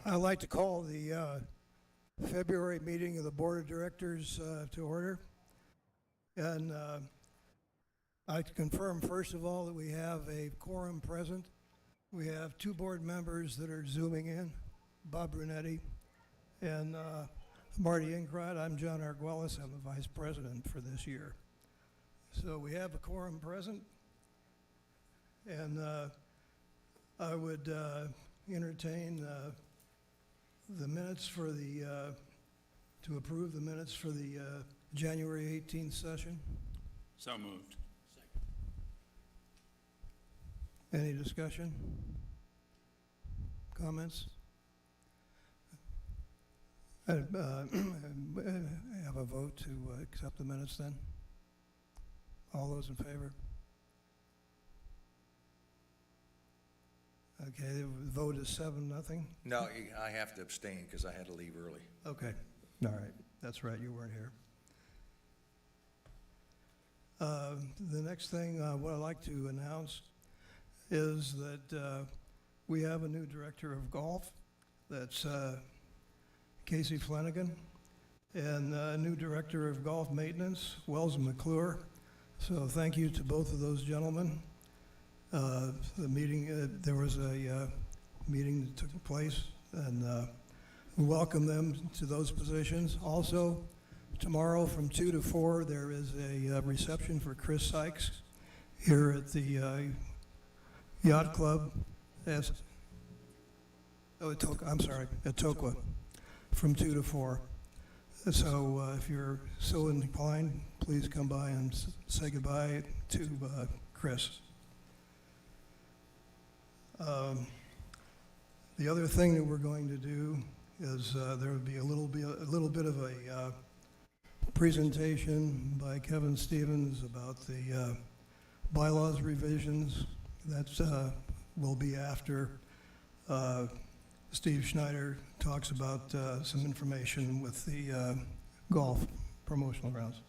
I'd like to call the February meeting of the Board of Directors to order. And I confirm, first of all, that we have a quorum present. We have two board members that are Zooming in, Bob Brunetti and Marty Inkrot. I'm John Arguelles. I'm the Vice President for this year. So we have a quorum present. And I would entertain the minutes for the, to approve the minutes for the January 18th session. So moved. Any discussion? Comments? Have a vote to accept the minutes then? All those in favor? Okay, the vote is 7-0. No, I have to abstain because I had to leave early. Okay, all right, that's right, you weren't here. The next thing, what I'd like to announce is that we have a new director of golf. That's Casey Flanagan, and a new director of golf maintenance, Wells McClure. So thank you to both of those gentlemen. The meeting, there was a meeting that took place, and we welcome them to those positions. Also, tomorrow from 2 to 4, there is a reception for Chris Sykes here at the Yacht Club. At Tokwa, from 2 to 4. So if you're so inclined, please come by and say goodbye to Chris. The other thing that we're going to do is there will be a little bit of a presentation by Kevin Stevens about the bylaws revisions. That will be after Steve Schneider talks about some information with the golf promotional rounds.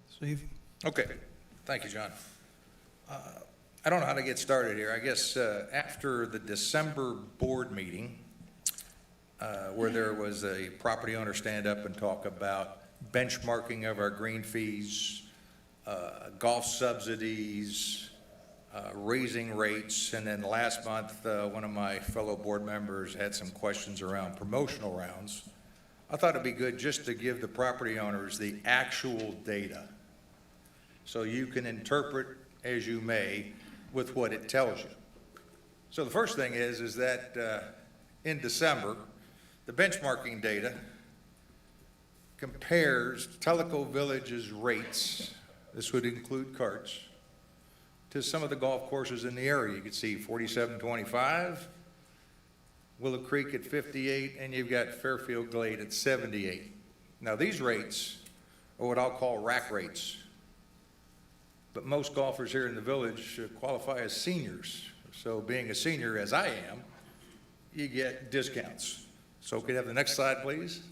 Steve? Okay, thank you, John. I don't know how to get started here. I guess after the December board meeting, where there was a property owner stand up and talk about benchmarking of our green fees, golf subsidies, raising rates, and then last month one of my fellow board members had some questions around promotional rounds. I thought it'd be good just to give the property owners the actual data so you can interpret as you may with what it tells you. So the first thing is that in December, the benchmarking data compares Tellico Village's rates, this would include carts, to some of the golf courses in the area. You can see 47.25, Willow Creek at 58, and you've got Fairfield Glade at 78. Now these rates are what I'll call rack rates. But most golfers here in the village qualify as seniors. So being a senior, as I am, you get discounts. So could I have the next slide, please?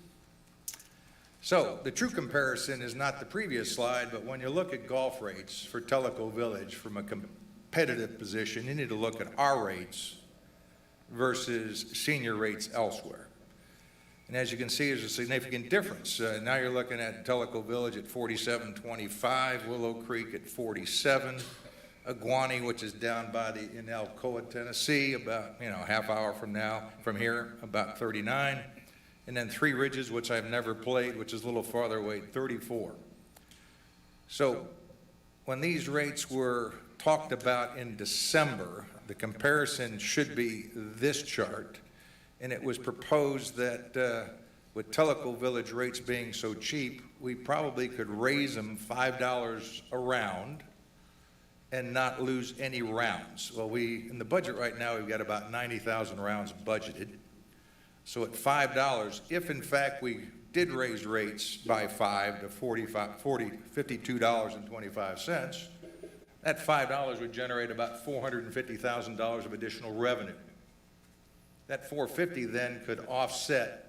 So the true comparison is not the previous slide, but when you look at golf rates for Tellico Village from a competitive position, you need to look at our rates versus senior rates elsewhere. And as you can see, there's a significant difference. Now you're looking at Tellico Village at 47.25, Willow Creek at 47, Aguani, which is down by in Alcoa, Tennessee, about half hour from here, about 39. And then Three Ridges, which I've never played, which is a little farther away, 34. So when these rates were talked about in December, the comparison should be this chart. And it was proposed that with Tellico Village rates being so cheap, we probably could raise them $5 a round and not lose any rounds. Well, in the budget right now, we've got about 90,000 rounds budgeted. So at $5, if in fact we did raise rates by $5 to $52.25, that $5 would generate about $450,000 of additional revenue. That $450 then could offset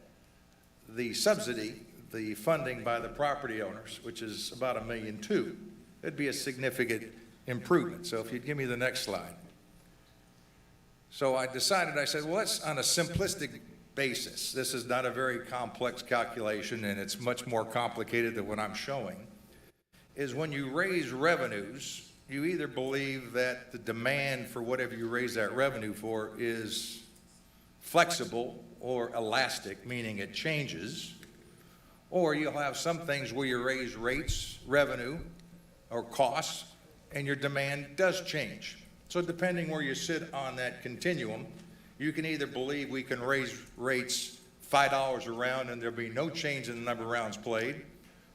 the subsidy, the funding by the property owners, which is about $1.2 million. It'd be a significant improvement. So if you'd give me the next slide. So I decided, I said, well, let's, on a simplistic basis. This is not a very complex calculation, and it's much more complicated than what I'm showing, is when you raise revenues, you either believe that the demand for whatever you raise that revenue for is flexible or elastic, meaning it changes, or you'll have some things where you raise rates, revenue, or costs, and your demand does change. So depending where you sit on that continuum, you can either believe we can raise rates $5 a round and there'll be no change in the number of rounds played,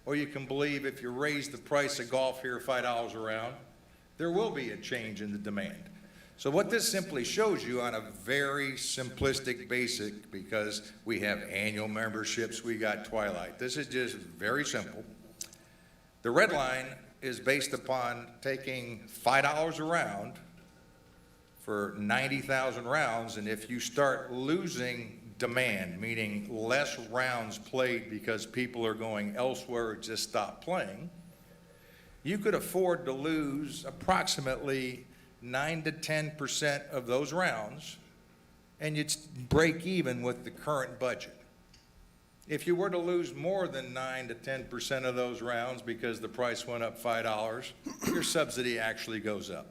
or you can believe if you raise the price of golf here $5 a round, there will be a change in the demand. So what this simply shows you on a very simplistic basic, because we have annual memberships, we got Twilight. This is just very simple. The red line is based upon taking $5 a round for 90,000 rounds, and if you start losing demand, meaning less rounds played because people are going elsewhere or just stop playing, you could afford to lose approximately 9 to 10% of those rounds, and you'd break even with the current budget. If you were to lose more than 9 to 10% of those rounds because the price went up $5, your subsidy actually goes up.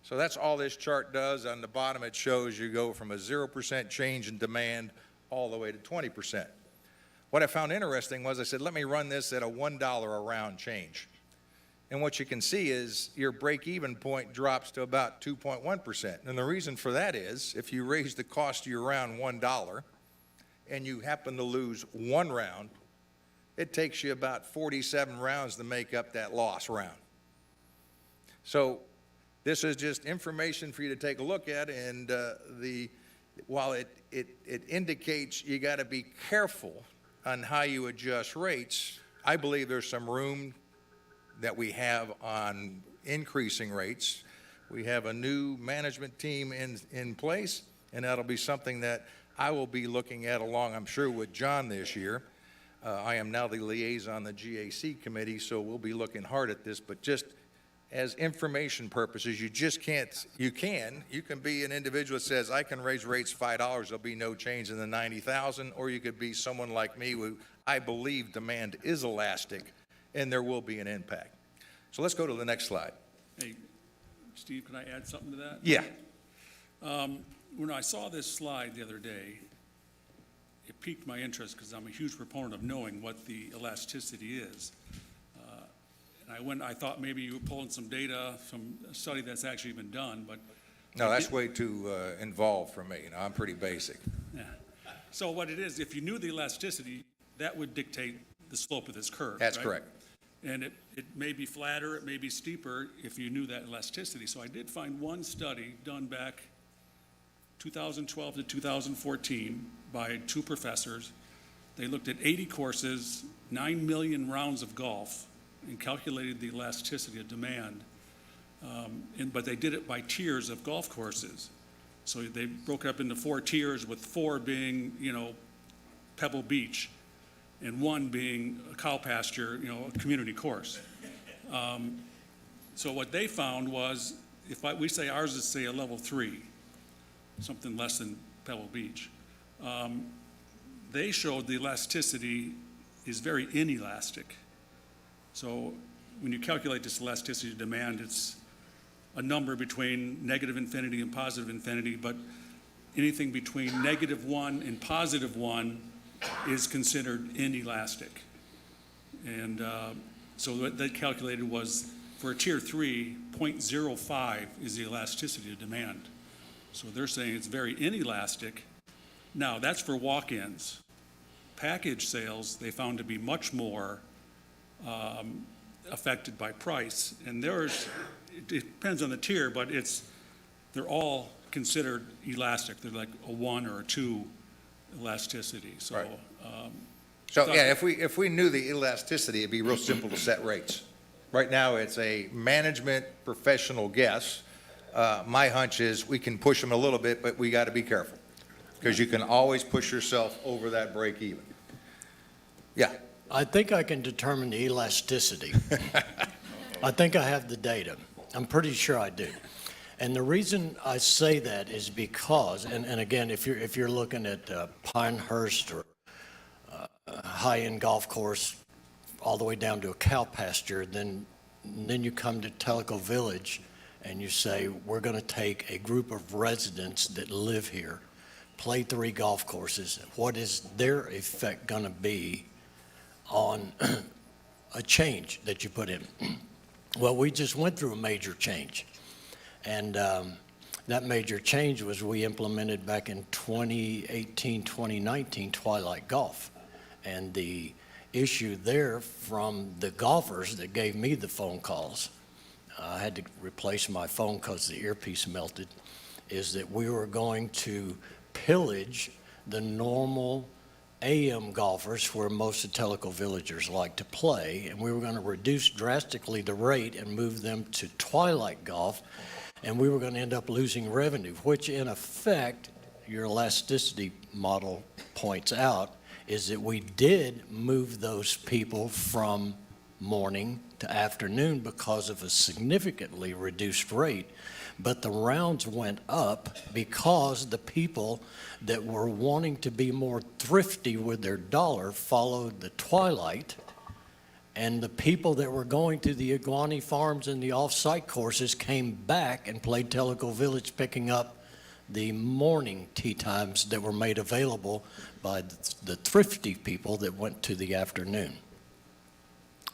So that's all this chart does. On the bottom, it shows you go from a 0% change in demand all the way to 20%. What I found interesting was I said, let me run this at a $1 a round change. And what you can see is your break-even point drops to about 2.1%. And the reason for that is if you raise the cost of your round $1 and you happen to lose one round, it takes you about 47 rounds to make up that lost round. So this is just information for you to take a look at, and while it indicates you got to be careful on how you adjust rates, I believe there's some room that we have on increasing rates. We have a new management team in place, and that'll be something that I will be looking at along, I'm sure, with John this year. I am now the liaison on the GAC committee, so we'll be looking hard at this, but just as information purposes, you just can't, you can be an individual that says, I can raise rates $5, there'll be no change in the 90,000, or you could be someone like me who I believe demand is elastic and there will be an impact. So let's go to the next slide. Hey, Steve, can I add something to that? Yeah. When I saw this slide the other day, it piqued my interest because I'm a huge proponent of knowing what the elasticity is. And I thought maybe you were pulling some data from a study that's actually been done, but. No, that's way too involved for me. You know, I'm pretty basic. Yeah. So what it is, if you knew the elasticity, that would dictate the slope of this curve. That's right? correct. And it may be flatter, it may be steeper if you knew that elasticity. So I did find one study done back 2012 to 2014 by two professors. They looked at 80 courses, 9 million rounds of golf, and calculated the elasticity of demand. But they did it by tiers of golf courses. So they broke it up into 4 tiers, with 4 being, Pebble Beach, and 1 being a cow pasture, a community course. So what they found was, we say ours is, say, a level 3, something less than Pebble Beach, they showed the elasticity is very inelastic. So when you calculate this elasticity of demand, it's a number between negative infinity and positive infinity, but anything between -1 and +1 is considered inelastic. And so what they calculated was, for a tier 3, 0.05 is the elasticity of demand. So they're saying it's very inelastic. Now, that's for walk-ins. Package sales, they found to be much more affected by price. And it depends on the tier, but they're all considered elastic. They're like a 1 or a 2 elasticity. So, right. So yeah, if we knew the elasticity, it'd be real simple to set rates. Right now, it's a management professional guess. My hunch is we can push them a little bit, but we got to be careful, because you can always push yourself over that break even. Yeah. I think I can determine the elasticity. I think I have the data. I'm pretty sure I do. And the reason I say that is because, and again, if you're looking at Pinehurst or high-end golf course all the way down to a cow pasture, then you come to Tellico Village and you say, we're going to take a group of residents that live here, play 3 golf courses. What is their effect going to be on a change that you put in? Well, we just went through a major change. And that major change was we implemented back in 2018, 2019, Twilight Golf. And the issue there from the golfers that gave me the phone calls, I had to replace my phone because the earpiece melted, is that we were going to pillage the normal AM golfers where most of Tellico villagers like to play, and we were going to reduce drastically the rate and move them to Twilight Golf, and we were going to end up losing revenue, which in effect, your elasticity model points out, is that we did move those people from morning to afternoon because of a significantly reduced rate, but the rounds went up because the people that were wanting to be more thrifty with their dollar followed the Twilight, and the people that were going to the Iguani Farms and the off-site courses came back and played Tellico Village, picking up the morning tee times that were made available by the thrifty people that went to the afternoon.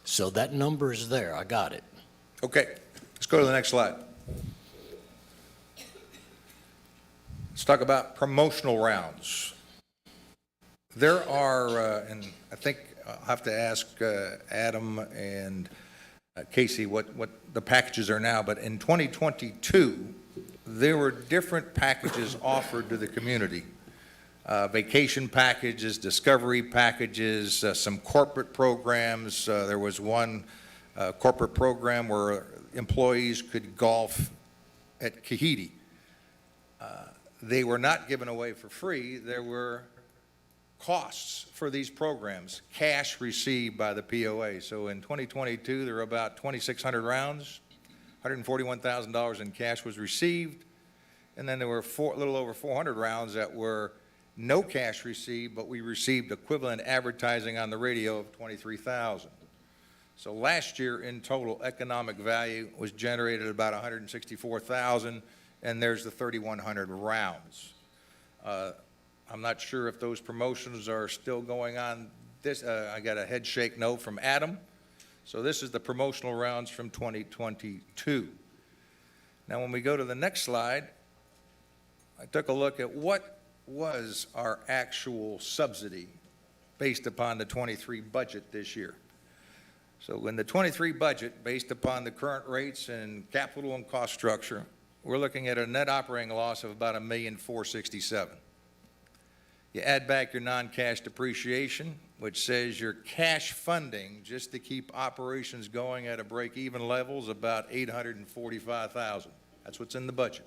So that number is there. I got it. Okay, let's go to the next slide. Let's talk about promotional rounds. There are, and I think I'll have to ask Adam and Casey what the packages are now, but in 2022, there were different packages offered to the community. Vacation packages, discovery packages, some corporate programs. There was one corporate program where employees could golf at Kahiti. They were not given away for free. There were costs for these programs, cash received by the POA. So in 2022, there were about 2,600 rounds, $141,000 in cash was received, and then there were a little over 400 rounds that were no cash received, but we received equivalent advertising on the radio of $23,000. So last year, in total, economic value was generated about $164,000, and there's the 3,100 rounds. I'm not sure if those promotions are still going on. I got a head shake no from Adam. So this is the promotional rounds from 2022. Now, when we go to the next slide, I took a look at what was our actual subsidy based upon the 23 budget this year. So in the 23 budget, based upon the current rates and capital and cost structure, we're looking at a net operating loss of about $1,467,000. You add back your non-cash depreciation, which says your cash funding just to keep operations going at a break-even level is about $845,000. That's what's in the budget.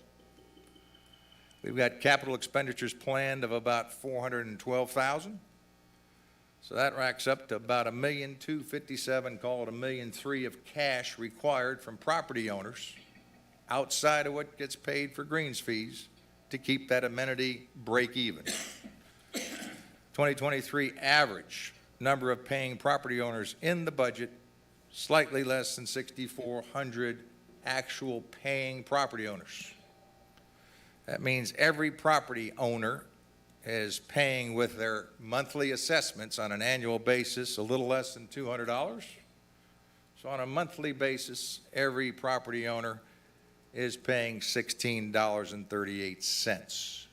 We've got capital expenditures planned of about $412,000. So that racks up to about $1,257,000, call it $1,003,000 of cash required from property owners outside of what gets paid for greens fees to keep that amenity break even. 2023 average number of paying property owners in the budget, slightly less than 6,400 actual paying property owners. That means every property owner is paying with their monthly assessments on an annual basis a little less than $200. So on a monthly basis, every property owner is paying $16.38.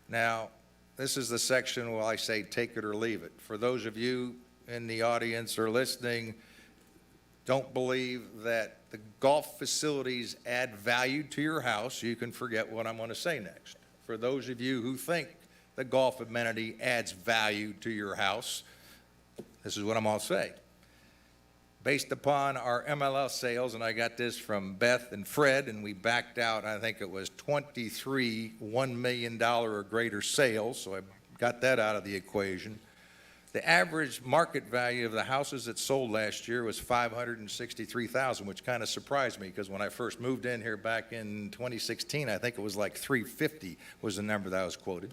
Now, this is the section where I say take it or leave it. For those of you in the audience or listening, don't believe that the golf facilities add value to your house, you can forget what I'm going to say next. For those of you who think the golf amenity adds value to your house, this is what I'm going to say. Based upon our MLS sales, and I got this from Beth and Fred, and we backed out, I think it was 23 $1 million or greater sales, so I got that out of the equation. The average market value of the houses that sold last year was $563,000, which kind of surprised me because when I first moved in here back in 2016, I think it was like 350 was the number that was quoted.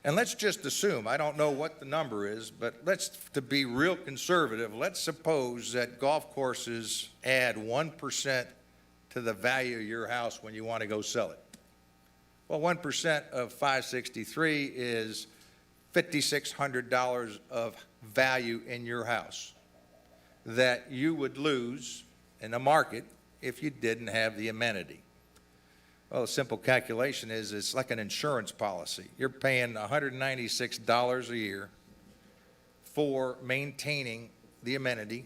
And let's just assume, I don't know what the number is, but to be real conservative, let's suppose that golf courses add 1% to the value of your house when you want to go sell it. Well, 1% of 563 is $5,600 of value in your house that you would lose in the market if you didn't have the amenity. Well, a simple calculation is it's like an insurance policy. You're paying $196 a year for maintaining the amenity,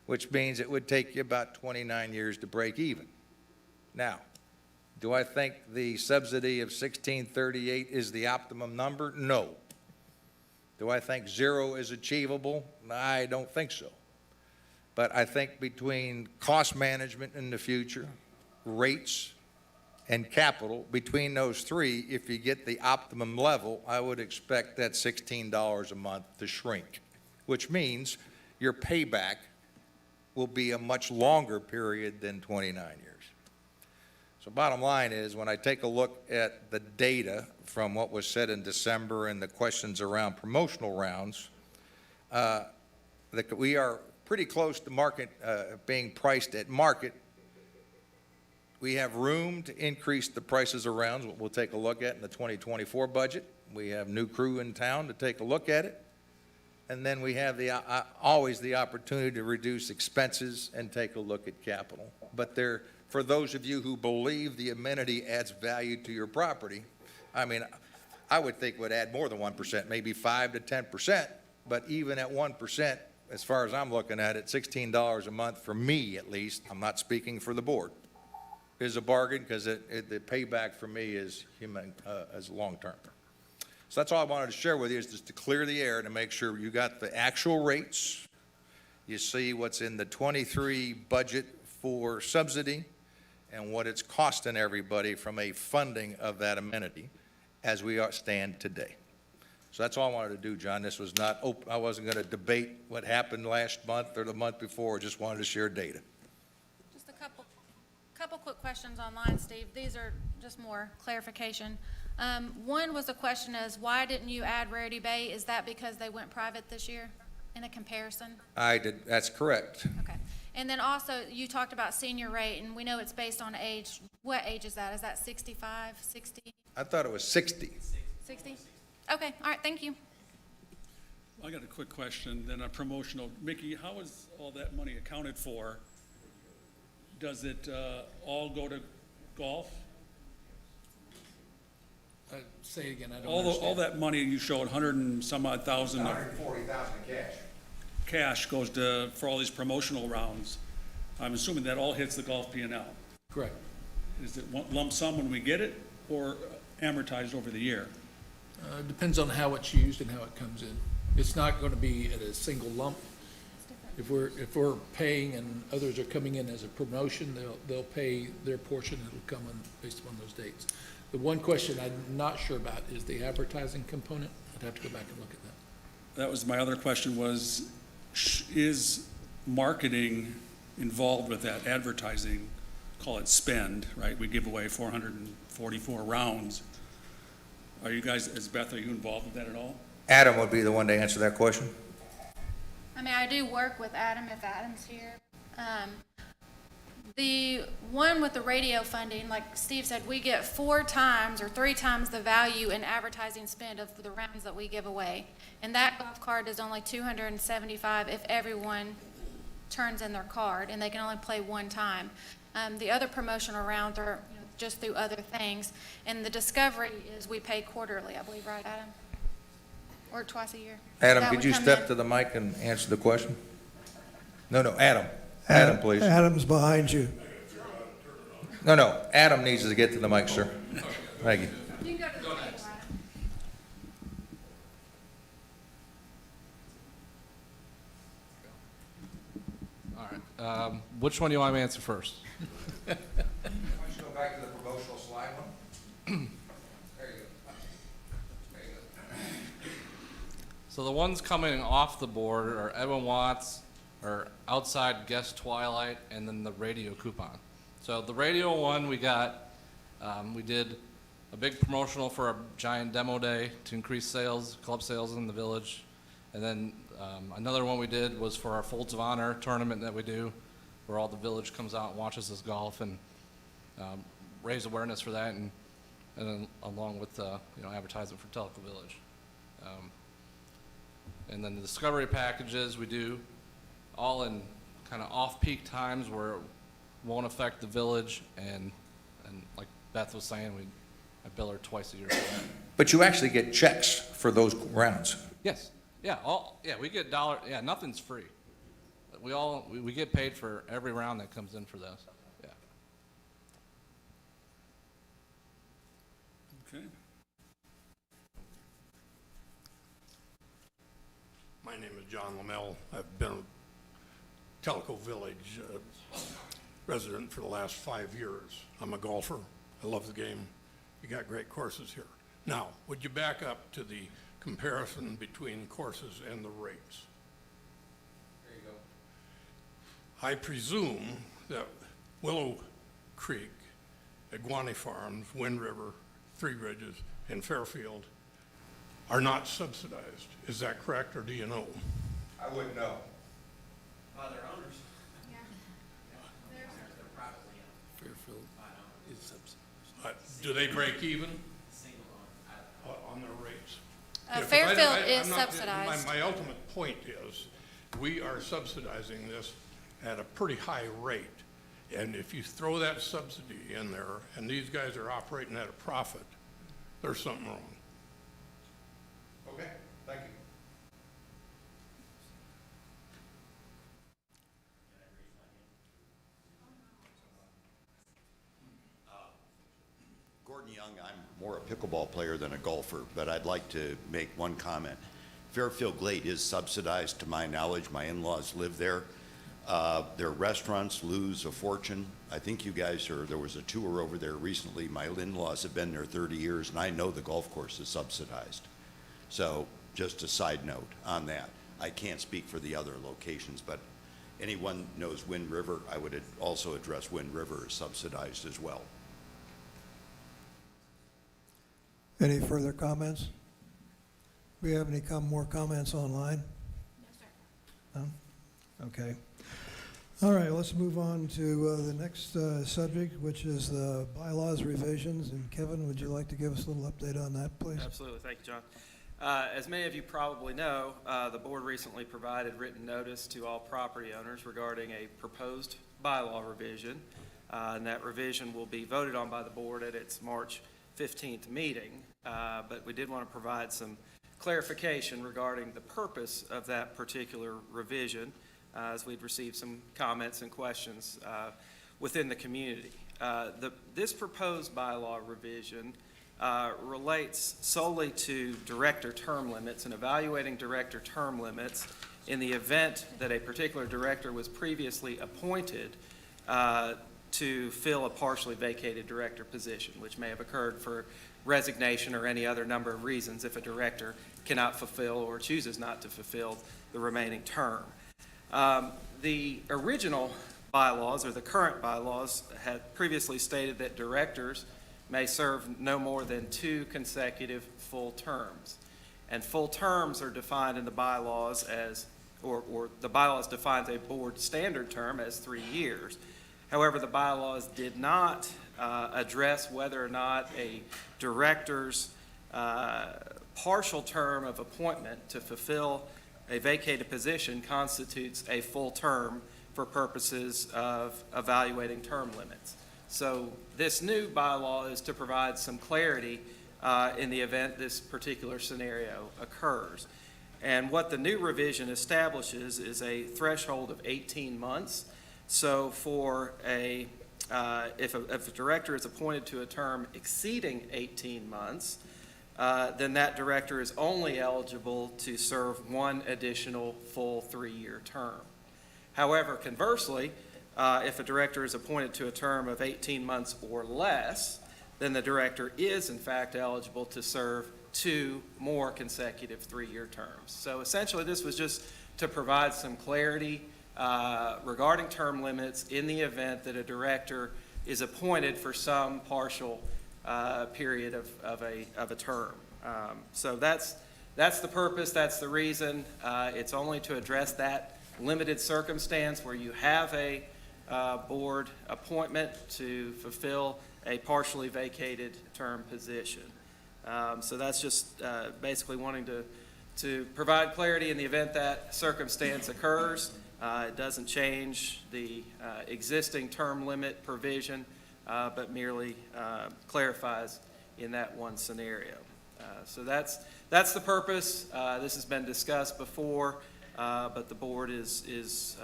which means it would take you about 29 years to break even. Now, do I think the subsidy of $1,638 is the optimum number? No. Do I think zero is achievable? I don't think so. But I think between cost management in the future, rates, and capital, between those three, if you get the optimum level, I would expect that $16 a month to shrink, which means your payback will be a much longer period than 29 years. So bottom line is, when I take a look at the data from what was said in December and the questions around promotional rounds, that we are pretty close to market, being priced at market. We have room to increase the prices of rounds, what we'll take a look at in the 2024 budget. We have new crew in town to take a look at it. And then we have always the opportunity to reduce expenses and take a look at capital. But for those of you who believe the amenity adds value to your property, I mean, I would think would add more than 1%, maybe 5 to 10%. But even at 1%, as far as I'm looking at it, $16 a month for me at least, I'm not speaking for the board, is a bargain because the payback for me is long term. So that's all I wanted to share with you, is just to clear the air to make sure you got the actual rates. You see what's in the 23 budget for subsidy and what it's costing everybody from a funding of that amenity as we stand today. So that's all I wanted to do, John. This was not, I wasn't going to debate what happened last month or the month before. Just wanted to share data. Just a couple quick questions online, Steve. These are just more clarification. One was the question is, why didn't you add Rarity Bay? Is that because they went private this year in a comparison? I did, that's correct. Okay. And then also, you talked about senior rate, and we know it's based on age. What age is that? Is that 65, 60? I thought it was 60. 60? Okay, all right, thank you. I got a quick question, then a promotional. Mickey, how is all that money accounted for? Does it all go to golf? Say it again, I don't All understand. that money you showed, 100 and some odd thousand of $140,000 cash. cash goes for all these promotional rounds. I'm assuming that all hits the golf P&L. Correct. Is it one lump sum when we get it, or amortized over the year? Depends on how it's used and how it comes in. It's not going to be at a single lump. If we're paying and others are coming in as a promotion, they'll pay their portion. It'll come in based upon those dates. The one question I'm not sure about is the advertising component. I'd have to go back and look at that. That was my other question was, is marketing involved with that advertising? Call it spend, right? We give away 444 rounds. Are you guys, as Beth, are you involved with that at all? Adam would be the one to answer that question. I mean, I do work with Adam if Adam's here. The one with the radio funding, like Steve said, we get 4 times or 3 times the value in advertising spend of the rounds that we give away. And that golf cart is only $275 if everyone turns in their card, and they can only play 1 time. The other promotional rounds are just through other things. And the discovery is we pay quarterly, I believe, right, Adam? Or twice a year? Adam, That could would you come step in? to the mic and answer the question? No, Adam. Adam, please. Adam's behind you. No, Adam needs to get to the mic, sir. Thank you. You can go to the table, Adam. All right. Which one do you want me to answer first? Why don't you go back to the promotional slide one? There you go. So the ones coming off the board are Edwin Watts, or Outside Guest Twilight, and then the radio coupon. So the radio one we got, we did a big promotional for a giant demo day to increase sales, club sales in the village. And then another one we did was for our Folds of Honor tournament that we do, where all the village comes out and watches us golf and raise awareness for that, and then along with advertising for Tellico Village. And then the discovery packages we do all in kind of off-peak times where it won't affect the village, and like Beth was saying, I bill her twice a year for that. But you actually get checks for those rounds. Yes, yeah, we get nothing's free. We get paid for every round that comes in for this, yeah. Okay. My name is John Lamel. I've been a Tellico Village resident for the last 5 years. I'm a golfer. I love the game. You got great courses here. Now, would you back up to the comparison between courses and the rates? There you go. I presume that Willow Creek, Iguani Farms, Wind River, Three Bridges, and Fairfield are not subsidized. Is that correct, or do you know? I wouldn't know. Fairfield is subsidized. Do they break even on their rates? Fairfield is I'm not- subsidized. My ultimate point is, we are subsidizing this at a pretty high rate. And if you throw that subsidy in there, and these guys are operating at a profit, there's something wrong. Okay, thank you. Gordon Young, I'm more a pickleball player than a golfer, but I'd like to make one comment. Fairfield Glade is subsidized to my knowledge. My in-laws live there. Their restaurants lose a fortune. I think you guys there was a tour over there recently. My in-laws have been there 30 years, and I know the golf course is subsidized. So just a side note on that. I can't speak for the other locations, but anyone knows Wind River, I would also address Wind River is subsidized as well. Any further comments? Do we have any more comments online? No, sir. No? Okay. All right, let's move on to the next subject, which is the bylaws revisions. And Kevin, would you like to give us a little update on that, please? Absolutely. Thank you, John. As many of you probably know, the board recently provided written notice to all property owners regarding a proposed bylaw revision. And that revision will be voted on by the board at its March 15th meeting. But we did want to provide some clarification regarding the purpose of that particular revision, as we'd received some comments and questions within the community. This proposed bylaw revision relates solely to director term limits and evaluating director term limits in the event that a particular director was previously appointed to fill a partially vacated director position, which may have occurred for resignation or any other number of reasons if a director cannot fulfill or chooses not to fulfill the remaining term. The original bylaws, or the current bylaws, had previously stated that directors may serve no more than 2 consecutive full terms. And full terms are defined in the bylaws as, or the bylaws defines a board standard term as 3 years. However, the bylaws did not address whether or not a director's partial term of appointment to fulfill a vacated position constitutes a full term for purposes of evaluating term limits. So this new bylaw is to provide some clarity in the event this particular scenario occurs. And what the new revision establishes is a threshold of 18 months. So for if a director is appointed to a term exceeding 18 months, then that director is only eligible to serve 1 additional full 3-year term. However, conversely, if a director is appointed to a term of 18 months or less, then the director is in fact eligible to serve 2 more consecutive 3-year terms. So essentially, this was just to provide some clarity regarding term limits in the event that a director is appointed for some partial period of a term. So that's the purpose, that's the reason. It's only to address that limited circumstance where you have a board appointment to fulfill a partially vacated term position. So that's just basically wanting to provide clarity in the event that circumstance occurs. It doesn't change the existing term limit provision, but merely clarifies in that one scenario. So that's the purpose. This has been discussed before, but the board is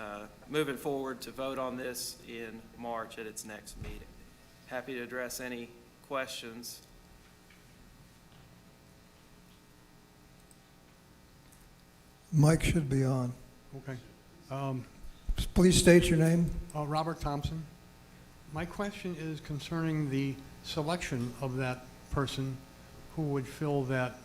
moving forward to vote on this in March at its next meeting. Happy to address any questions. Mike should be on. Okay. Please state your name. Robert Thompson. My question is concerning the selection of that person who would fill that.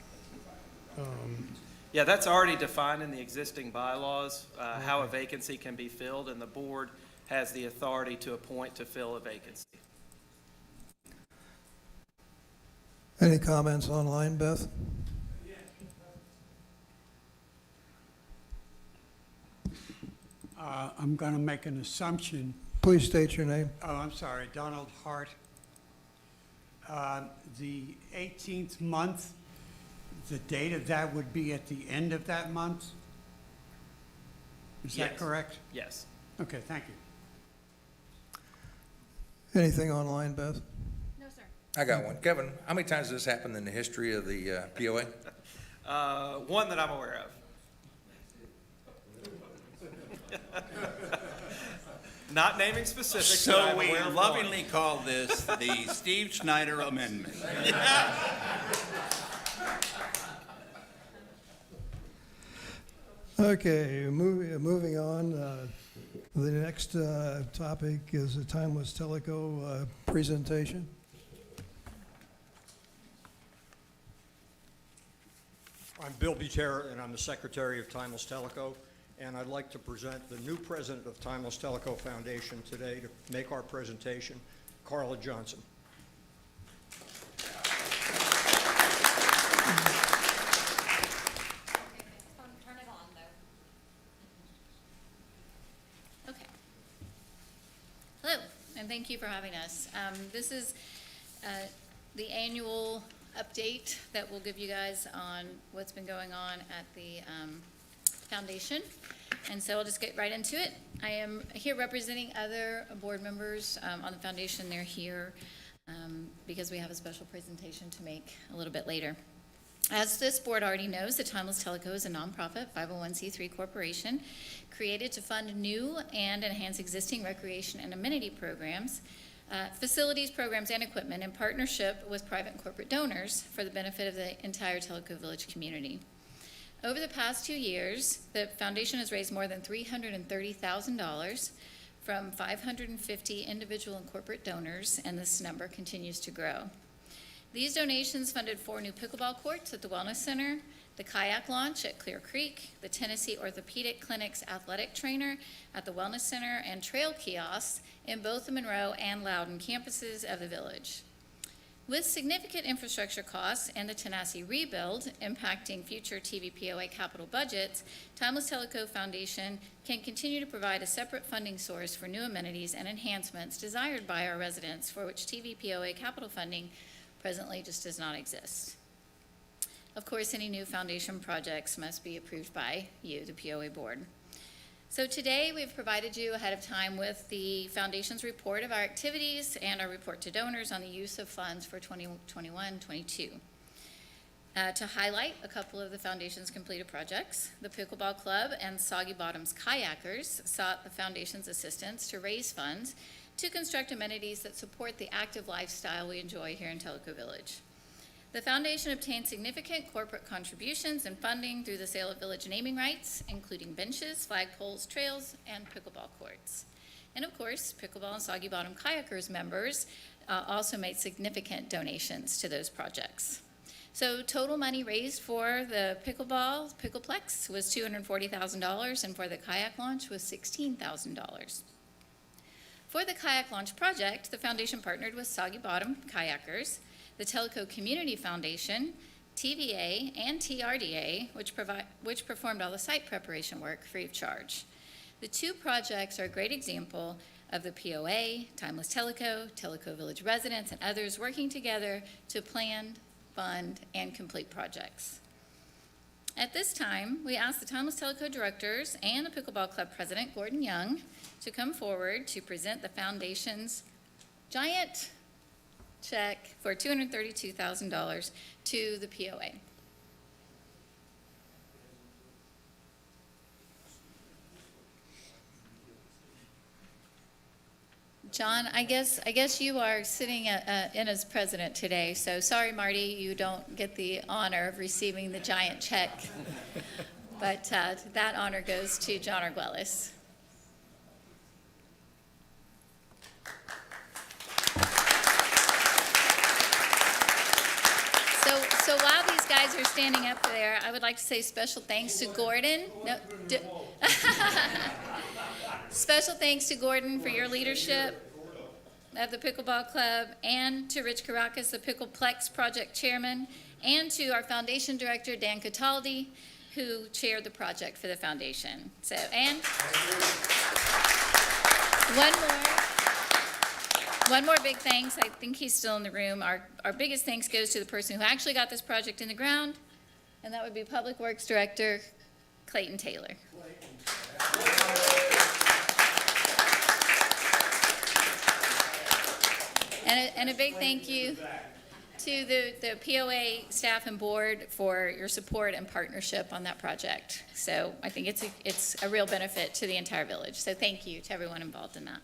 Yeah, that's already defined in the existing bylaws, how a vacancy can be filled, and the board has the authority to appoint to fill a vacancy. Any comments online, Beth? I'm going to make an assumption. Please state your name. Oh, I'm sorry, Donald Hart. The 18th month, the date of that would be at the end of that month? Is that Yes. correct? Yes. Okay, thank you. Anything online, Beth? No, sir. I got one. Kevin, how many times has this happened in the history of the POA? One that I'm aware of. Not naming specifics, but So I'm we aware of one. lovingly call this the Steve Schneider Amendment. Okay, moving on. The next topic is the Timeless Tellico presentation. I'm Bill Butera, and I'm the Secretary of Timeless Tellico, and I'd like to present the new president of Timeless Tellico Foundation today to make our presentation, Carla Johnson. Turn it on, though. Okay. Hello, and thank you for having us. This is the annual update that we'll give you guys on what's been going on at the foundation. And so I'll just get right into it. I am here representing other board members on the foundation. They're here because we have a special presentation to make a little bit later. As this board already knows, the Timeless Tellico is a nonprofit 501c3 corporation created to fund new and enhance existing recreation and amenity programs, facilities, programs, and equipment in partnership with private and corporate donors for the benefit of the entire Tellico Village community. Over the past 2 years, the foundation has raised more than $330,000 from 550 individual and corporate donors, and this number continues to grow. These donations funded 4 new pickleball courts at the Wellness Center, the kayak launch at Clear Creek, the Tennessee Orthopedic Clinic's athletic trainer at the Wellness Center, and trail kiosks in both the Monroe and Loudoun campuses of the village. With significant infrastructure costs and the Tennessee rebuild impacting future TVPOA capital budgets, Timeless Tellico Foundation can continue to provide a separate funding source for new amenities and enhancements desired by our residents, for which TVPOA capital funding presently just does not exist. Of course, any new foundation projects must be approved by you, the POA board. So today we've provided you ahead of time with the foundation's report of our activities and our report to donors on the use of funds for 2021-22. To highlight a couple of the foundation's completed projects, the Pickleball Club and Soggy Bottoms Kayakers sought the foundation's assistance to raise funds to construct amenities that support the active lifestyle we enjoy here in Tellico Village. The foundation obtained significant corporate contributions and funding through the sale of village naming rights, including benches, flagpoles, trails, and pickleball courts. And of course, Pickleball and Soggy Bottom Kayakers members also made significant donations to those projects. So total money raised for the Pickleplex was $240,000, and for the kayak launch was $16,000. For the kayak launch project, the foundation partnered with Soggy Bottom Kayakers, the Tellico Community Foundation, TVA, and TRDA, which performed all the site preparation work free of charge. The two projects are a great example of the POA, Timeless Tellico, Tellico Village residents, and others working together to plan, fund, and complete projects. At this time, we ask the Timeless Tellico directors and the Pickleball Club president, Gordon Young, to come forward to present the foundation's giant check for $232,000 to the POA. John, I guess you are sitting in as president today, so sorry, Marty, you don't get the honor of receiving the giant check. But that honor goes to John Arguelles. So while these guys are standing up there, I would like to say special thanks to Gordon. Special thanks to Gordon for your leadership of the Pickleball Club, and to Rich Caracas, the Pickleplex project chairman, and to our foundation director, Dan Cataldi, who chaired the project for the foundation. So, and one more big thanks. I think he's still in the room. Our biggest thanks goes to the person who actually got this project in the ground, and that would be Public Works Director Clayton Taylor. And a big thank you to the POA staff and board for your support and partnership on that project. So I think it's a real benefit to the entire village. So thank you to everyone involved in that.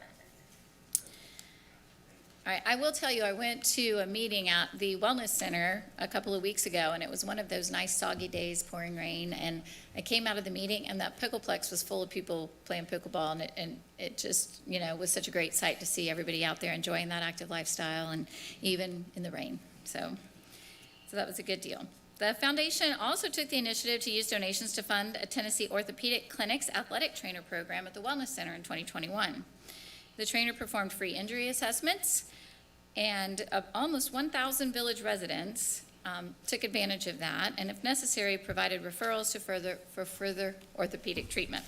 All right, I will tell you, I went to a meeting at the Wellness Center a couple of weeks ago, and it was one of those nice soggy days, pouring rain, and I came out of the meeting, and that Pickleplex was full of people playing pickleball, and it just, was such a great sight to see everybody out there enjoying that active lifestyle, and even in the rain. So that was a good deal. The foundation also took the initiative to use donations to fund a Tennessee Orthopedic Clinic's athletic trainer program at the Wellness Center in 2021. The trainer performed free injury assessments, and almost 1,000 village residents took advantage of that, and if necessary, provided referrals for further orthopedic treatment.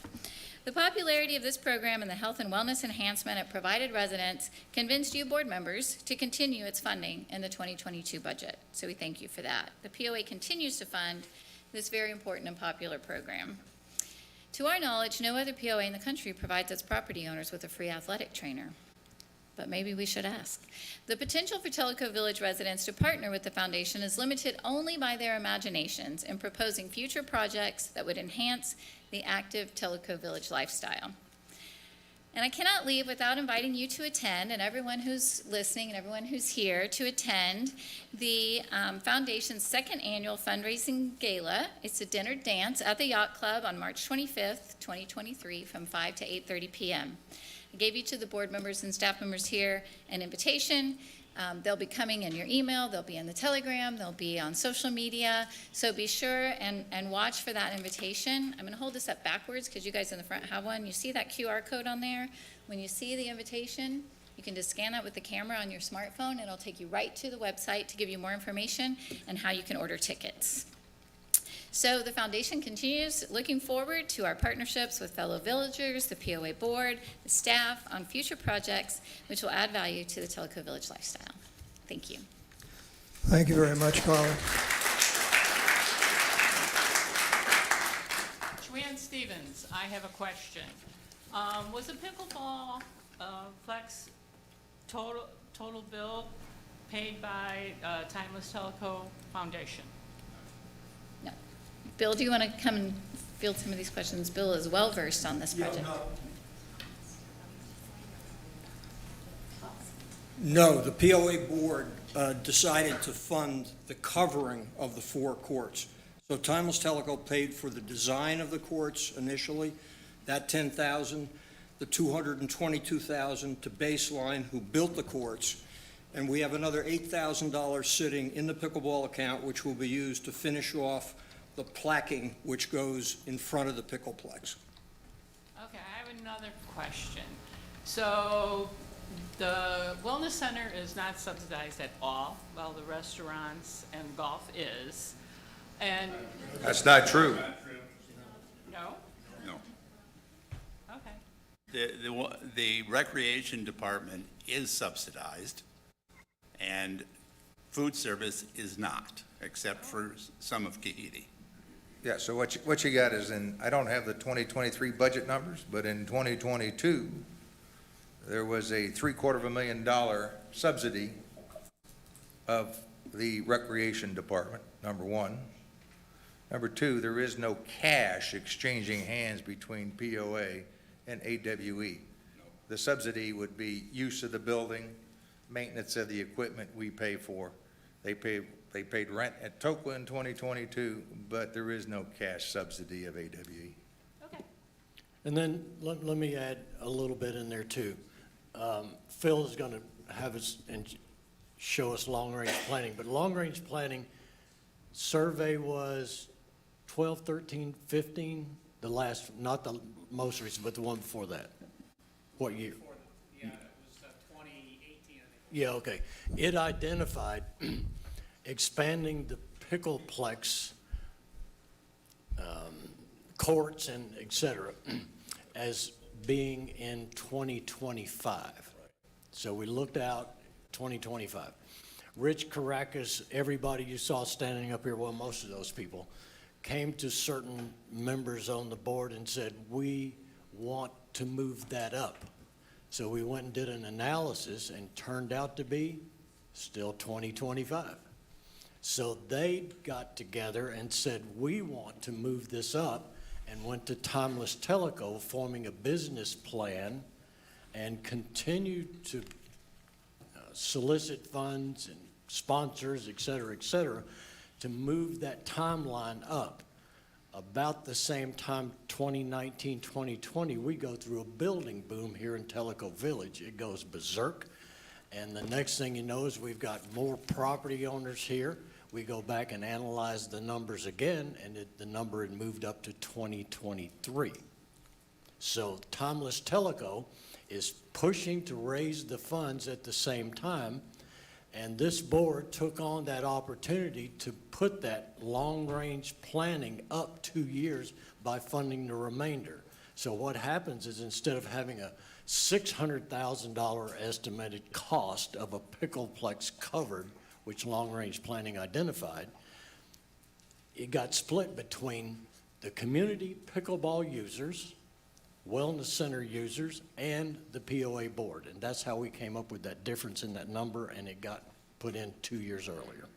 The popularity of this program and the health and wellness enhancement it provided residents convinced you board members to continue its funding in the 2022 budget, so we thank you for that. The POA continues to fund this very important and popular program. To our knowledge, no other POA in the country provides its property owners with a free athletic trainer. But maybe we should ask. The potential for Tellico Village residents to partner with the foundation is limited only by their imaginations in proposing future projects that would enhance the active Tellico Village lifestyle. And I cannot leave without inviting you to attend, and everyone who's listening and everyone who's here, to attend the foundation's second annual fundraising gala. It's a dinner dance at the Yacht Club on March 25th, 2023 from 5 to 8:30 p.m. I gave each of the board members and staff members here an invitation. They'll be coming in your email, they'll be in the telegram, they'll be on social media, so be sure and watch for that invitation. I'm going to hold this up backwards because you guys in the front have one. You see that QR code on there? When you see the invitation, you can just scan that with the camera on your smartphone, and it'll take you right to the website to give you more information and how you can order tickets. So the foundation continues looking forward to our partnerships with fellow villagers, the POA board, the staff on future projects which will add value to the Tellico Village lifestyle. Thank you. Thank you very much, Carla. Joanne Stevens, I have a question. Was the pickleball flex total bill paid by Timeless Tellico Foundation? No. Bill, do you want to come and field some of these questions? Bill is well versed on this project. No, the POA board decided to fund the covering of the 4 courts. So Timeless Tellico paid for the design of the courts initially, that $10,000, the $222,000 to Baseline, who built the courts, And we have another $8,000 sitting in the pickleball account, which will be used to finish off the placking which goes in front of the pickleplex. Okay, I have another question. So the wellness center is not subsidized at all, while the restaurants and golf is. And, That's not true. no? No. Okay. The recreation department is subsidized, and food service is not, except for some of Kahidi. Yeah, so what you got is I don't have the 2023 budget numbers, but in 2022, there was a $750,000 subsidy of the recreation department, number one. Number two, there is no cash exchanging hands between POA and AWE. The subsidy would be use of the building, maintenance of the equipment we pay for. They paid rent at Tokwa in 2022, but there is no cash subsidy of AWE. Okay. And then let me add a little bit in there too. Phil is going to have us and show us long-range planning, but long-range planning survey was 12, 13, 15, the last, not the most recent, but the one before that. What year? Yeah, it was 2018, I think. Yeah, okay. It identified expanding the pickleplex courts and et cetera as being in 2025. So we looked out 2025. Rich Caracas, everybody you saw standing up here, well, most of those people, came to certain members on the board and said, we want to move that up. So we went and did an analysis and turned out to be still 2025. So they got together and said, we want to move this up, and went to Timeless Tellico, forming a business plan and continued to solicit funds and sponsors, et cetera, to move that timeline up. About the same time, 2019, 2020, we go through a building boom here in Tellico Village. It goes berserk. And the next thing you know is we've got more property owners here. We go back and analyze the numbers again, and the number had moved up to 2023. So Timeless Tellico is pushing to raise the funds at the same time, and this board took on that opportunity to put that long-range planning up 2 years by funding the remainder. So what happens is, instead of having a $600,000 estimated cost of a pickleplex covered, which long-range planning identified, it got split between the community pickleball users, wellness center users, and the POA board. And that's how we came up with that difference in that number, and it got put in 2 years earlier.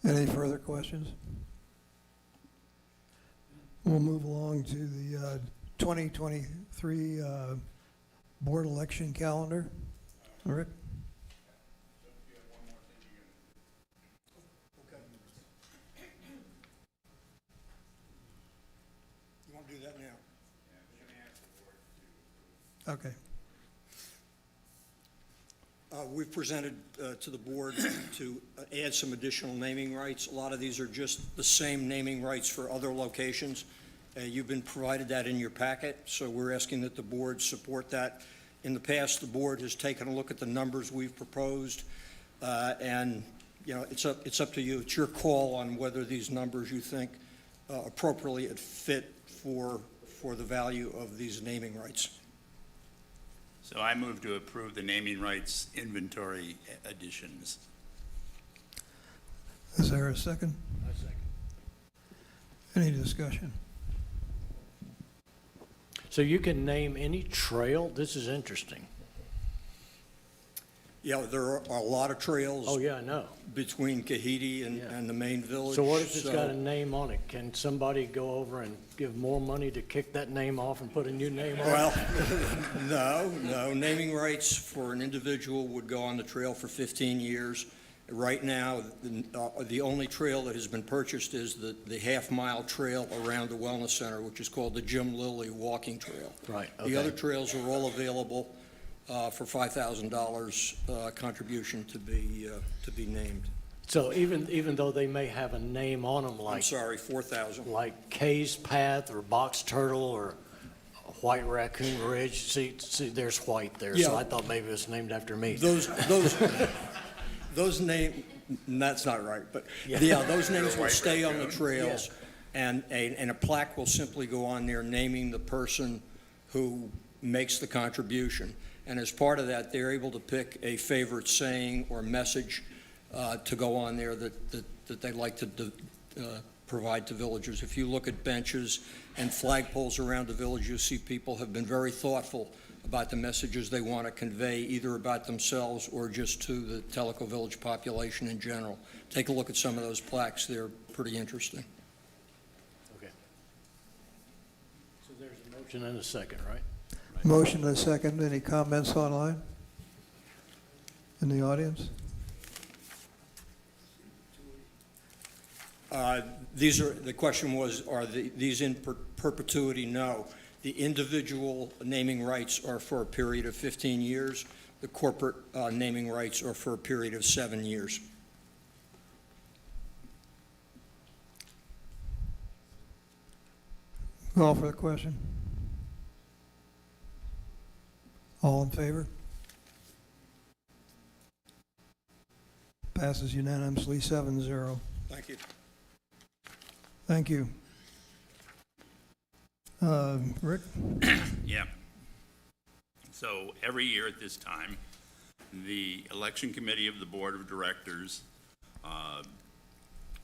Any further questions? We'll move along to the 2023 board election calendar. Rick? You want to do that now? Okay. We've presented to the board to add some additional naming rights. A lot of these are just the same naming rights for other locations. You've been provided that in your packet, so we're asking that the board support that. In the past, the board has taken a look at the numbers we've proposed, and you know, it's up to you. It's your call on whether these numbers you think appropriately fit for the value of these naming rights. So I move to approve the naming rights inventory additions. Is there a second? I second. Any discussion? So you can name any trail? This is interesting. Yeah, there are a lot of trails. Oh, yeah, I know. Between Kahidi and the main village. So what if it's got a name on it? Can somebody go over and give more money to kick that name off and put a new name on it? Well, no. Naming rights for an individual would go on the trail for 15 years. Right now, the only trail that has been purchased is the half-mile trail around the wellness center, which is called the Jim Lilly Walking Trail. Right, The okay. other trails are all available. for $5,000 contribution to be named. So even though they may have a name on them I'm like, sorry, 4,000. like Kay's Path or Box Turtle or White Raccoon Ridge, see, there's white there, so Yeah. I thought maybe it was named after me. Those name, that's not right, but, Yeah. yeah, those names will stay on the trails, and a plaque will simply go on there naming the person who makes the contribution. And as part of that, they're able to pick a favorite saying or message to go on there that they like to provide to villagers. If you look at benches and flagpoles around the village, you'll see people have been very thoughtful about the messages they want to convey, either about themselves or just to the Tellico Village population in general. Take a look at some of those plaques. They're pretty interesting. Okay. So there's a motion and a second, right? Motion and a second. Any comments online? In the audience? The question was, are these in perpetuity? No. The individual naming rights are for a period of 15 years. The corporate naming rights are for a period of 7 years. Call for the question. All in favor? Passes unanimously, 7-0. Thank you. Thank you. Rick? Yeah. So every year at this time, the election committee of the board of directors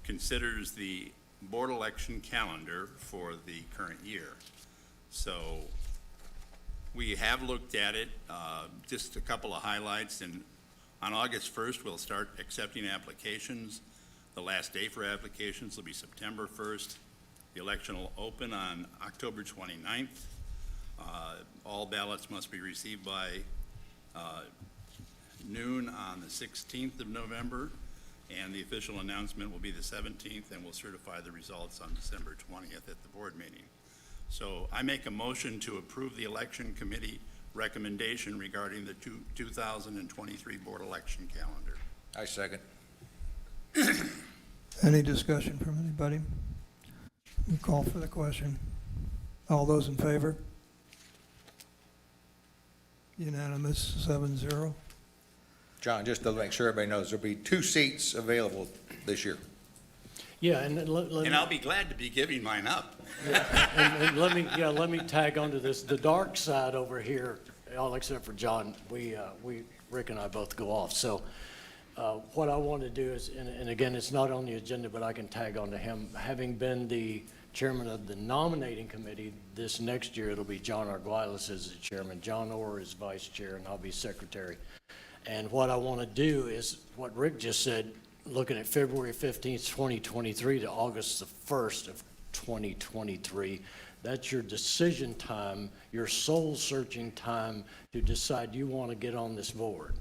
considers the board election calendar for the current year. So we have looked at it, just a couple of highlights, and on August 1st, we'll start accepting applications. The last day for applications will be September 1st. The election will open on October 29th. All ballots must be received by noon on the 16th of November, and the official announcement will be the 17th, and we'll certify the results on December 20th at the board meeting. So I make a motion to approve the election committee recommendation regarding the 2023 board election calendar. I second. Any discussion from anybody? We call for the question. All those in favor? Unanimous, 7-0. John, just to make sure everybody knows, there'll be 2 seats available this year. Yeah, and let And I'll be glad to be giving mine up. and let me tag onto this. The dark side over here, all except for John, Rick and I both go off. So what I want to do is, and again, it's not on the agenda, but I can tag on to him. Having been the chairman of the nominating committee, this next year it'll be John Arguelles as the chairman, John Orr is vice chair, and I'll be secretary. And what I want to do is what Rick just said, looking at February 15th, 2023 to August the 1st of 2023, that's your decision time, your soul-searching time to decide you want to get on this board,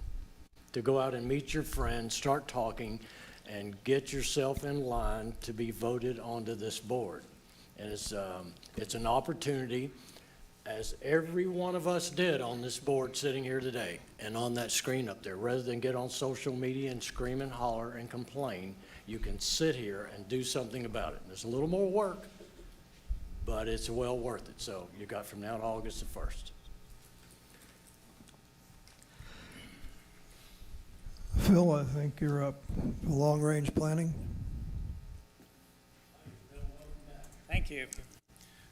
to go out and meet your friends, start talking, and get yourself in line to be voted onto this board. And it's an opportunity, as every one of us did on this board sitting here today and on that screen up there. Rather than get on social media and scream and holler and complain, you can sit here and do something about it. There's a little more work, but it's well worth it. So you got from now to August the 1st. Phil, I think you're up. Long-range planning? Thank you.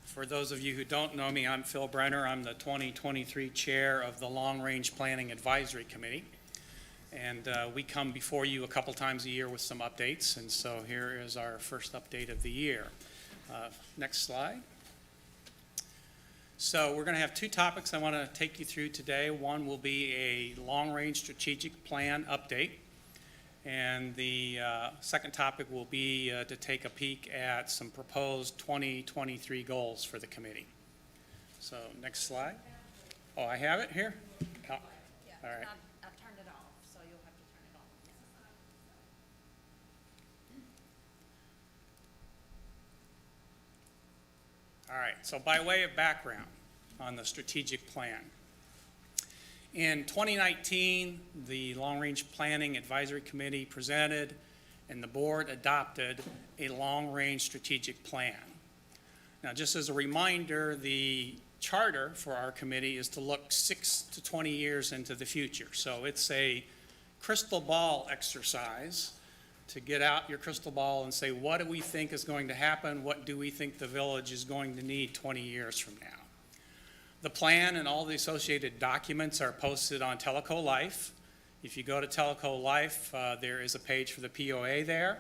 For those of you who don't know me, I'm Phil Brenner. I'm the 2023 chair of the Long Range Planning Advisory Committee. And we come before you a couple times a year with some updates. And so here is our first update of the year. Next slide. So we're going to have 2 topics I want to take you through today. One will be a long-range strategic plan update. And the second topic will be to take a peek at some proposed 2023 goals for the committee. So next slide. Oh, I have it here? Oh, all right. I've turned it off, so you'll have to turn it on. All right, so by way of background on the strategic plan, In 2019, the Long Range Planning Advisory Committee presented and the board adopted a long-range strategic plan. Now, just as a reminder, the charter for our committee is to look 6 to 20 years into the future. So it's a crystal ball exercise to get out your crystal ball and say, what do we think is going to happen? What do we think the village is going to need 20 years from now? The plan and all the associated documents are posted on Tellico Life. If you go to Tellico Life, there is a page for the POA there.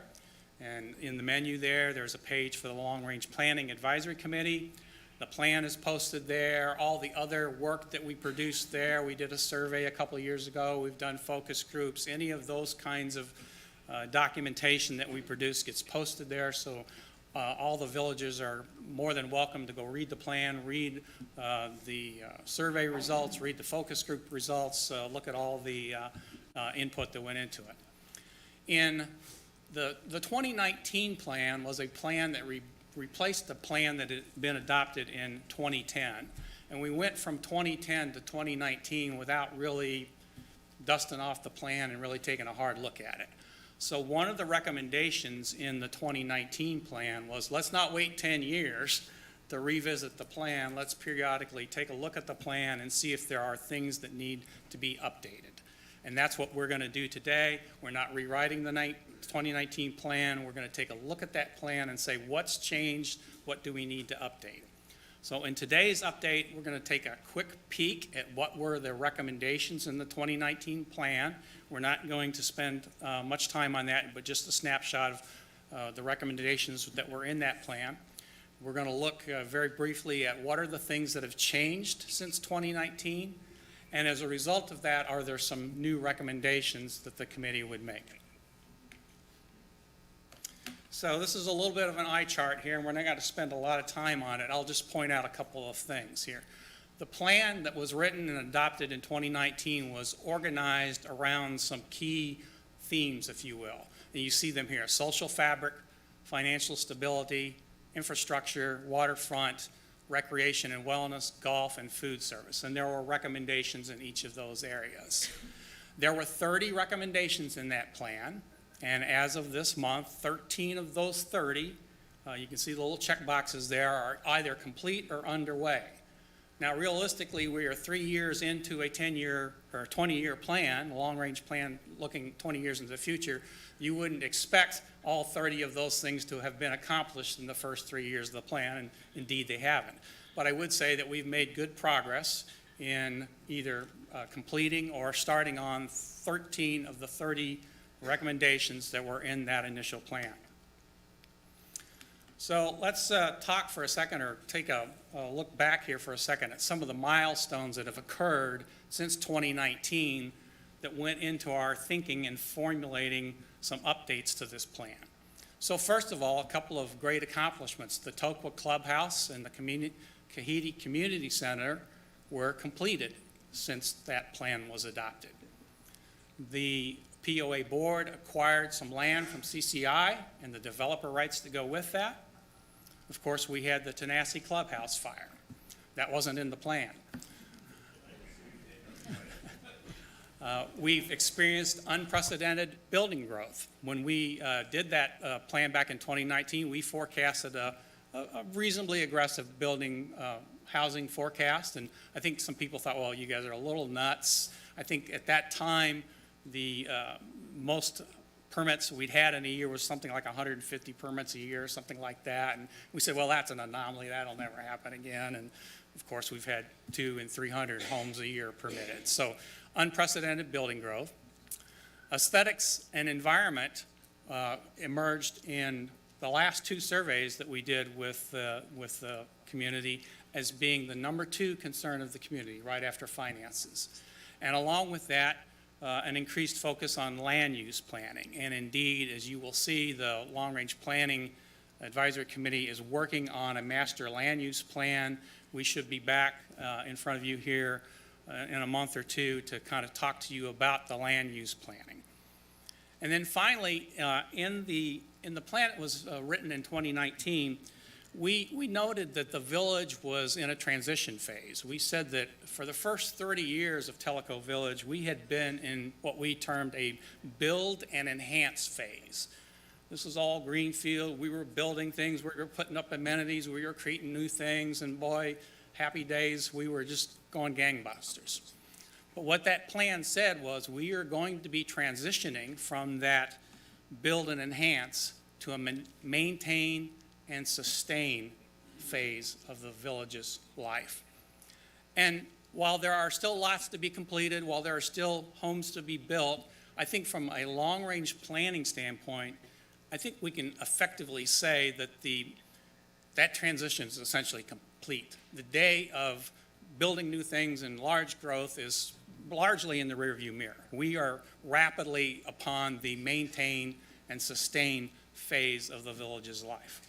And in the menu there, there's a page for the Long Range Planning Advisory Committee. The plan is posted there. All the other work that we produced there, we did a survey a couple of years ago. We've done focus groups. Any of those kinds of documentation that we produce gets posted there. So all the villagers are more than welcome to go read the plan, read the survey results, read the focus group results, look at all the input that went into it. In the 2019 plan was a plan that replaced the plan that had been adopted in 2010. And we went from 2010 to 2019 without really dusting off the plan and really taking a hard look at it. So one of the recommendations in the 2019 plan was, let's not wait 10 years to revisit the plan. Let's periodically take a look at the plan and see if there are things that need to be updated. And that's what we're going to do today. We're not rewriting the 2019 plan. We're going to take a look at that plan and say, what's changed? What do we need to update? So in today's update, we're going to take a quick peek at what were the recommendations in the 2019 plan. We're not going to spend much time on that, but just a snapshot of the recommendations that were in that plan. We're going to look very briefly at what are the things that have changed since 2019, and as a result of that, are there some new recommendations that the committee would make? So this is a little bit of an eye chart here, and we're not going to spend a lot of time on it. I'll just point out a couple of things here. The plan that was written and adopted in 2019 was organized around some key themes, if you will. And you see them here: social fabric, financial stability, infrastructure, waterfront, recreation and wellness, golf, and food service. And there were recommendations in each of those areas. There were 30 recommendations in that plan. And as of this month, 13 of those 30, you can see the little check boxes there, are either complete or underway. Now, realistically, we are 3 years into a 10-year or 20-year plan, a long-range plan looking 20 years into the future. You wouldn't expect all 30 of those things to have been accomplished in the first 3 years of the plan, and indeed they haven't. But I would say that we've made good progress in either completing or starting on 13 of the 30 recommendations that were in that initial plan. So let's talk for a second, or take a look back here for a second at some of the milestones that have occurred since 2019 that went into our thinking and formulating some updates to this plan. So first of all, a couple of great accomplishments. The Tokwa Clubhouse and the Kahiti Community Center were completed since that plan was adopted. The POA board acquired some land from CCI and the developer rights to go with that. Of course, we had the Tenasseee Clubhouse fire. That wasn't in the plan. We've experienced unprecedented building growth. When we did that plan back in 2019, we forecasted a reasonably aggressive building housing forecast, and I think some people thought, well, you guys are a little nuts. I think at that time, the most permits we'd had in a year was something like 150 permits a year, something like that. And we said, well, that's an anomaly. That'll never happen again. And of course, we've had 200 and 300 homes a year permitted. So unprecedented building growth. Aesthetics and environment emerged in the last 2 surveys that we did with the community as being the #2 concern of the community, right after finances. And along with that, an increased focus on land use planning. And indeed, as you will see, the Long Range Planning Advisory Committee is working on a master land use plan. We should be back in front of you here in a month or two to kind of talk to you about the land use planning. And then finally, in the plan that was written in 2019, we noted that the village was in a transition phase. We said that for the first 30 years of Tellico Village, we had been in what we termed a build and enhance phase. This was all greenfield. We were building things. We were putting up amenities. We were creating new things. And boy, happy days, we were just going gangbusters. But what that plan said was we are going to be transitioning from that build and enhance to a maintain and sustain phase of the village's life. And while there are still lots to be completed, while there are still homes to be built, I think from a long-range planning standpoint, I think we can effectively say that that transition is essentially complete. The day of building new things and large growth is largely in the rearview mirror. We are rapidly upon the maintain and sustain phase of the village's life.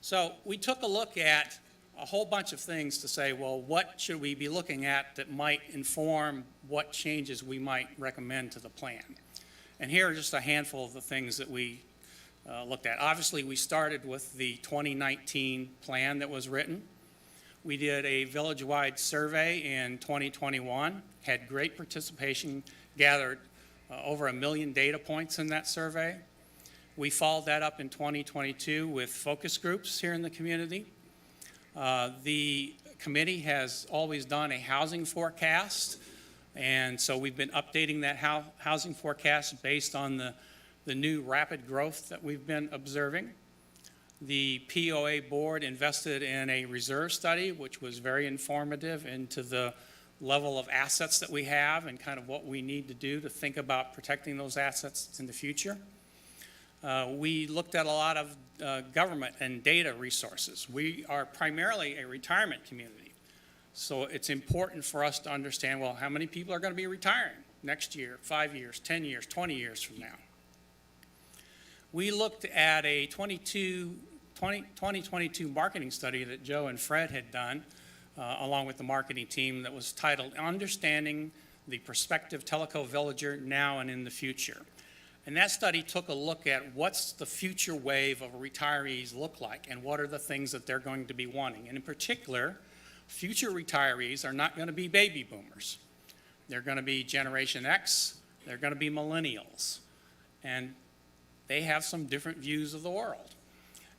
So we took a look at a whole bunch of things to say, well, what should we be looking at that might inform what changes we might recommend to the plan? And here are just a handful of the things that we looked at. Obviously, we started with the 2019 plan that was written. We did a village-wide survey in 2021, had great participation, gathered over 1 million data points in that survey. We followed that up in 2022 with focus groups here in the community. The committee has always done a housing forecast, and so we've been updating that housing forecast based on the new rapid growth that we've been observing. The POA board invested in a reserve study, which was very informative into the level of assets that we have and kind of what we need to do to think about protecting those assets in the future. We looked at a lot of government and data resources. We are primarily a retirement community. So it's important for us to understand, well, how many people are going to be retiring next year, 5 years, 10 years, 20 years from now? We looked at a 2022 marketing study that Joe and Fred had done, along with the marketing team, that was titled Understanding the Prospective Tellico Villager Now and in the Future. And that study took a look at what's the future wave of retirees look like and what are the things that they're going to be wanting. And in particular, future retirees are not going to be baby boomers. They're going to be Generation X, they're going to be millennials. And they have some different views of the world.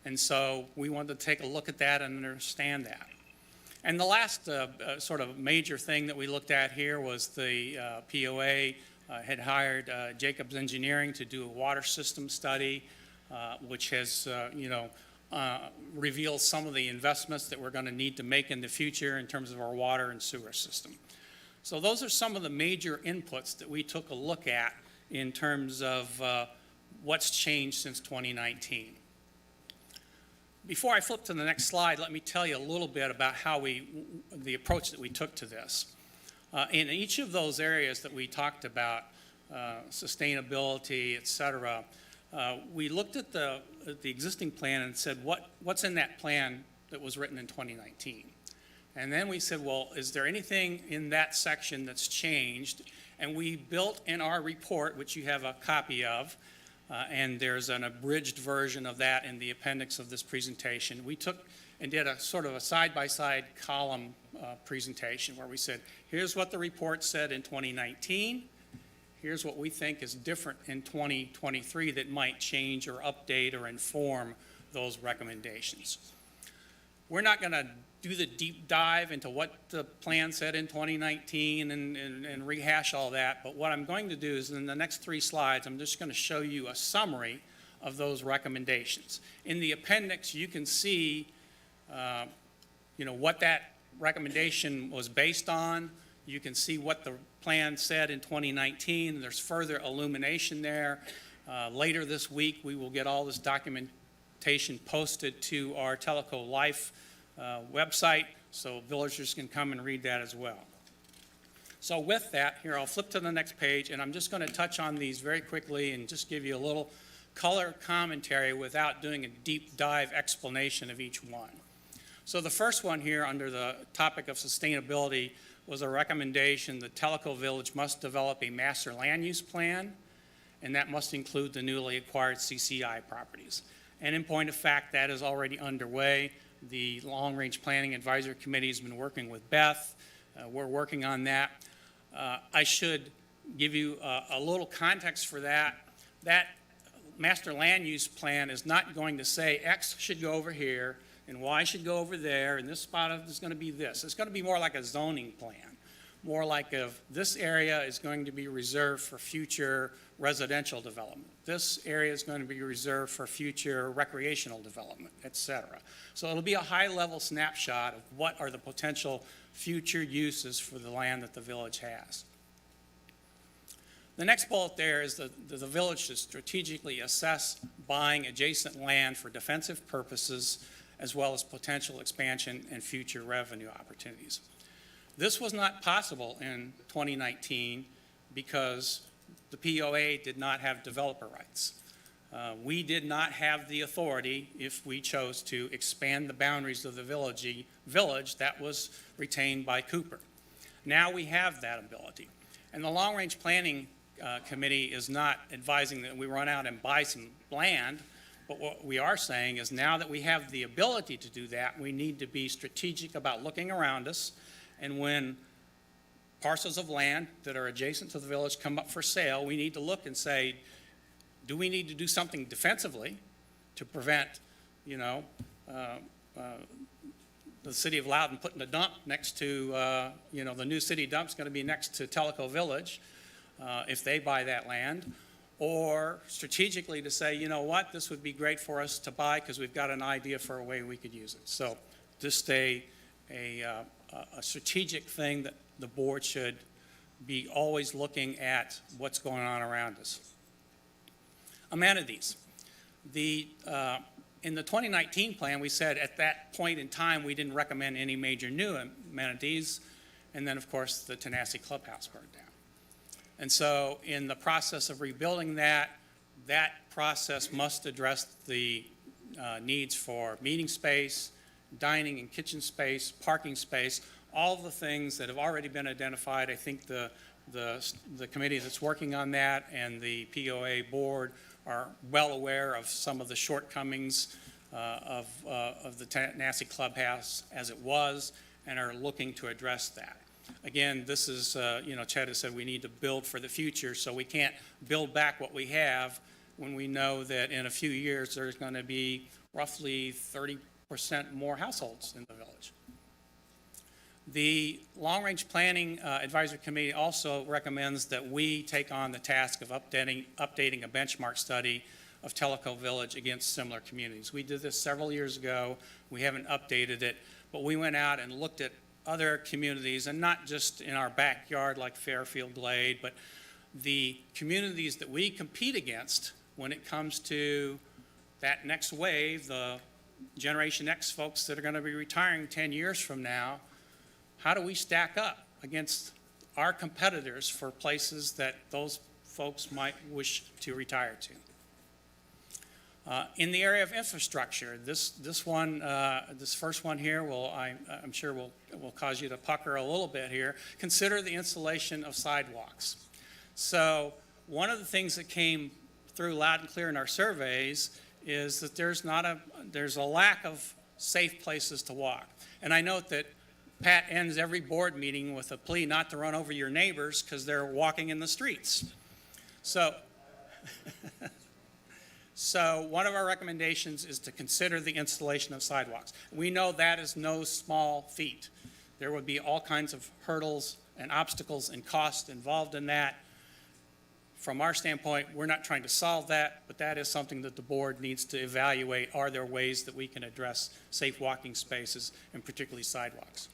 And so we wanted to take a look at that and understand that. And the last sort of major thing that we looked at here was the POA had hired Jacobs Engineering to do a water system study, which has, revealed some of the investments that we're going to need to make in the future in terms of our water and sewer system. So those are some of the major inputs that we took a look at in terms of what's changed since 2019. Before I flip to the next slide, let me tell you a little bit about the approach that we took to this. In each of those areas that we talked about, sustainability, et cetera, we looked at the existing plan and said, what's in that plan that was written in 2019? And then we said, well, is there anything in that section that's changed? And we built in our report, which you have a copy of, and there's an abridged version of that in the appendix of this presentation. We took and did a sort of a side-by-side column presentation where we said, here's what the report said in 2019. Here's what we think is different in 2023 that might change or update or inform those recommendations. We're not going to do the deep dive into what the plan said in 2019 and rehash all that, but what I'm going to do is in the next 3 slides, I'm just going to show you a summary of those recommendations. In the appendix, you can see what that recommendation was based on. You can see what the plan said in 2019. There's further illumination there. Later this week, we will get all this documentation posted to our Tellico Life website, so villagers can come and read that as well. So with that, here I'll flip to the next page, and I'm just going to touch on these very quickly and just give you a little color commentary without doing a deep dive explanation of each one. So the first one here under the topic of sustainability was a recommendation that Tellico Village must develop a master land use plan, and that must include the newly acquired CCI properties. And in point of fact, that is already underway. The Long Range Planning Advisory Committee has been working with Beth. We're working on that. I should give you a little context for that. That master land use plan is not going to say X should go over here and Y should go over there, and this spot is going to be this. It's going to be more like a zoning plan, more like this area is going to be reserved for future residential development. This area is going to be reserved for future recreational development, et cetera. So it'll be a high-level snapshot of what are the potential future uses for the land that the village has. The next bullet there is the village should strategically assess buying adjacent land for defensive purposes as well as potential expansion and future revenue opportunities. This was not possible in 2019 because the POA did not have developer rights. We did not have the authority, if we chose to expand the boundaries of the village that was retained by Cooper. Now we have that ability. And the Long Range Planning Committee is not advising that we run out and buy some land, but what we are saying is now that we have the ability to do that, we need to be strategic about looking around us, and when parcels of land that are adjacent to the village come up for sale, we need to look and say, do we need to do something defensively to prevent, the city of Loudon putting a dump next to, the new city dump's going to be next to Tellico Village if they buy that land, or strategically to say, you know what, this would be great for us to buy because we've got an idea for a way we could use it. So just a strategic thing that the board should be always looking at what's going on around us. Amenities. In the 2019 plan, we said at that point in time, we didn't recommend any major new amenities. And then, of course, the Tenasseee Clubhouse burned down. And so in the process of rebuilding that process must address the needs for meeting space, dining and kitchen space, parking space, all the things that have already been identified. I think the committee that's working on that and the POA board are well aware of some of the shortcomings of the Tenasseee Clubhouse as it was and are looking to address that. Again, this is, Chad has said we need to build for the future, so we can't build back what we have when we know that in a few years there's going to be roughly 30% more households in the village. The Long Range Planning Advisory Committee also recommends that we take on the task of updating a benchmark study of Tellico Village against similar communities. We did this several years ago. We haven't updated it, but we went out and looked at other communities, and not just in our backyard like Fairfield Glade, but the communities that we compete against when it comes to that next wave, the Generation X folks that are going to be retiring 10 years from now. How do we stack up against our competitors for places that those folks might wish to retire to? In the area of infrastructure, this first one here I'm sure will cause you to pucker a little bit here. Consider the installation of sidewalks. So one of the things that came through loud and clear in our surveys is that there's a lack of safe places to walk. And I note that Pat ends every board meeting with a plea not to run over your neighbors because they're walking in the streets. So one of our recommendations is to consider the installation of sidewalks. We know that is no small feat. There would be all kinds of hurdles and obstacles and costs involved in that. From our standpoint, we're not trying to solve that, but that is something that the board needs to evaluate. Are there ways that we can address safe walking spaces and particularly sidewalks?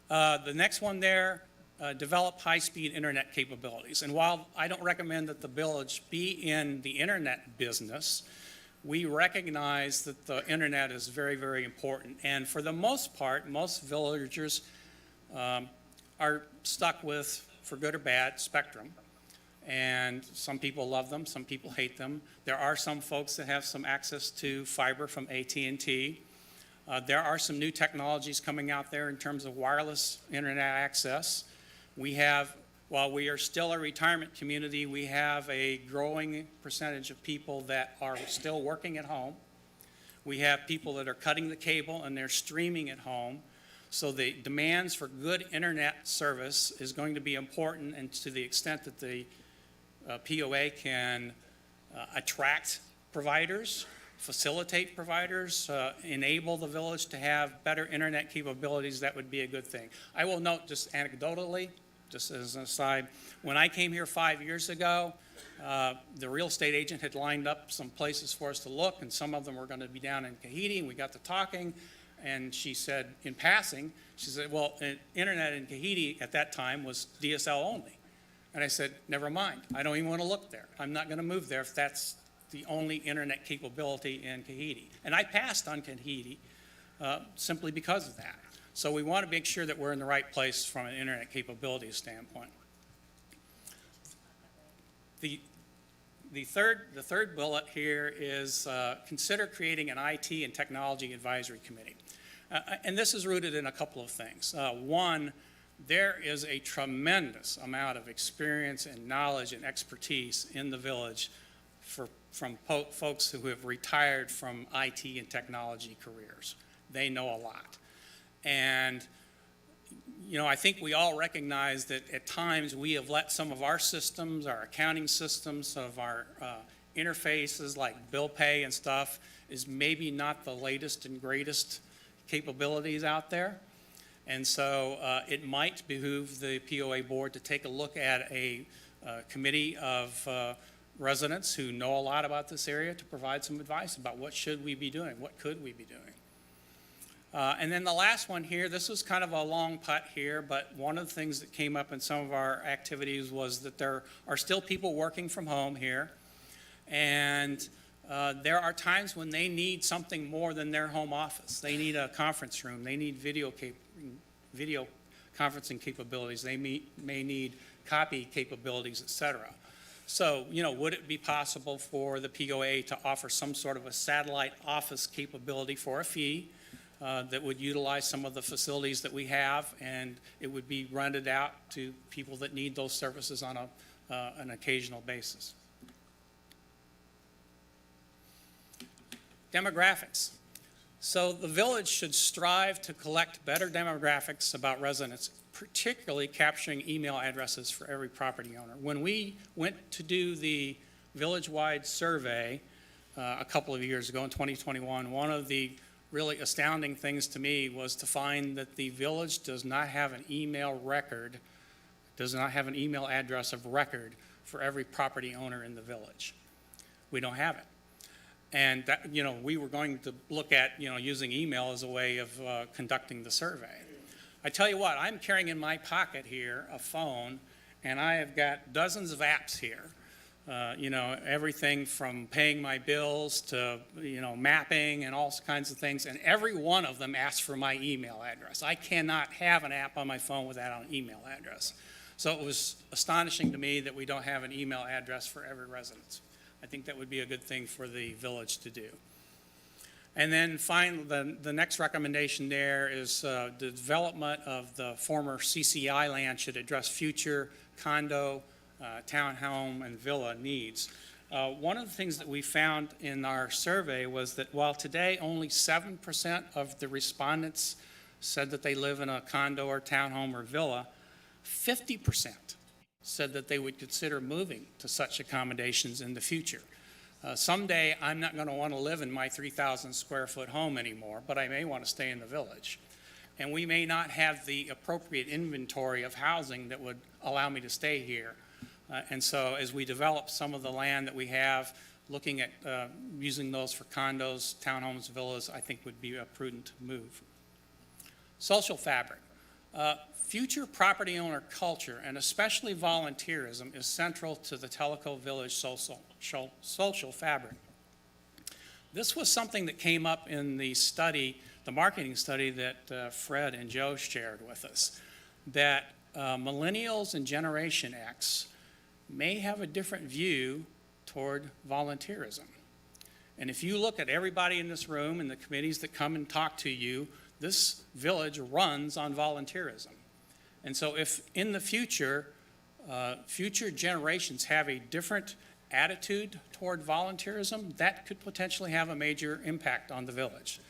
The next one there, develop high-speed internet capabilities. And while I don't recommend that the village be in the internet business, we recognize that the internet is very, very important. And for the most part, most villagers are stuck with, for good or bad, Spectrum. And some people love them, some people hate them. There are some folks that have some access to fiber from AT&T. There are some new technologies coming out there in terms of wireless internet access. We have while we are still a retirement community, we have a growing percentage of people that are still working at home. We have people that are cutting the cable and they're streaming at home. So the demands for good internet service is going to be important, and to the extent that the POA can attract providers, facilitate providers, enable the village to have better internet capabilities, that would be a good thing. I will note just anecdotally, just as an aside, when I came here 5 years ago, the real estate agent had lined up some places for us to look, and some of them were going to be down in Kahiti, and we got to talking, and she said, in passing, she said, well, internet in Kahiti at that time was DSL only. And I said, never mind, I don't even want to look there. I'm not going to move there if that's the only internet capability in Kahiti. And I passed on Kahiti simply because of that. So we want to make sure that we're in the right place from an internet capability standpoint. The third bullet here is consider creating an IT and technology advisory committee. And this is rooted in a couple of things. One, there is a tremendous amount of experience and knowledge and expertise in the village from folks who have retired from IT and technology careers. They know a lot. And, you know, I think we all recognize that at times we have let some of our systems, our accounting systems, some of our interfaces like bill pay and stuff is maybe not the latest and greatest capabilities out there. And so it might behoove the POA board to take a look at a committee of residents who know a lot about this area to provide some advice about what should we be doing, what could we be doing. And then the last one here, this was kind of a long putt here, but one of the things that came up in some of our activities was that there are still people working from home here, and there are times when they need something more than their home office. They need a conference room, they need video conferencing capabilities, they may need copy capabilities, etc. So, you know, would it be possible for the POA to offer some sort of a satellite office capability for a fee that would utilize some of the facilities that we have, and it would be rented out to people that need those services on an occasional basis? Demographics. So the village should strive to collect better demographics about residents, particularly capturing email addresses for every property owner. When we went to do the village-wide survey a couple of years ago in 2021, one of the really astounding things to me was to find that the village does not have an email record, does not have an email address of record for every property owner in the village. We don't have it. And that, you know, we were going to look at, you know, using email as a way of conducting the survey. I tell you what, I'm carrying in my pocket here a phone, and I have got dozens of apps here. You know, everything from paying my bills to, you know, mapping and all kinds of things, and every one of them asks for my email address. I cannot have an app on my phone without an email address. So it was astonishing to me that we don't have an email address for every resident. I think that would be a good thing for the village to do. And then finally, the next recommendation there is the development of the former CCI land should address future condo, townhome, and villa needs. One of the things that we found in our survey was that while today only 7% of the respondents said that they live in a condo or townhome or villa, 50% said that they would consider moving to such accommodations in the future. Someday, I'm not going to want to live in my 3,000 square foot home anymore, but I may want to stay in the village. And we may not have the appropriate inventory of housing that would allow me to stay here. And so as we develop some of the land that we have, looking at using those for condos, townhomes, villas, I think would be a prudent move. Social fabric. Future property owner culture, and especially volunteerism, is central to the Tellico Village social fabric. This was something that came up in the study, the marketing study that Fred and Joe shared with us, that millennials and Generation X may have a different view toward volunteerism. And if you look at everybody in this room and the committees that come and talk to you, this village runs on volunteerism. And so if in the future future generations have a different attitude toward volunteerism, that could potentially have a major impact on the village.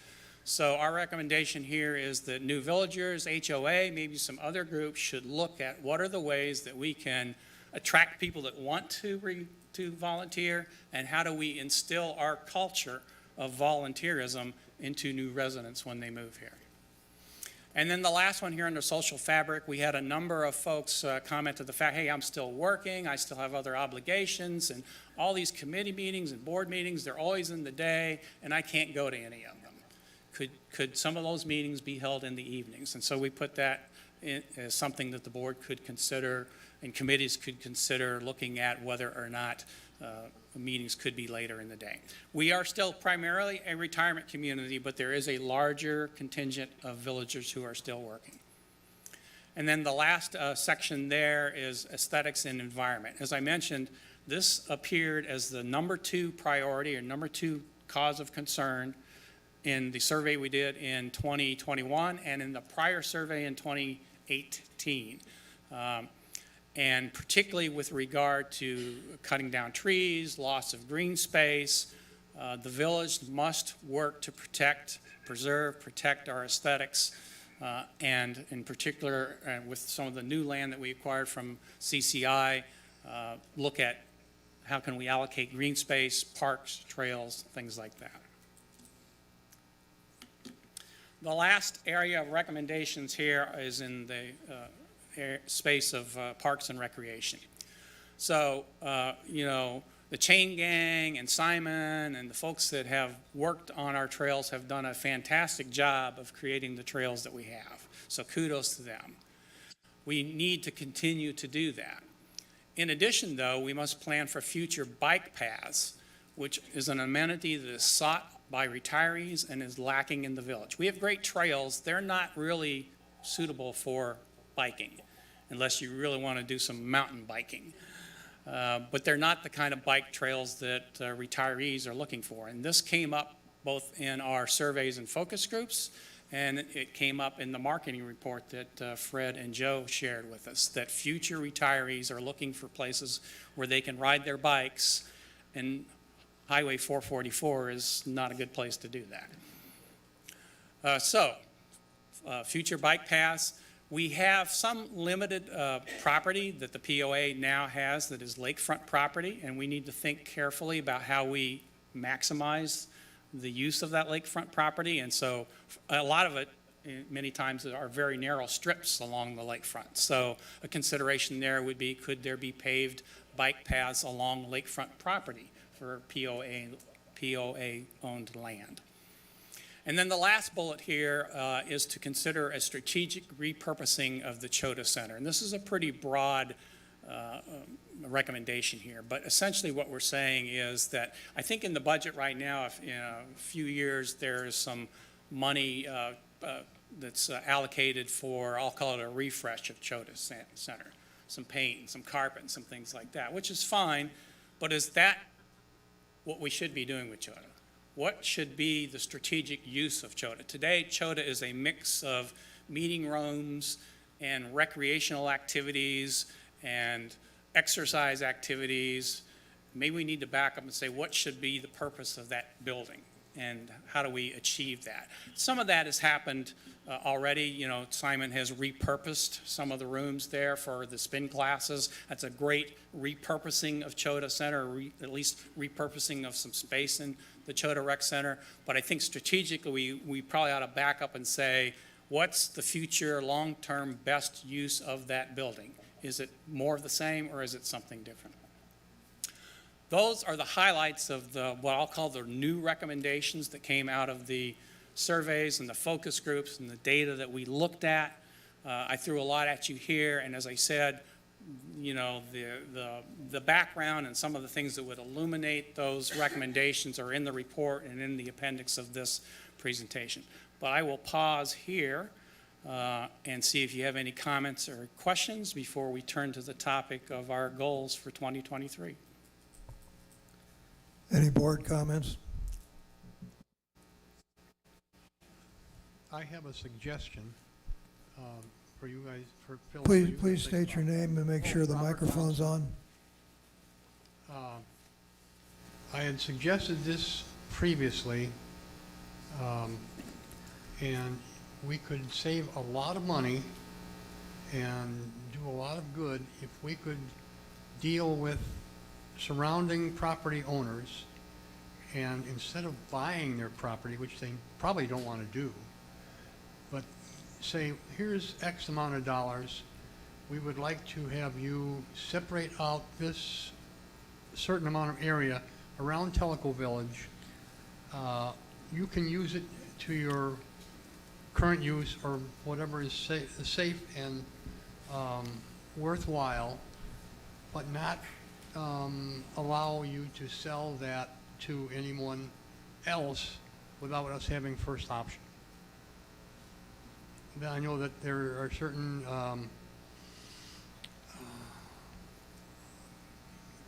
So our recommendation here is that new villagers, HOA, maybe some other groups should look at what are the ways that we can attract people that want to volunteer, and how do we instill our culture of volunteerism into new residents when they move here. And then the last one here under social fabric, we had a number of folks comment to the fact, hey, I'm still working, I still have other obligations, and all these committee meetings and board meetings, they're always in the day, and I can't go to any of them. Could some of those meetings be held in the evenings? And so we put that in as something that the board could consider, and committees could consider looking at whether or not meetings could be later in the day. We are still primarily a retirement community, but there is a larger contingent of villagers who are still working. And then the last section there is aesthetics and environment. As I mentioned, this appeared as the number 2 priority or number 2 cause of concern in the survey we did in 2021 and in the prior survey in 2018. And particularly with regard to cutting down trees, loss of green space, the village must work to preserve, protect our aesthetics, and in particular, with some of the new land that we acquired from CCI, look at how can we allocate green space, parks, trails, things like that. The last area of recommendations here is in the space of parks and recreation. So, you know, the Chain Gang and Simon and the folks that have worked on our trails have done a fantastic job of creating the trails that we have. So kudos to them. We need to continue to do that. In addition, though, we must plan for future bike paths, which is an amenity that is sought by retirees and is lacking in the village. We have great trails. They're not really suitable for biking, unless you really want to do some mountain biking. But they're not the kind of bike trails that retirees are looking for. And this came up both in our surveys and focus groups, and it came up in the marketing report that Fred and Joe shared with us, that future retirees are looking for places where they can ride their bikes, and Highway 444 is not a good place to do that. Future bike paths. We have some limited property that the POA now has that is lakefront property, and we need to think carefully about how we maximize the use of that lakefront property. And so a lot of it, many times, are very narrow strips along the lakefront. So a consideration there would be, could there be paved bike paths along lakefront property for POA-owned land? And then the last bullet here is to consider a strategic repurposing of the Chota Center. And this is a pretty broad recommendation here, but essentially what we're saying is that I think in the budget right now, if in a few years, there's some money that's allocated for, I'll call it a refresh of Chota Center, some paint, some carpet, and some things like that, which is fine, but is that what we should be doing with Chota? What should be the strategic use of Chota? Today, Chota is a mix of meeting rooms and recreational activities and exercise activities. Maybe we need to back up and say, what should be the purpose of that building? And how do we achieve that? Some of that has happened already. You know, Simon has repurposed some of the rooms there for the spin classes. That's a great repurposing of Chota Center, at least repurposing of some space in the Chota Rec Center. But I think strategically, we probably ought to back up and say, what's the future long-term best use of that building? Is it more of the same, or is it something different? Those are the highlights of what I'll call the new recommendations that came out of the surveys and the focus groups and the data that we looked at. I threw a lot at you here, and as I said, you know, the background and some of the things that would illuminate those recommendations are in the report and in the appendix of this presentation. But I will pause here and see if you have any comments or questions before we turn to the topic of our goals for 2023. Any board comments? I have a suggestion. for you guys, for Phil. for you guys Please to think state your about. name and make sure the Robert microphone's Johnson. on. I had suggested this previously, and we could save a lot of money and do a lot of good if we could deal with surrounding property owners, and instead of buying their property, which they probably don't want to do, but say, here's X amount of dollars, we would like to have you separate out this certain amount of area around Tellico Village. You can use it to your current use or whatever is safe and worthwhile, but not allow you to sell that to anyone else without us having first option. Now, I know that there are certain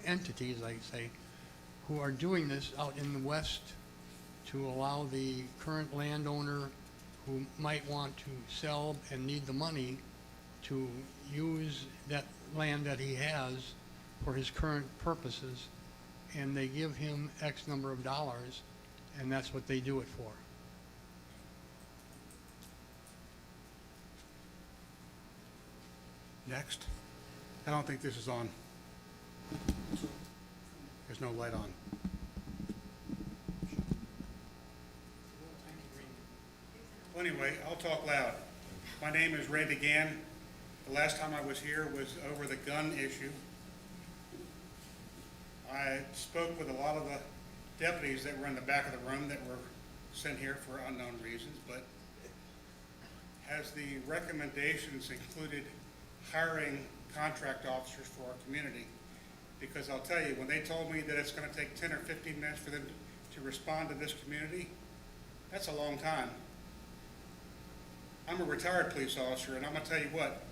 entities, like say, who are doing this out in the west to allow the current landowner who might want to sell and need the money to use that land that he has for his current purposes, and they give him X number of dollars, and that's what they do it for. Next. I don't think this is on. There's no light on. Well, anyway, I'll talk loud. My name is Randy Gann. The last time I was here was over the gun issue. I spoke with a lot of the deputies that were in the back of the room that were sent here for unknown reasons, but has the recommendations included hiring contract officers for our community? Because I'll tell you, when they told me that it's going to take 10 or 15 minutes for them to respond to this community, that's a long time. I'm a retired police officer, and I'm going to tell you what,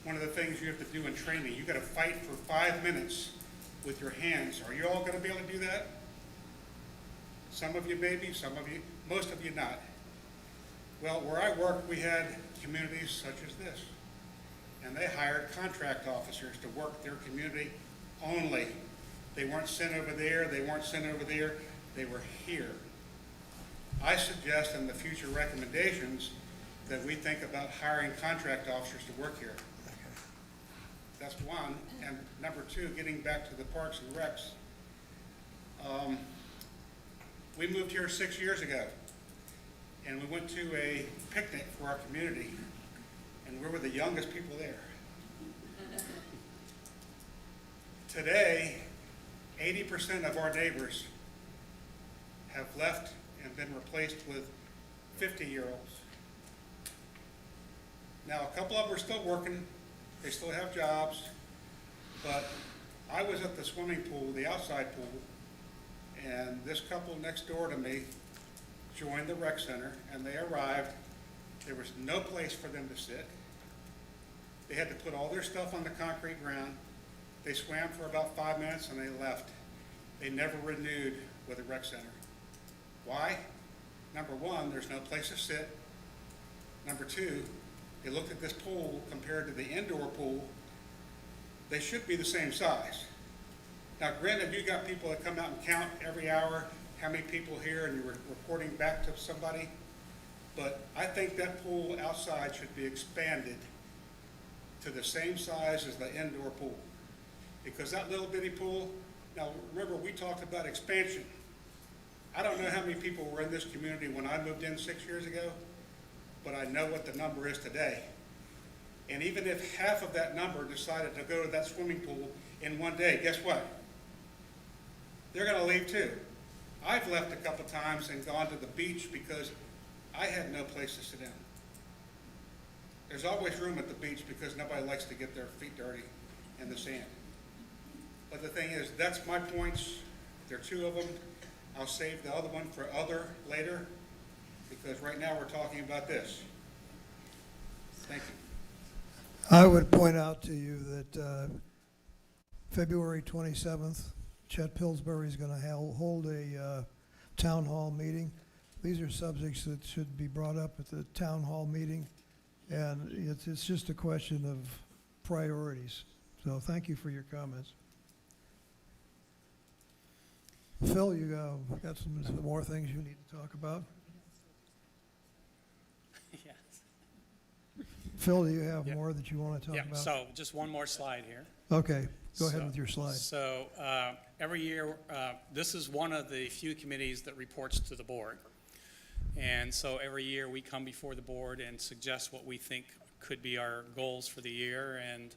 one of the things you have to do in training, you got to fight for 5 minutes with your hands. Are you all going to be able to do that? Some of you maybe, some of you, most of you not. Well, where I work, we had communities such as this, and they hired contract officers to work their community only. They weren't sent over there, they weren't sent over there, they were here. I suggest in the future recommendations that we think about hiring contract officers to work here. That's one. And number two, getting back to the parks and recs. We moved here 6 years ago, and we went to a picnic for our community, and we were the youngest people there. Today, 80% of our neighbors have left and been replaced with 50-year-olds. Now, a couple of them are still working, they still have jobs, but I was at the swimming pool, the outside pool, and this couple next door to me joined the rec center, and they arrived. There was no place for them to sit. They had to put all their stuff on the concrete ground. They swam for about 5 minutes and they left. They never renewed with the rec center. Why? Number one, there's no place to sit. Number two, they looked at this pool compared to the indoor pool. They should be the same size. Now, granted, you got people that come out and count every hour how many people here, and you're reporting back to somebody. But I think that pool outside should be expanded to the same size as the indoor pool. Because that little bitty pool, now remember, we talked about expansion. I don't know how many people were in this community when I moved in 6 years ago, but I know what the number is today. And even if half of that number decided to go to that swimming pool in one day, guess what? They're going to leave too. I've left a couple times and gone to the beach because I had no place to sit down. There's always room at the beach because nobody likes to get their feet dirty in the sand. But the thing is, that's my points. There are two of them. I'll save the other one for later, because right now we're talking about this. Thank you. I would point out to you that February 27th, Chet Pillsbury is going to hold a town hall meeting. These are subjects that should be brought up at the town hall meeting, And it's just a question of priorities. So thank you for your comments. Phil, you got some more things you need to talk about? Yes. Phil, do you have more that you want to talk Yeah, about? so just one more slide here. Okay, go ahead with your slide. So every year, this is one of the few committees that reports to the board. And so every year we come before the board and suggest what we think could be our goals for the year, and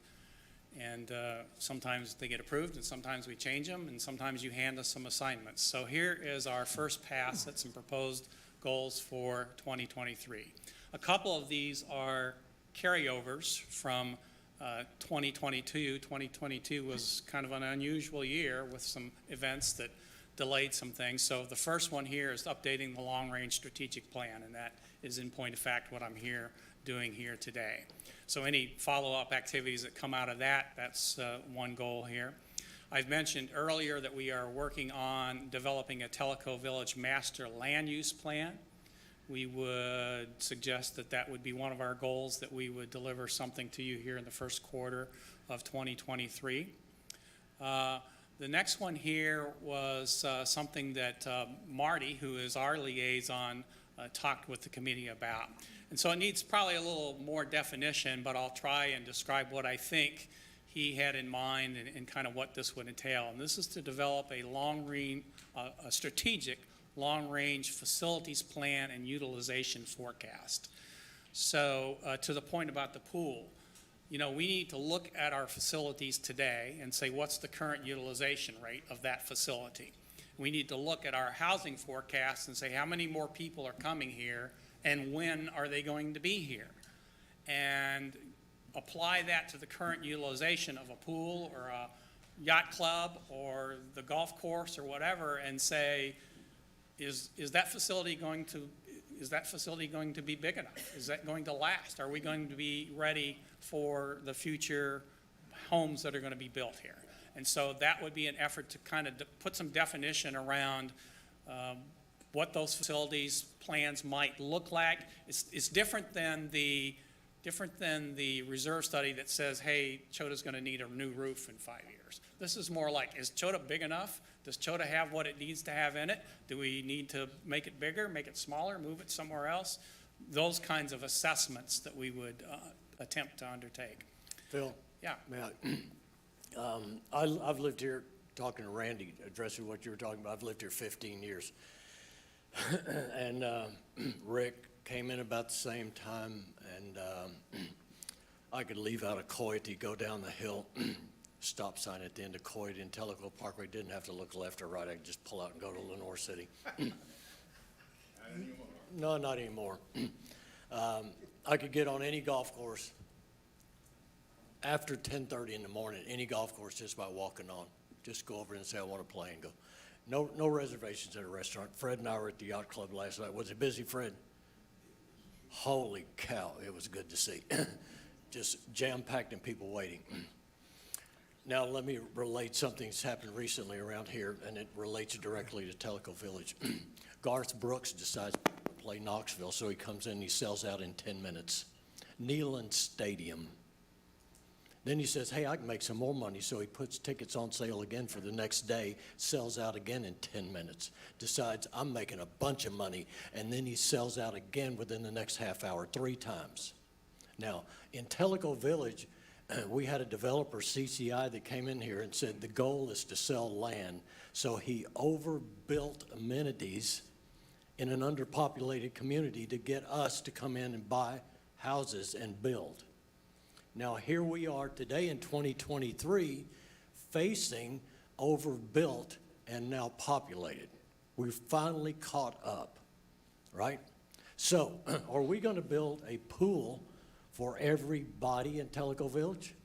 sometimes they get approved, and sometimes we change them, and sometimes you hand us some assignments. So here is our first pass at some proposed goals for 2023. A couple of these are carryovers from 2022. 2022 was kind of an unusual year with some events that delayed some things. So the first one here is updating the long-range strategic plan, and that is in point of fact what I'm doing here today. So any follow-up activities that come out of that, that's one goal here. I've mentioned earlier that we are working on developing a Tellico Village master land use plan. We would suggest that that would be one of our goals, that we would deliver something to you here in the first quarter of 2023. The next one here was something that Marty, who is our liaison, talked with the committee about. And so it needs probably a little more definition, but I'll try and describe what I think he had in mind and kind of what this would entail. And this is to develop a a strategic long-range facilities plan and utilization forecast. So to the point about the pool, you know, we need to look at our facilities today and say, what's the current utilization rate of that facility? We need to look at our housing forecast and say, how many more people are coming here and when are they going to be here? And apply that to the current utilization of a pool or a yacht club or the golf course or whatever, and say, is that facility going to be big enough? Is that going to last? Are we going to be ready for the future homes that are going to be built here? And so that would be an effort to kind of put some definition around what those facilities plans might look like. It's different than the reserve study that says, hey, Chota's going to need a new roof in 5 years. This is more like, is Chota big enough? Does Chota have what it needs to have in it? Do we need to make it bigger, make it smaller, move it somewhere else? Those kinds of assessments that we would attempt to undertake. Phil? Yeah. May I? I've lived here, talking to Randy, addressing what you were talking about, I've lived here 15 years. And Rick came in about the same time, and I could leave out of Coyote, go down the hill, stop sign at the end of Coyote and Tellico Parkway, didn't have to look left or right, I could just pull out and go to Lenore City. No, not anymore. I could get on any golf course after 10:30 in the morning, any golf course, just by walking on. Just go over and say, I want to play, and go. No reservations at a restaurant. Fred and I were at the yacht club last night. Was it busy, Fred? Holy cow, it was good to see. Just jam-packed and people waiting. Now, let me relate something that's happened recently around here, and it relates directly to Tellico Village. Garth Brooks decides to play Knoxville, so he comes in and he sells out in 10 minutes. Neyland Stadium. Then he says, hey, I can make some more money, so he puts tickets on sale again for the next day, sells out again in 10 minutes, decides I'm making a bunch of money, and then he sells out again within the next half hour, 3 times. Now, in Tellico Village, we had a developer, CCI, that came in here and said the goal is to sell land, so he overbuilt amenities in an underpopulated community to get us to come in and buy houses and build. Now, here we are today in 2023 facing overbuilt and now populated. We've finally caught up, right? So, are we going to build a pool for everybody in Tellico Village?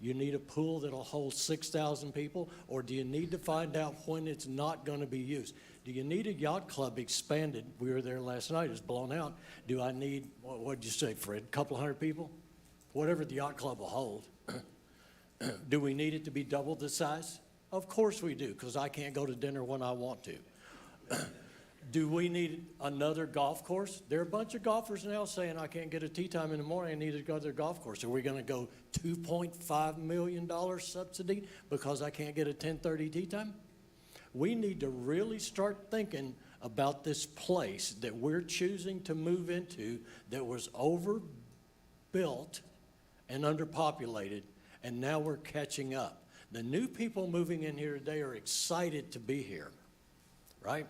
You need a pool that'll hold 6,000 people, or do you need to find out when it's not going to be used? Do you need a yacht club expanded? We were there last night, it's blown out. Do I need, what did you say, Fred, a couple hundred people? Whatever the yacht club will hold. Do we need it to be double the size? Of course we do, because I can't go to dinner when I want to. Do we need another golf course? There are a bunch of golfers now saying, I can't get a tee time in the morning, I need to go to their golf course. Are we gonna go $2.5 million subsidy because I can't get a 10:30 tee time? We need to really start thinking about this place that we're choosing to move into that was overbuilt and underpopulated, and now we're catching up. The new people moving in here today are excited to be here, right?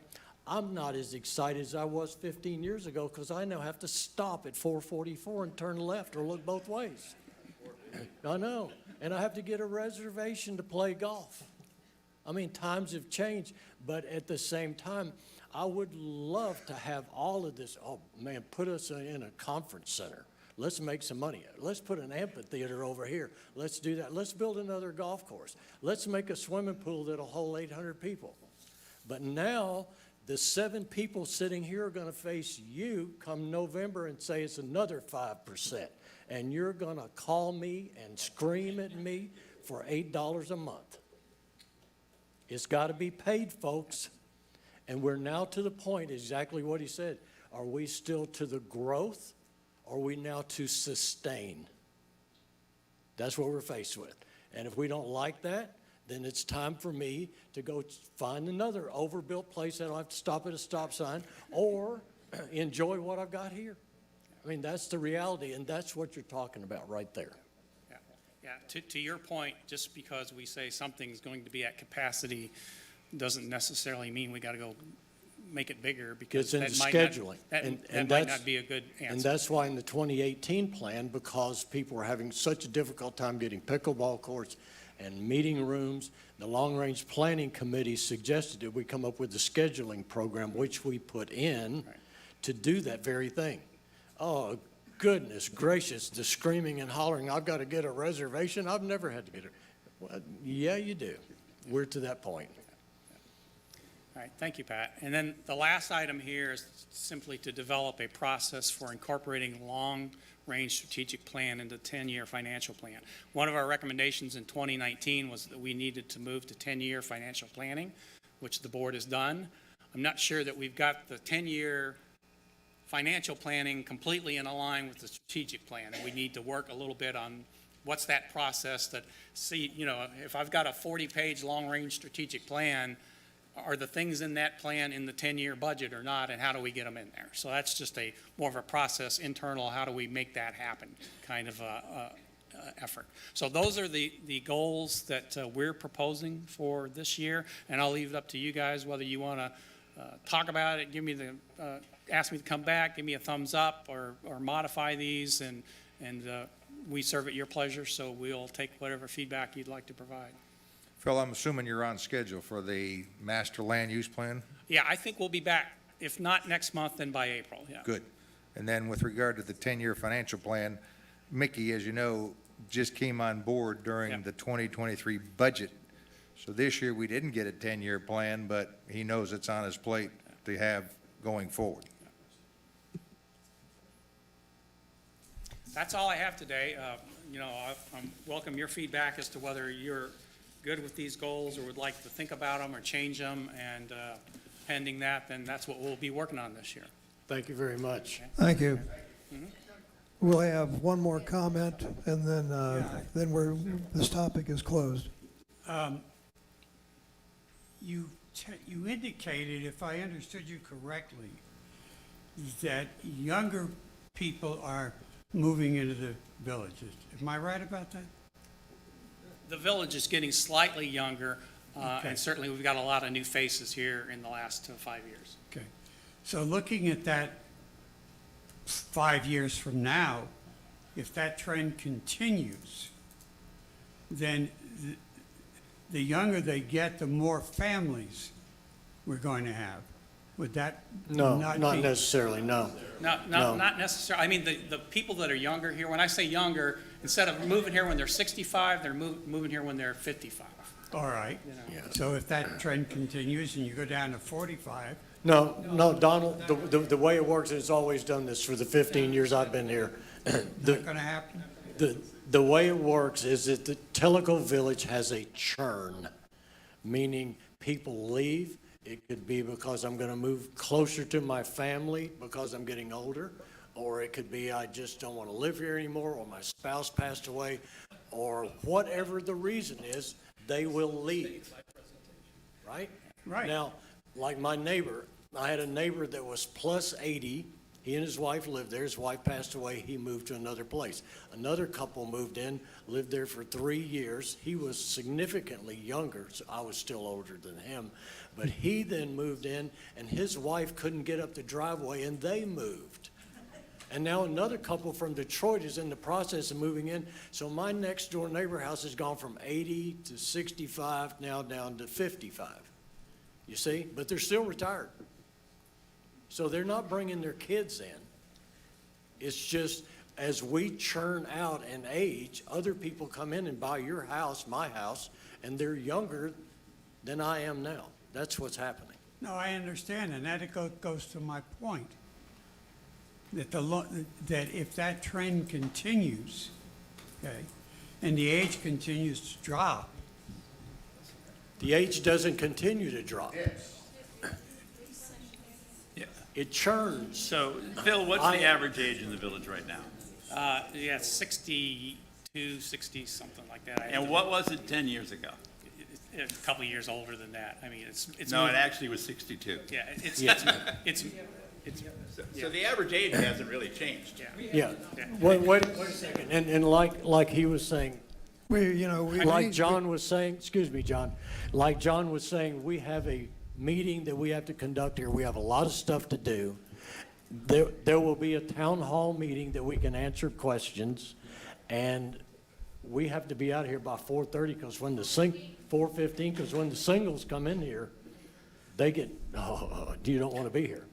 I'm not as excited as I was 15 years ago because I now have to stop at 444 and turn left or look both ways. I know, and I have to get a reservation to play golf. I mean, times have changed, but at the same time, I would love to have all of this. Oh, man, put us in a conference center. Let's make some money. Let's put an amphitheater over here. Let's do that. Let's build another golf course. Let's make a swimming pool that'll hold 800 people. But now, the 7 people sitting here are going to face you come November and say it's another 5%. And you're going to call me and scream at me for $8 a month. It's got to be paid, folks. And we're now to the point, exactly what he said. Are we still to the growth? Or are we now to sustain? That's what we're faced with. And if we don't like that, then it's time for me to go find another overbuilt place that I'll have to stop at a stop sign or enjoy what I've got here. I mean, that's the reality, and that's what you're talking about right there. Yeah, to your point, just because we say something's going to be at capacity doesn't necessarily mean we got to go make it bigger, because It's in that might scheduling. not, that might that's- not be a good answer. And that's why in the 2018 plan, because people were having such a difficult time getting pickleball courts and meeting rooms, the Long-Range Planning Committee suggested that we come up with a scheduling program, which we put in to do that very thing. Oh, goodness gracious, the screaming and hollering, I've got to get a reservation. I've never had to get it. Well, yeah, you do. We're to that point. All right, thank you, Pat. And then the last item here is simply to develop a process for incorporating long-range strategic plan into 10-year financial plan. One of our recommendations in 2019 was that we needed to move to 10-year financial planning, which the board has done. I'm not sure that we've got the 10-year financial planning completely in line with the strategic plan, and we need to work a little bit on what's that process that, see, you know, if I've got a 40-page long-range strategic plan, are the things in that plan in the 10-year budget or not, and how do we get them in there? So that's just more of a process, internal, how do we make that happen kind of effort. So those are the goals that we're proposing for this year, and I'll leave it up to you guys whether you want to talk about it, give me ask me to come back, give me a thumbs up, or modify these, and we serve at your pleasure, so we'll take whatever feedback you'd like to provide. Phil, I'm assuming you're on schedule for the master land use plan? Yeah, I think we'll be back, if not next month, then by April, yeah. Good. And then with regard to the 10-year financial plan, Mickey, as you know, just came on board during the 2023 budget. So this year, we didn't get a 10-year plan, but he knows it's on his plate to have going forward. That's all I have today. You know, I welcome your feedback as to whether you're good with these goals or would like to think about them or change them, and pending that, then that's what we'll be working on this year. Thank you very much. Thank you. We'll have one more comment, and then this topic is closed. You indicated, if I understood you correctly, that younger people are moving into the villages. Am I right about that? The village is getting slightly younger, Okay. and certainly we've got a lot of new faces here in the last 5 years. Okay. So looking at that 5 years from now, if that trend continues, then the younger they get, the more families we're going to have. Would that No, not not be? necessarily, no. No, not necessarily. I mean, the people that are younger here, when I say younger, instead of moving here when they're 65, they're moving here when they're 55. All right. So if that trend continues and you go down to 45. No, Donald, the way it works, and it's always done this for the 15 years I've been here. Not going to happen? The way it works is that the Tellico Village has a churn, meaning people leave It could be because I'm gonna move closer to my family because I'm getting older, or it could be I just don't wanna live here anymore, or my spouse passed away, or whatever the reason is, they will leave. Right? Right. Now, like my neighbor, I had a neighbor that was plus 80. He and his wife lived there. His wife passed away. He moved to another place. Another couple moved in, lived there for 3 years. He was significantly younger, so I was still older than him. But he then moved in, and his wife couldn't get up the driveway, and they moved. And now another couple from Detroit is in the process of moving in. So my next door neighbor house has gone from 80 to 65, now down to 55. You see? But they're still retired. So they're not bringing their kids in. It's just as we churn out and age, other people come in and buy your house, my house, and they're younger than I am now. That's what's happening. No, I understand, and that goes to my point. That that if that trend continues, okay, and the age continues to drop. The age doesn't continue to drop. It churns. So, Phil, what's the average age in the village right now? Yeah, 62, 60, something like that. And what was it 10 years ago? A couple of years older than that. I mean, it's. No, it moving. actually was 62. Yeah, it's. So the average age hasn't really changed. Yeah. Wait a second. And like he was saying, like John was saying, excuse me, John, like John was saying, we have a meeting that we have to conduct here. We have a lot of stuff to do. There will be a town hall meeting that we can answer questions, and we have to be out here by 4:30 because when the 4:15 because when the singles come in here, they get, you don't want to be here.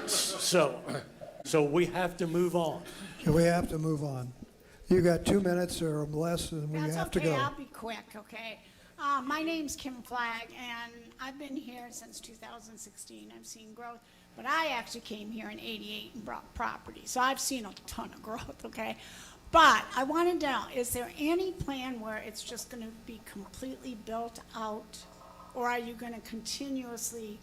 So we have to move on. We have to move on. You got 2 minutes or less, and we have to go. That's okay, I'll be quick, okay? My name's Kim Flagg, and I've been here since 2016. I've seen growth, but I actually came here in '88 and brought property, so I've seen a ton of growth, okay? But I wanted to know, is there any plan where it's just gonna be completely built out, or are you gonna continuously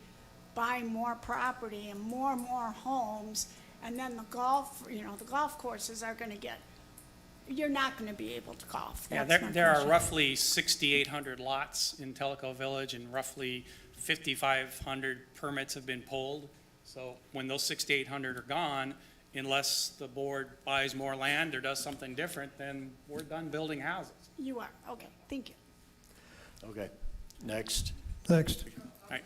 buy more property and more homes, and then the golf courses are gonna get, you're not gonna be able to golf? Yeah, That's my there are question. roughly 6,800 lots in Tellico Village, and roughly 5,500 permits have been pulled. So when those 6,800 are gone, unless the board buys more land or does something different, then we're done building houses. You are, okay, thank you. Okay, next. Next. Right.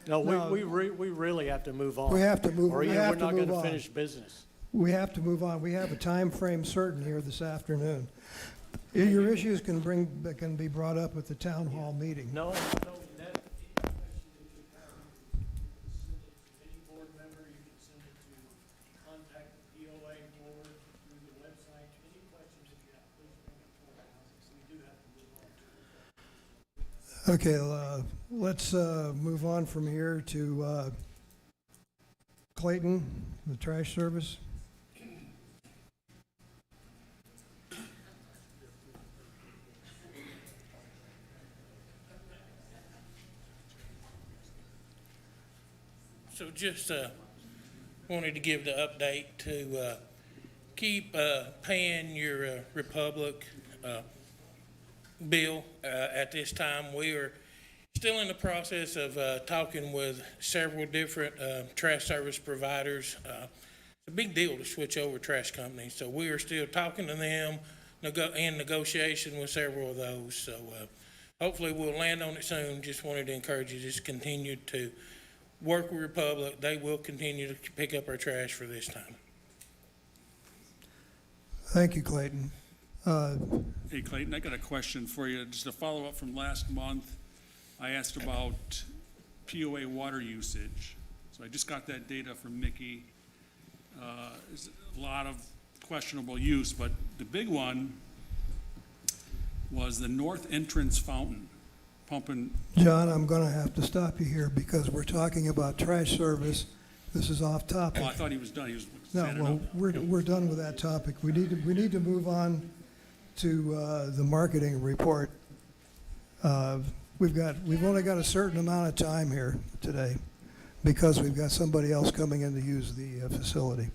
No, we really have to move on. We have to move- Or we either have we're to not going move to on. finish business. We have to move on. We have a time frame certain here this afternoon. Your issues can be brought up at the town hall meeting. No, that. Any board member, you can send it to contact the POA board through the website. Any questions that you have, please bring it to our houses. We do have to move on. Okay, let's move on from here to Clayton, the trash service. So just wanted to give the update to keep paying your Republic bill at this time. We are still in the process of talking with several different trash service providers. It's a big deal to switch over trash companies, so we are still talking to them, in negotiation with several of those. So hopefully we'll land on it soon. Just wanted to encourage you to just continue to work with Republic. They will continue to pick up our trash for this time. Thank you, Clayton. Hey, Clayton, I got a question for you. Just a follow-up from last month. I asked about POA water usage. So I just got that data from Mickey. There's a lot of questionable use, but the big one was the north entrance fountain pumping. John, I'm going to have to stop you here because we're talking about trash service. This is off topic. Oh, I thought he was done. He was No, standing well, up. we're done with that topic. We need to move on to the marketing report. we've only got a certain amount of time here today because we've got somebody else coming in to use the facility.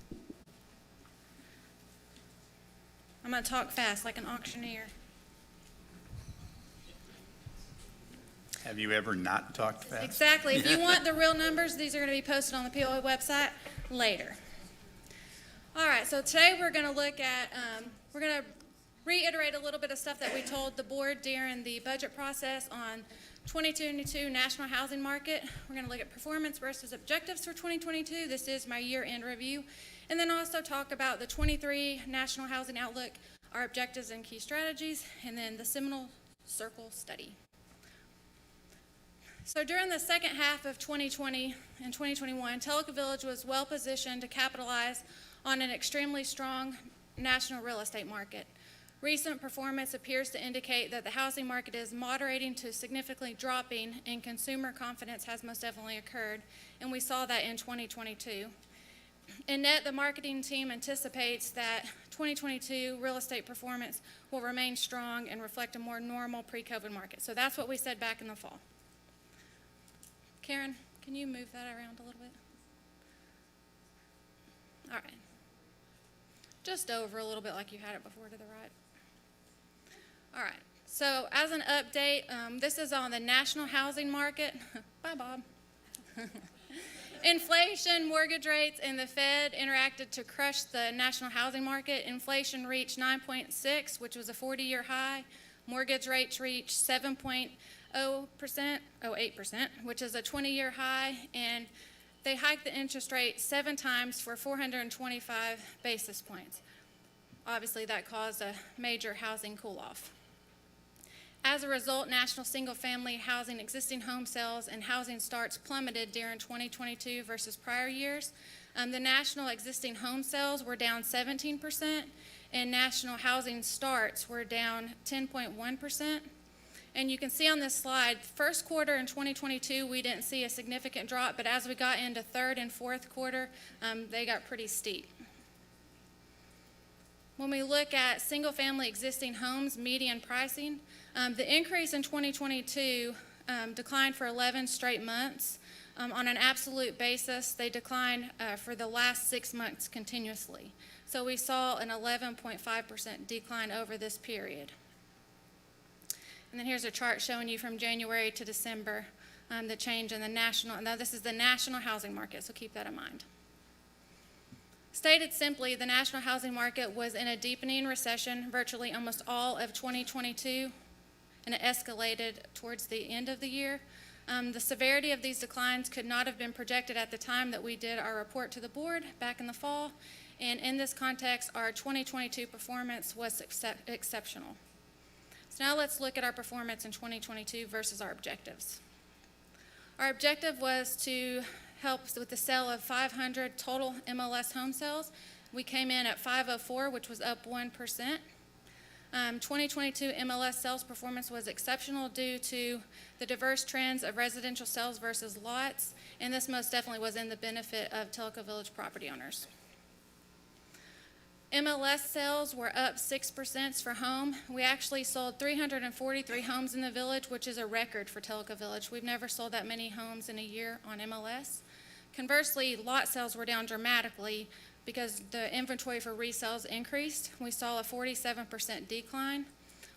I'm gonna talk fast like an auctioneer. Have you ever not talked fast? Exactly. If you want the real numbers, these are going to be posted on the POA website later. All right, so today we're going to look at, we're going to reiterate a little bit of stuff that we told the board during the budget process on 2022 national housing market. We're going to look at performance versus objectives for 2022. This is my year-end review. And then also talk about the 23 national housing outlook, our objectives and key strategies, and then the Seminole Circle study. So during the second half of 2020 and 2021, Tellico Village was well positioned to capitalize on an extremely strong national real estate market. Recent performance appears to indicate that the housing market is moderating to significantly dropping, and consumer confidence has most definitely occurred, and we saw that in 2022. In net, the marketing team anticipates that 2022 real estate performance will remain strong and reflect a more normal pre-COVID market. So that's what we said back in the fall. Karen, can you move that around a little bit? All right. Just over a little bit like you had it before to the right. All right. So as an update, this is on the national housing market. Bye, Bob. Inflation, mortgage rates, and the Fed interacted to crush the national housing market. Inflation reached 9.6, which was a 40-year high. Mortgage rates reached 7.08%, which is a 20-year high, and they hiked the interest rate 7 times for 425 basis points. Obviously, that caused a major housing cool-off. As a result, national single-family housing, existing home sales, and housing starts plummeted during 2022 versus prior years. The national existing home sales were down 17%, and national housing starts were down 10.1%. And you can see on this slide, first quarter in 2022, we didn't see a significant drop, but as we got into third and fourth quarter, they got pretty steep. When we look at single-family existing homes, median pricing, the increase in 2022 declined for 11 straight months. On an absolute basis, they declined for the last 6 months continuously. So we saw an 11.5% decline over this period. And then here's a chart showing you from January to December, the change in the national, now this is the national housing market, so keep that in mind. Stated simply, the national housing market was in a deepening recession virtually almost all of 2022, and it escalated towards the end of the year. The severity of these declines could not have been projected at the time that we did our report to the board back in the fall, and in this context, our 2022 performance was exceptional. So now let's look at our performance in 2022 versus our objectives. Our objective was to help with the sale of 500 total MLS home sales. We came in at 504, which was up 1%. 2022 MLS sales performance was exceptional due to the diverse trends of residential sales versus lots, and this most definitely was in the benefit of Tellico Village property owners. MLS sales were up 6% for home. We actually sold 343 homes in the village, which is a record for Tellico Village. We've never sold that many homes in a year on MLS. Conversely, lot sales were down dramatically because the inventory for resales increased. We saw a 47% decline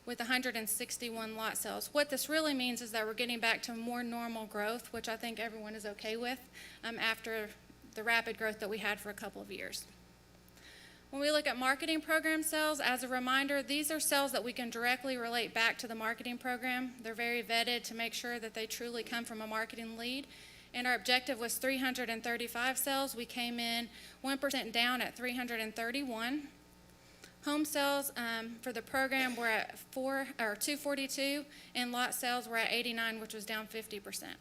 with 161 lot sales. What this really means is that we're getting back to more normal growth, which I think everyone is okay with after the rapid growth that we had for a couple of years. When we look at marketing program sales, as a reminder, these are sales that we can directly relate back to the marketing program. They're very vetted to make sure that they truly come from a marketing lead. And our objective was 335 sales. We came in 1% down at 331. Home sales for the program were at 242, and lot sales were at 89, which was down 50%.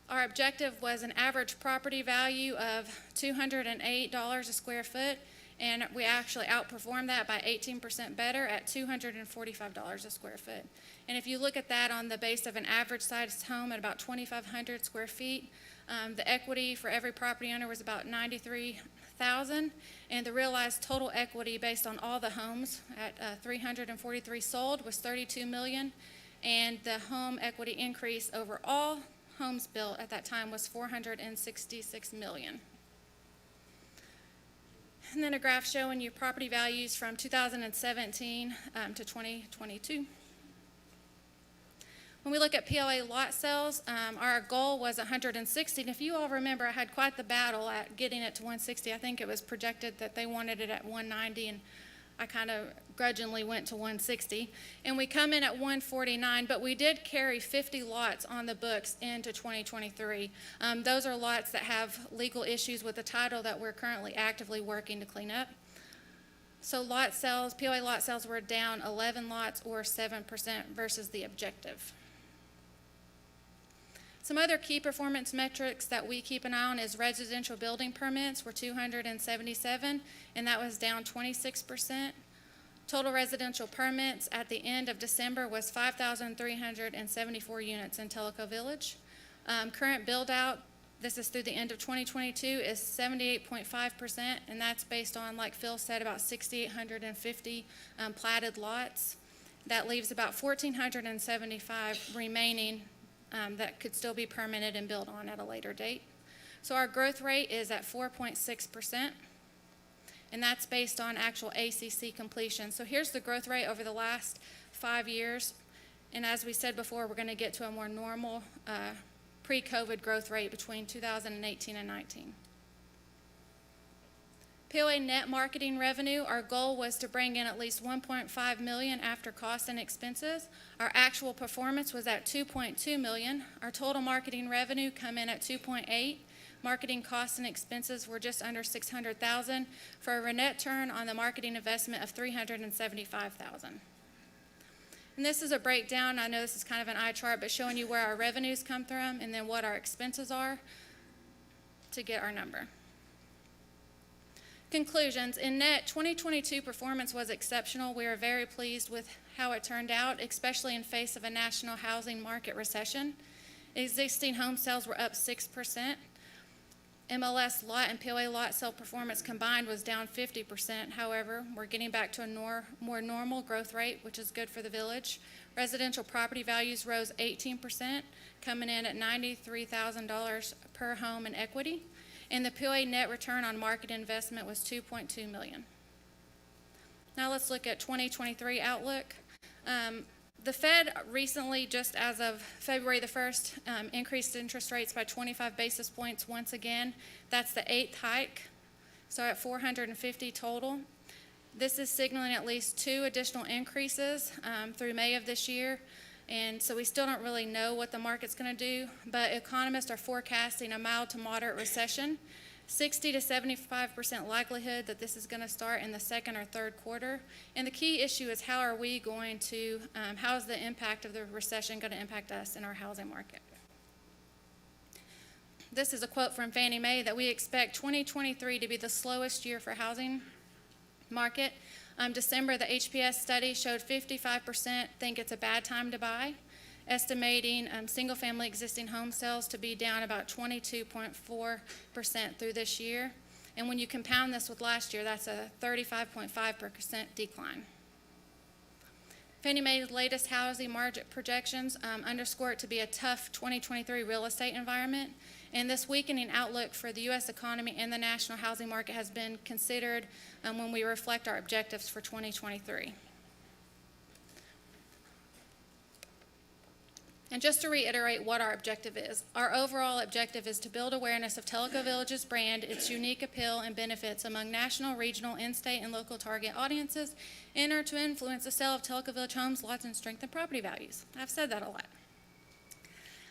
Our objective was an average property value of $208 a square foot, and we actually outperformed that by 18% better at $245 a square foot. And if you look at that on the base of an average sized home at about 2,500 square feet, the equity for every property owner was about $93,000, and the realized total equity based on all the homes at 343 sold was $32 million. and the home equity increase over all homes built at that time was $466 million. And then a graph showing you property values from 2017 to 2022. When we look at POA lot sales, our goal was 160. And if you all remember, I had quite the battle at getting it to 160. I think it was projected that they wanted it at 190, and I kind of grudgingly went to 160. And we come in at 149, but we did carry 50 lots on the books into 2023. Those are lots that have legal issues with the title that we're currently actively working to clean up. So lot sales, POA lot sales were down 11 lots or 7% versus the objective. Some other key performance metrics that we keep an eye on is residential building permits were 277, and that was down 26%. Total residential permits at the end of December was 5,374 units in Tellico Village. Current build out, this is through the end of 2022, is 78.5%, and that's based on, like Phil said, about 6,850 platted lots. That leaves about 1,475 remaining that could still be permitted and built on at a later date. So our growth rate is at 4.6%, and that's based on actual ACC completion. So here's the growth rate over the last 5 years, and as we said before, we're going to get to a more normal pre-COVID growth rate between 2018 and 19. POA net marketing revenue, our goal was to bring in at least $1.5 million after costs and expenses. Our actual performance was at $2.2 million. Our total marketing revenue come in at $2.8 million. Marketing costs and expenses were just under $600,000 for a net turn on the marketing investment of $375,000. And this is a breakdown. I know this is kind of an eye chart, but showing you where our revenues come from and then what our expenses are to get our number. Conclusions. In net, 2022 performance was exceptional. We are very pleased with how it turned out, especially in face of a national housing market recession. Existing home sales were up 6%. MLS lot and POA lot sale performance combined was down 50%. However, we're getting back to a more normal growth rate, which is good for the village. Residential property values rose 18%, coming in at $93,000 per home in equity. And the POA net return on market investment was $2.2 million. Now let's look at 2023 outlook. The Fed recently, just as of February the 1st, increased interest rates by 25 basis points once again. That's the 8th hike, so at 450 total. This is signaling at least 2 additional increases through May of this year. And so we still don't really know what the market's going to do, but economists are forecasting a mild to moderate recession, 60 to 75% likelihood that this is going to start in the second or third quarter. And the key issue is how are we going to, how is the impact of the recession going to impact us in our housing market? This is a quote from Fannie Mae that we expect 2023 to be the slowest year for housing market. December, the HPS study showed 55% think it's a bad time to buy, estimating single-family existing home sales to be down about 22.4% through this year. And when you compound this with last year, that's a 35.5% decline. Fannie Mae's latest housing market projections underscore it to be a tough 2023 real estate environment. And this weakening outlook for the U.S. economy and the national housing market has been considered when we reflect our objectives for 2023. And just to reiterate what our objective is, our overall objective is to build awareness of Tellico Village's brand, its unique appeal and benefits among national, regional, in-state, and local target audiences, and are to influence the sale of Tellico Village homes, lots, and strengthen property values. I've said that a lot.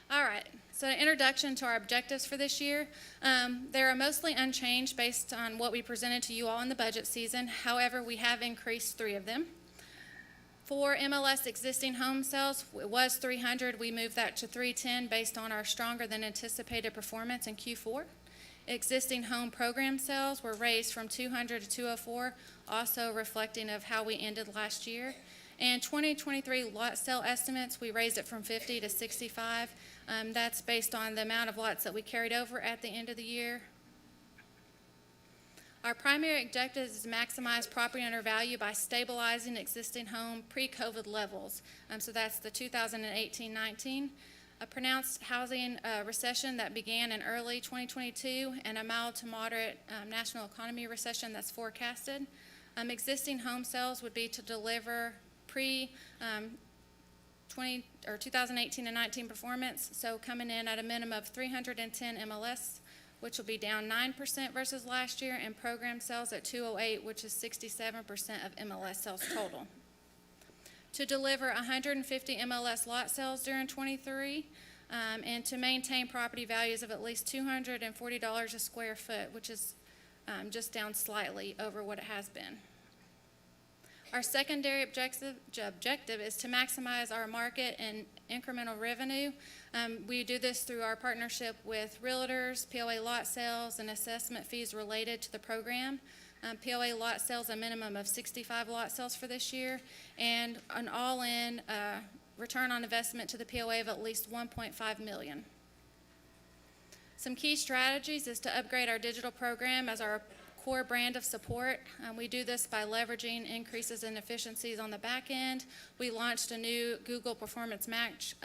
All right, so an introduction to our objectives for this year. They are mostly unchanged based on what we presented to you all in the budget season. However, we have increased 3 of them. For MLS existing home sales, it was 300. We moved that to 310 based on our stronger than anticipated performance in Q4. Existing home program sales were raised from 200 to 204, also reflecting of how we ended last year. And 2023 lot sale estimates, we raised it from 50 to 65. That's based on the amount of lots that we carried over at the end of the year. Our primary objective is to maximize property owner value by stabilizing existing home pre-COVID levels. So that's the 2018-19. A pronounced housing recession that began in early 2022 and a mild to moderate national economy recession that's forecasted. Existing home sales would be to deliver 2018 and 19 performance, so coming in at a minimum of 310 MLS, which will be down 9% versus last year, and program sales at 208, which is 67% of MLS sales total. To deliver 150 MLS lot sales during 23, and to maintain property values of at least $240 a square foot, which is just down slightly over what it has been. Our secondary objective is to maximize our market and incremental revenue. We do this through our partnership with realtors, POA lot sales, and assessment fees related to the program. POA lot sales, a minimum of 65 lot sales for this year, and an all-in return on investment to the POA of at least $1.5 million. Some key strategies is to upgrade our digital program as our core brand of support. We do this by leveraging increases in efficiencies on the back end. We launched a new Google Performance Max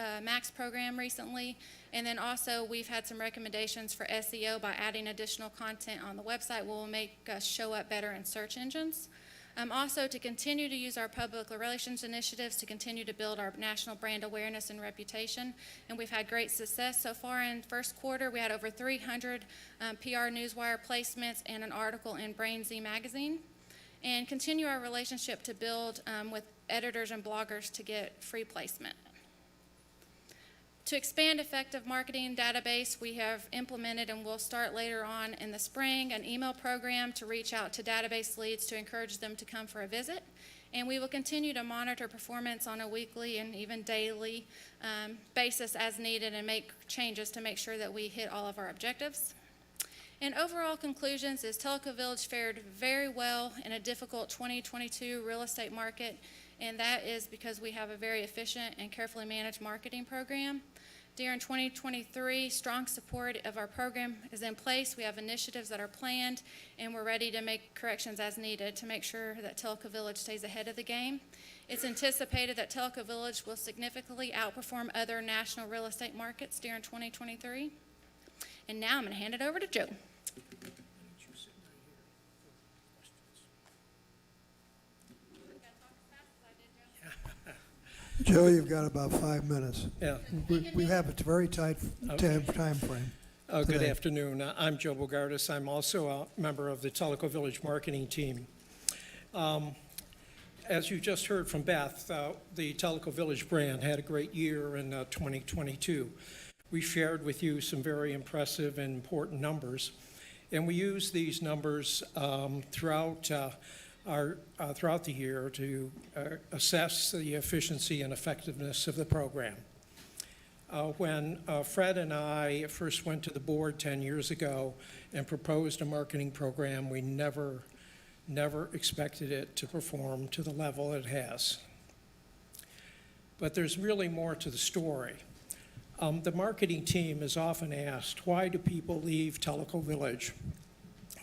program recently, and then also we've had some recommendations for SEO by adding additional content on the website will make us show up better in search engines. Also, to continue to use our public relations initiatives to continue to build our national brand awareness and reputation, and we've had great success so far in first quarter. We had over 300 PR Newswire placements and an article in Brain Z magazine, and continue our relationship to build with editors and bloggers to get free placement. To expand effective marketing database, we have implemented and will start later on in the spring an email program to reach out to database leads to encourage them to come for a visit. And we will continue to monitor performance on a weekly and even daily basis as needed and make changes to make sure that we hit all of our objectives. And overall conclusions is Tellico Village fared very well in a difficult 2022 real estate market, and that is because we have a very efficient and carefully managed marketing program. During 2023, strong support of our program is in place. We have initiatives that are planned, and we're ready to make corrections as needed to make sure that Tellico Village stays ahead of the game. It's anticipated that Tellico Village will significantly outperform other national real estate markets during 2023. And now I'm going to hand it over to Joe. Joe, you've got about 5 minutes. Yeah. We have a very tight time frame. Good today. afternoon. I'm Joe Bogardus. I'm also a member of the Tellico Village marketing team. As you just heard from Beth, the Tellico Village brand had a great year in 2022. We shared with you some very impressive and important numbers, and we use these numbers throughout the year to assess the efficiency and effectiveness of the program. When Fred and I first went to the board 10 years ago and proposed a marketing program, we never expected it to perform to the level it has. But there's really more to the story. The marketing team is often asked, why do people leave Tellico Village?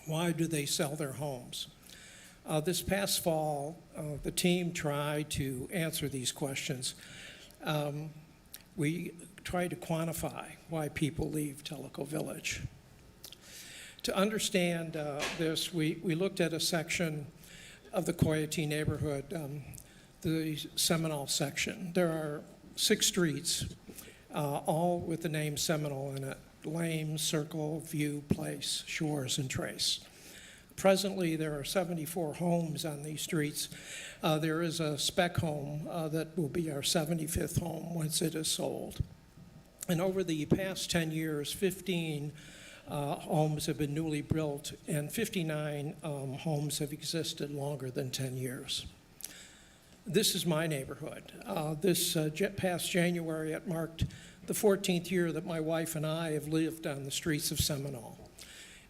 Why do they sell their homes? This past fall, the team tried to answer these questions. We tried to quantify why people leave Tellico Village. To understand this, we looked at a section of the Coyote neighborhood, the Seminole section. There are 6 streets, all with the name Seminole in it: Lame, Circle, View, Place, Shores, and Trace. Presently, there are 74 homes on these streets. There is a spec home that will be our 75th home once it is sold. And over the past 10 years, 15 homes have been newly built, and 59 homes have existed longer than 10 years. This is my neighborhood. This past January, it marked the 14th year that my wife and I have lived on the streets of Seminole.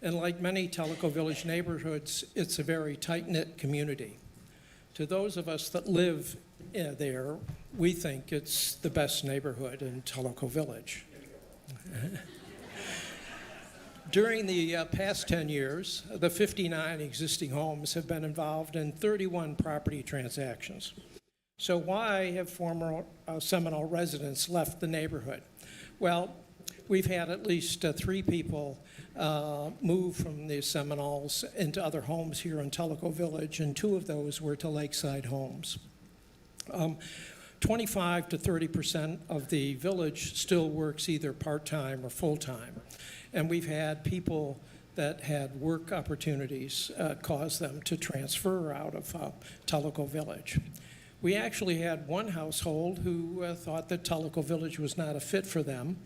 And like many Tellico Village neighborhoods, it's a very tight-knit community. To those of us that live there, we think it's the best neighborhood in Tellico Village. During the past 10 years, the 59 existing homes have been involved in 31 property transactions. So why have former Seminole residents left the neighborhood? Well, we've had at least 3 people move from the Seminoles into other homes here in Tellico Village, and 2 of those were to Lakeside homes. 25 to 30% of the village still works either part-time or full-time. And we've had people that had work opportunities cause them to transfer out of Tellico Village. We actually had one household who thought that Tellico Village was not a fit for them.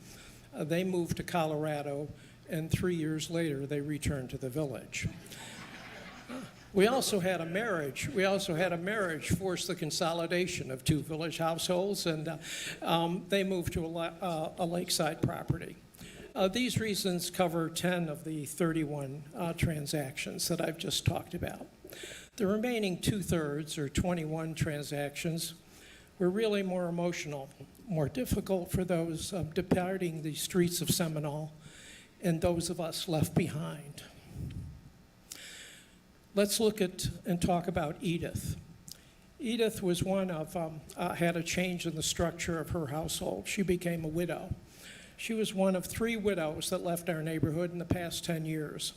They moved to Colorado, and 3 years later, they returned to the village. We also had a marriage. Forced the consolidation of 2 village households, and they moved to a lakeside property. These reasons cover 10 of the 31 transactions that I've just talked about. The remaining 2/3, or 21 transactions, were really more emotional, more difficult for those departing the streets of Seminole and those of us left behind. Let's look at and talk about Edith. Edith was one of, had a change in the structure of her household. She became a widow. She was one of 3 widows that left our neighborhood in the past 10 years.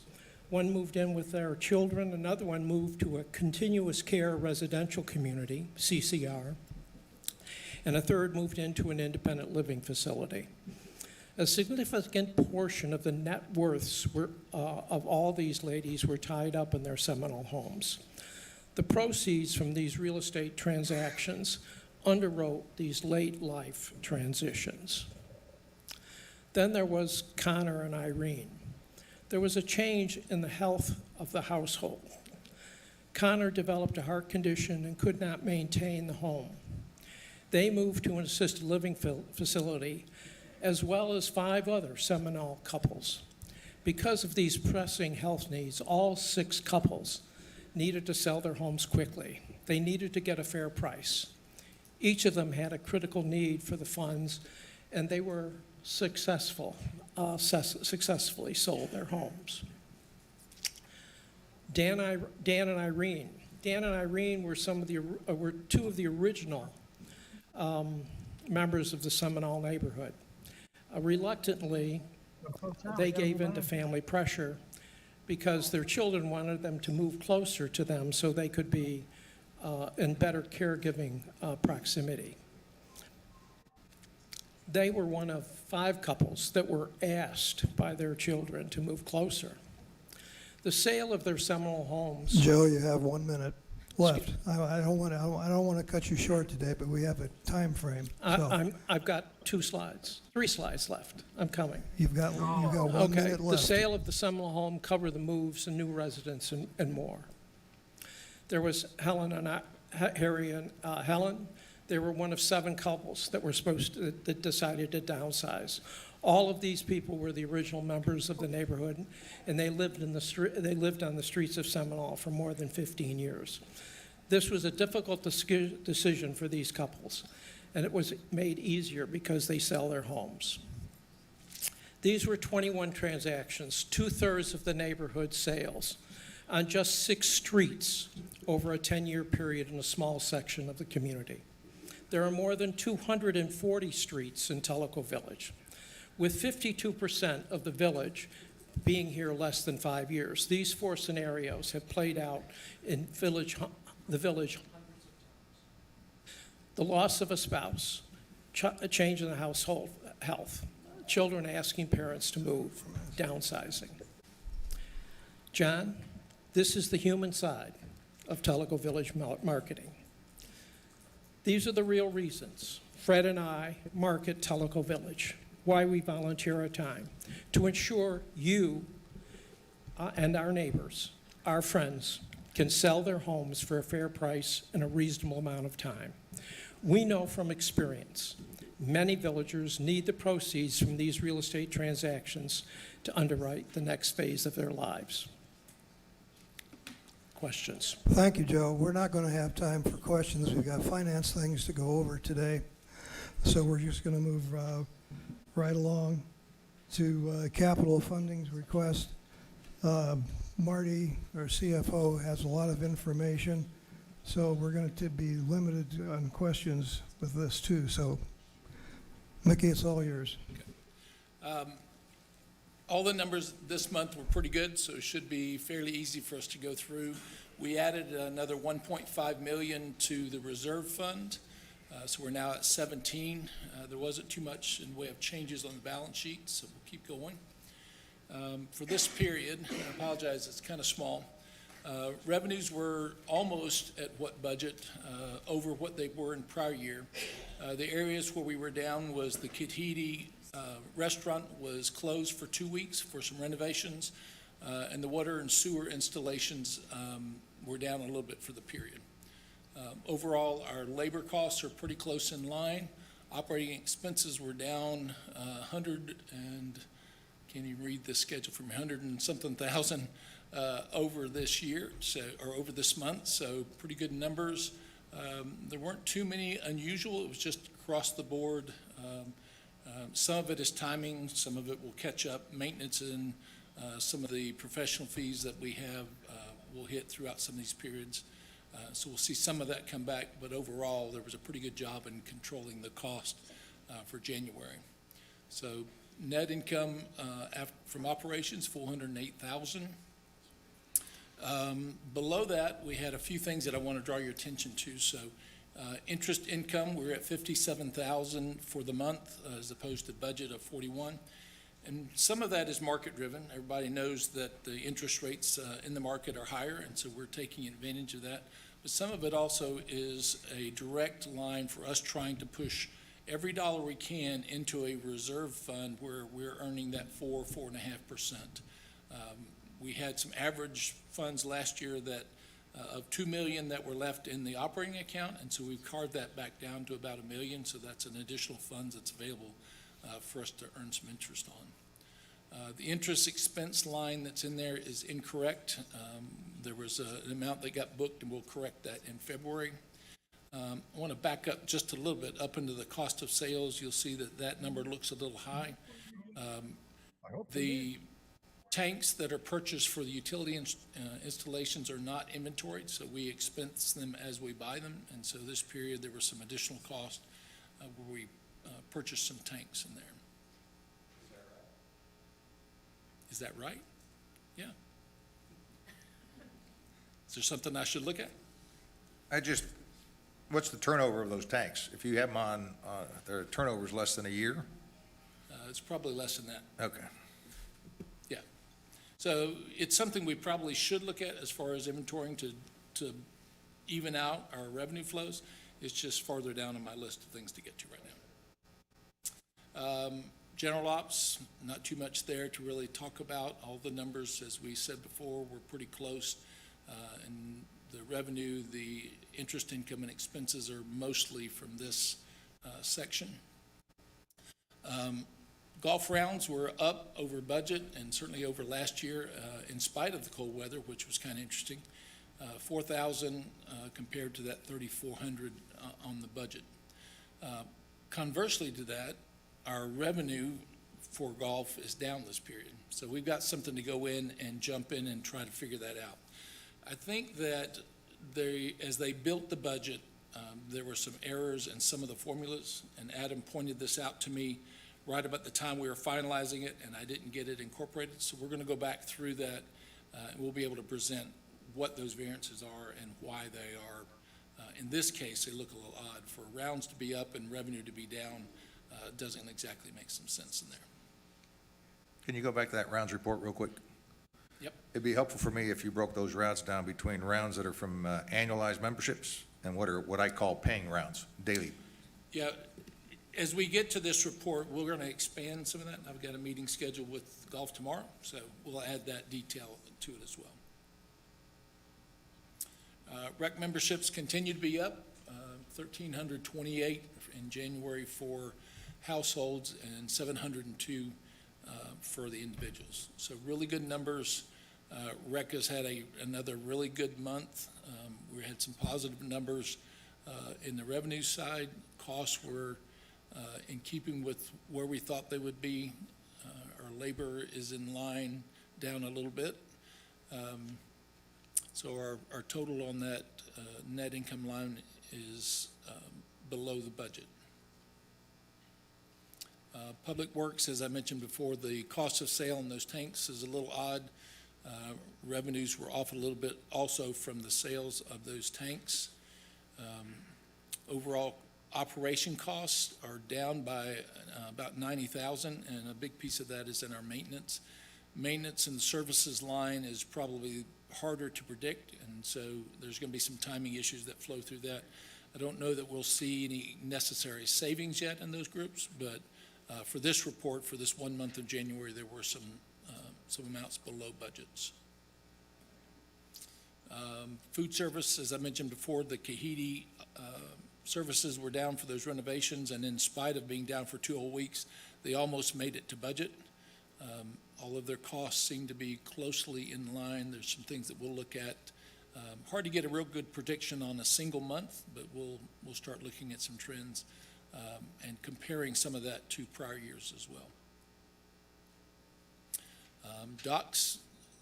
One moved in with their children, another one moved to a continuous care residential community, CCR, and a third moved into an independent living facility. A significant portion of the net worths of all these ladies were tied up in their Seminole homes. The proceeds from these real estate transactions underwrote these late life transitions. Then there was Connor and Irene. There was a change in the health of the household. Connor developed a heart condition and could not maintain the home. They moved to an assisted living facility, as well as 5 other Seminole couples. Because of these pressing health needs, all 6 couples needed to sell their homes quickly. They needed to get a fair price. Each of them had a critical need for the funds, and they were successfully sold their homes. Dan and Irene. Dan and Irene were 2 of the original members of the Seminole neighborhood. Reluctantly, they gave in to family pressure because their children wanted them to move closer to them so they could be in better caregiving proximity. They were one of 5 couples that were asked by their children to move closer. The sale of their Seminole homes. Joe, you have 1 minute left. I don't want to cut you short today, but we have a time frame. So I've got 3 slides left. I'm coming. you've got 1 minute left. The sale of the Seminole home covered the moves and new residents and more. There was Harry and Helen. They were one of 7 couples that that decided to downsize. All of these people were the original members of the neighborhood, and they lived on the streets of Seminole for more than 15 years. This was a difficult decision for these couples, and it was made easier because they sell their homes. These were 21 transactions, 2/3 of the neighborhood sales, on just 6 streets over a 10-year period in a small section of the community. There are more than 240 streets in Tellico Village, with 52% of the village being here less than 5 years. These 4 scenarios have played out in the village. The loss of a spouse, a change in the household health, children asking parents to move, downsizing. John, this is the human side of Tellico Village marketing. These are the real reasons Fred and I market Tellico Village, why we volunteer our time, to ensure you and our neighbors, our friends, can sell their homes for a fair price in a reasonable amount of time. We know from experience, many villagers need the proceeds from these real estate transactions to underwrite the next phase of their lives. Questions? Thank you, Joe. We're not going to have time for questions. We've got finance things to go over today. So we're just going to move right along. to capital funding's request. Marty, our CFO, has a lot of information, so we're going to be limited on questions with this too. So, Mickey, it's all yours. All the numbers this month were pretty good, so it should be fairly easy for us to go through. We added another 1.5 million to the reserve fund, so we're now at 17. There wasn't too much in the way of changes on the balance sheet, so we'll keep going. For this period, I apologize, it's kind of small. Revenues were almost at what budget, over what they were in prior year. The areas where we were down was the Kititi restaurant was closed for 2 weeks for some renovations, and the water and sewer installations were down a little bit for the period. Overall, our labor costs are pretty close in line. Operating expenses were down 100 and, can't even read the schedule from 100 and something thousand over this year, so, or over this month, so pretty good numbers. There weren't too many unusual, it was just across the board. Some of it is timing, some of it will catch up. Maintenance and some of the professional fees that we have will hit throughout some of these periods. So we'll see some of that come back, but overall, there was a pretty good job in controlling the cost for January. So net income from operations, $408,000. Below that, we had a few things that I want to draw your attention to. So interest income, we're at $57,000 for the month as opposed to budget of $41,000. And some of that is market driven. Everybody knows that the interest rates in the market are higher, and so we're taking advantage of that. But some of it also is a direct line for us trying to push every dollar we can into a reserve fund where we're earning that 4.5%. We had some average funds last year that of $2 million that were left in the operating account, and so we've carved that back down to about $1 million, so that's an additional funds that's available for us to earn some interest on. The interest expense line that's in there is incorrect. There was an amount that got booked, and we'll correct that in February. I want to back up just a little bit up into the cost of sales. You'll see that that number looks a little high. The tanks that are purchased for the utility installations are not inventoried, so we expense them as we buy them. And so this period, there was some additional cost where we purchased some tanks in there. Is that right? Yeah. Is there something I should look at? What's the turnover of those tanks? If you have them on, their turnover's less than a year? It's probably less than that. Okay. Yeah. So it's something we probably should look at as far as inventorying to even out our revenue flows. It's just farther down on my list of things to get to right now. General ops, not too much there to really talk about. All the numbers, as we said before, were pretty close. And the revenue, the interest income and expenses are mostly from this section. Golf rounds were up over budget and certainly over last year in spite of the cold weather, which was kind of interesting. 4,000 compared to that 3,400 on the budget. Conversely to that, our revenue for golf is down this period. So we've got something to go in and jump in and try to figure that out. I think that as they built the budget, there were some errors in some of the formulas, and Adam pointed this out to me right about the time we were finalizing it, and I didn't get it incorporated. So we're going to go back through that, and we'll be able to present what those variances are and why they are. In this case, they look a little odd. For rounds to be up and revenue to be down doesn't exactly make some sense in there. Can you go back to that rounds report real quick? Yep. It'd be helpful for me if you broke those rounds down between rounds that are from annualized memberships and what I call paying rounds, daily. Yeah, as we get to this report, we're going to expand some of that. I've got a meeting scheduled with golf tomorrow, so we'll add that detail to it as well. Rec memberships continue to be up, 1,328 in January for households and 702 for the individuals. So really good numbers. Rec has had another really good month. We had some positive numbers in the revenue side. Costs were in keeping with where we thought they would be, or labor is in line, down a little bit. So our total on that net income line is below the budget. Public Works, as I mentioned before, the cost of sale on those tanks is a little odd. Revenues were off a little bit also from the sales of those tanks. Overall operation costs are down by about $90,000, and a big piece of that is in our maintenance. Maintenance and services line is probably harder to predict, and so there's going to be some timing issues that flow through that. I don't know that we'll see any necessary savings yet in those groups, but for this report, for this 1 month of January, there were some amounts below budgets. Food service, as I mentioned before, the Kahiti services were down for those renovations, and in spite of being down for 2 whole weeks, they almost made it to budget. All of their costs seem to be closely in line. There's some things that we'll look at. Hard to get a real good prediction on a single month, but we'll start looking at some trends and comparing some of that to prior years as well. Docks,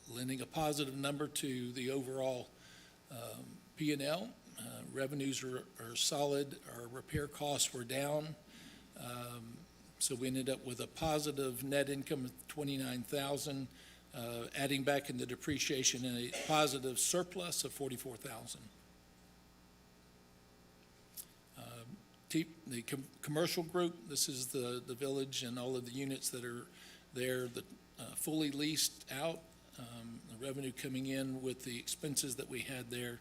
lending a positive number to the overall P&L. Revenues are solid. Our repair costs were down. So we ended up with a positive net income of $29,000, adding back in the depreciation and a positive surplus of $44,000. The commercial group, this is the village and all of the units that are there, fully leased out. The revenue coming in with the expenses that we had there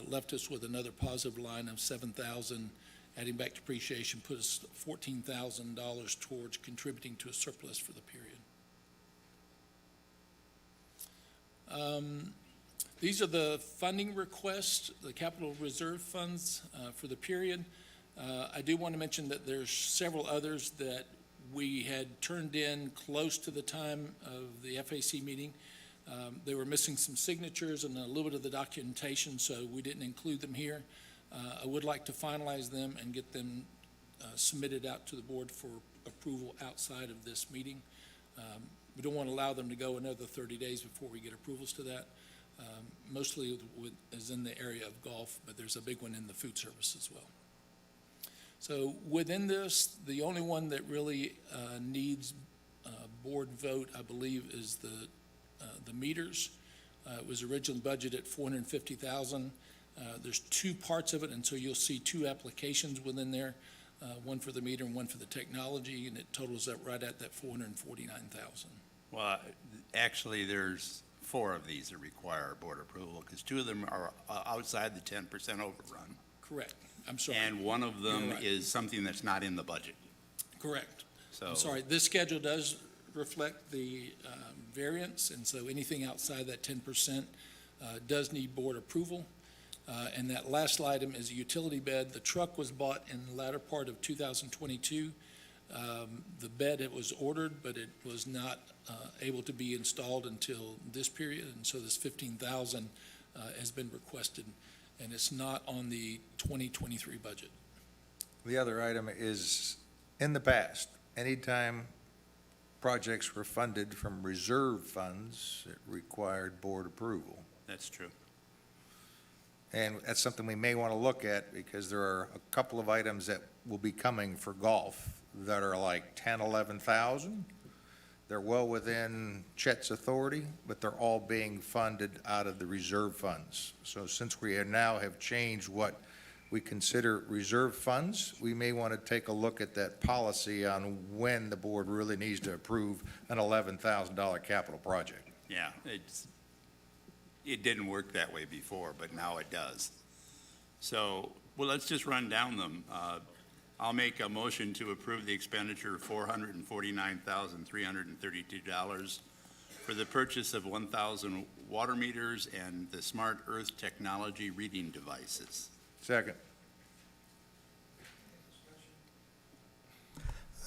left us with another positive line of $7,000. Adding back depreciation put us $14,000 towards contributing to a surplus for the period. These are the funding requests, the capital reserve funds for the period. I do want to mention that there's several others that we had turned in close to the time of the FAC meeting. They were missing some signatures and a little bit of the documentation, so we didn't include them here. I would like to finalize them and get them submitted out to the board for approval outside of this meeting. We don't want to allow them to go another 30 days before we get approvals to that. Mostly is in the area of golf, but there's a big one in the food service as well. So within this, the only one that really needs board vote, I believe, is the meters. It was originally budgeted at $450,000. There's two parts of it, and so you'll see two applications within there, one for the meter and one for the technology, and it totals up right at that $449,000. Well, actually, there's 4 of these that require board approval, because 2 of them are outside the 10% overrun. Correct. I'm sorry. And one of them You're right. is something that's not in the budget. Correct. So, I'm sorry, this schedule does reflect the variance, and so anything outside that 10% does need board approval. And that last item is a utility bed. The truck was bought in the latter part of 2022. The bed, it was ordered, but it was not able to be installed until this period, and so this $15,000 has been requested, and it's not on the 2023 budget. The other item is, in the past, anytime projects were funded from reserve funds, it required board approval. that's true. And that's something we may want to look at, because there are a couple of items that will be coming for golf that are like 10, 11,000. They're well within Chet's authority, but they're all being funded out of the reserve funds. So since we now have changed what we consider reserve funds, we may want to take a look at that policy on when the board really needs to approve an $11,000 capital project. Yeah, it didn't work that way before, but now it does. So, well, let's just run down them. I'll make a motion to approve the expenditure of $449,332 for the purchase of 1,000 water meters and the Smart Earth technology reading devices. Second.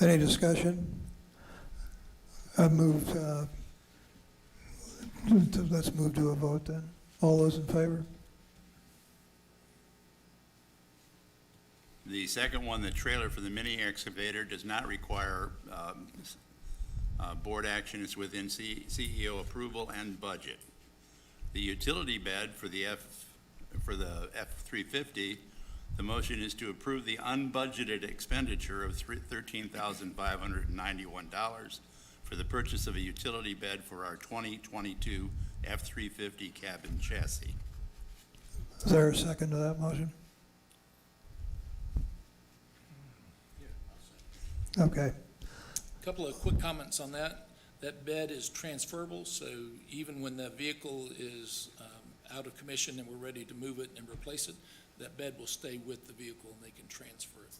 Any discussion? I moved, let's move to a vote then. All those in favor? The second one, the trailer for the mini excavator, does not require Board action is within CEO approval and budget. The utility bed for the F-350, the motion is to approve the unbudgeted expenditure of $13,591 for the purchase of a utility bed for our 2022 F-350 cabin chassis. Is there a second to that motion? Okay. Couple of quick comments on that. That bed is transferable, so even when the vehicle is out of commission and we're ready to move it and replace it, that bed will stay with the vehicle and they can transfer it.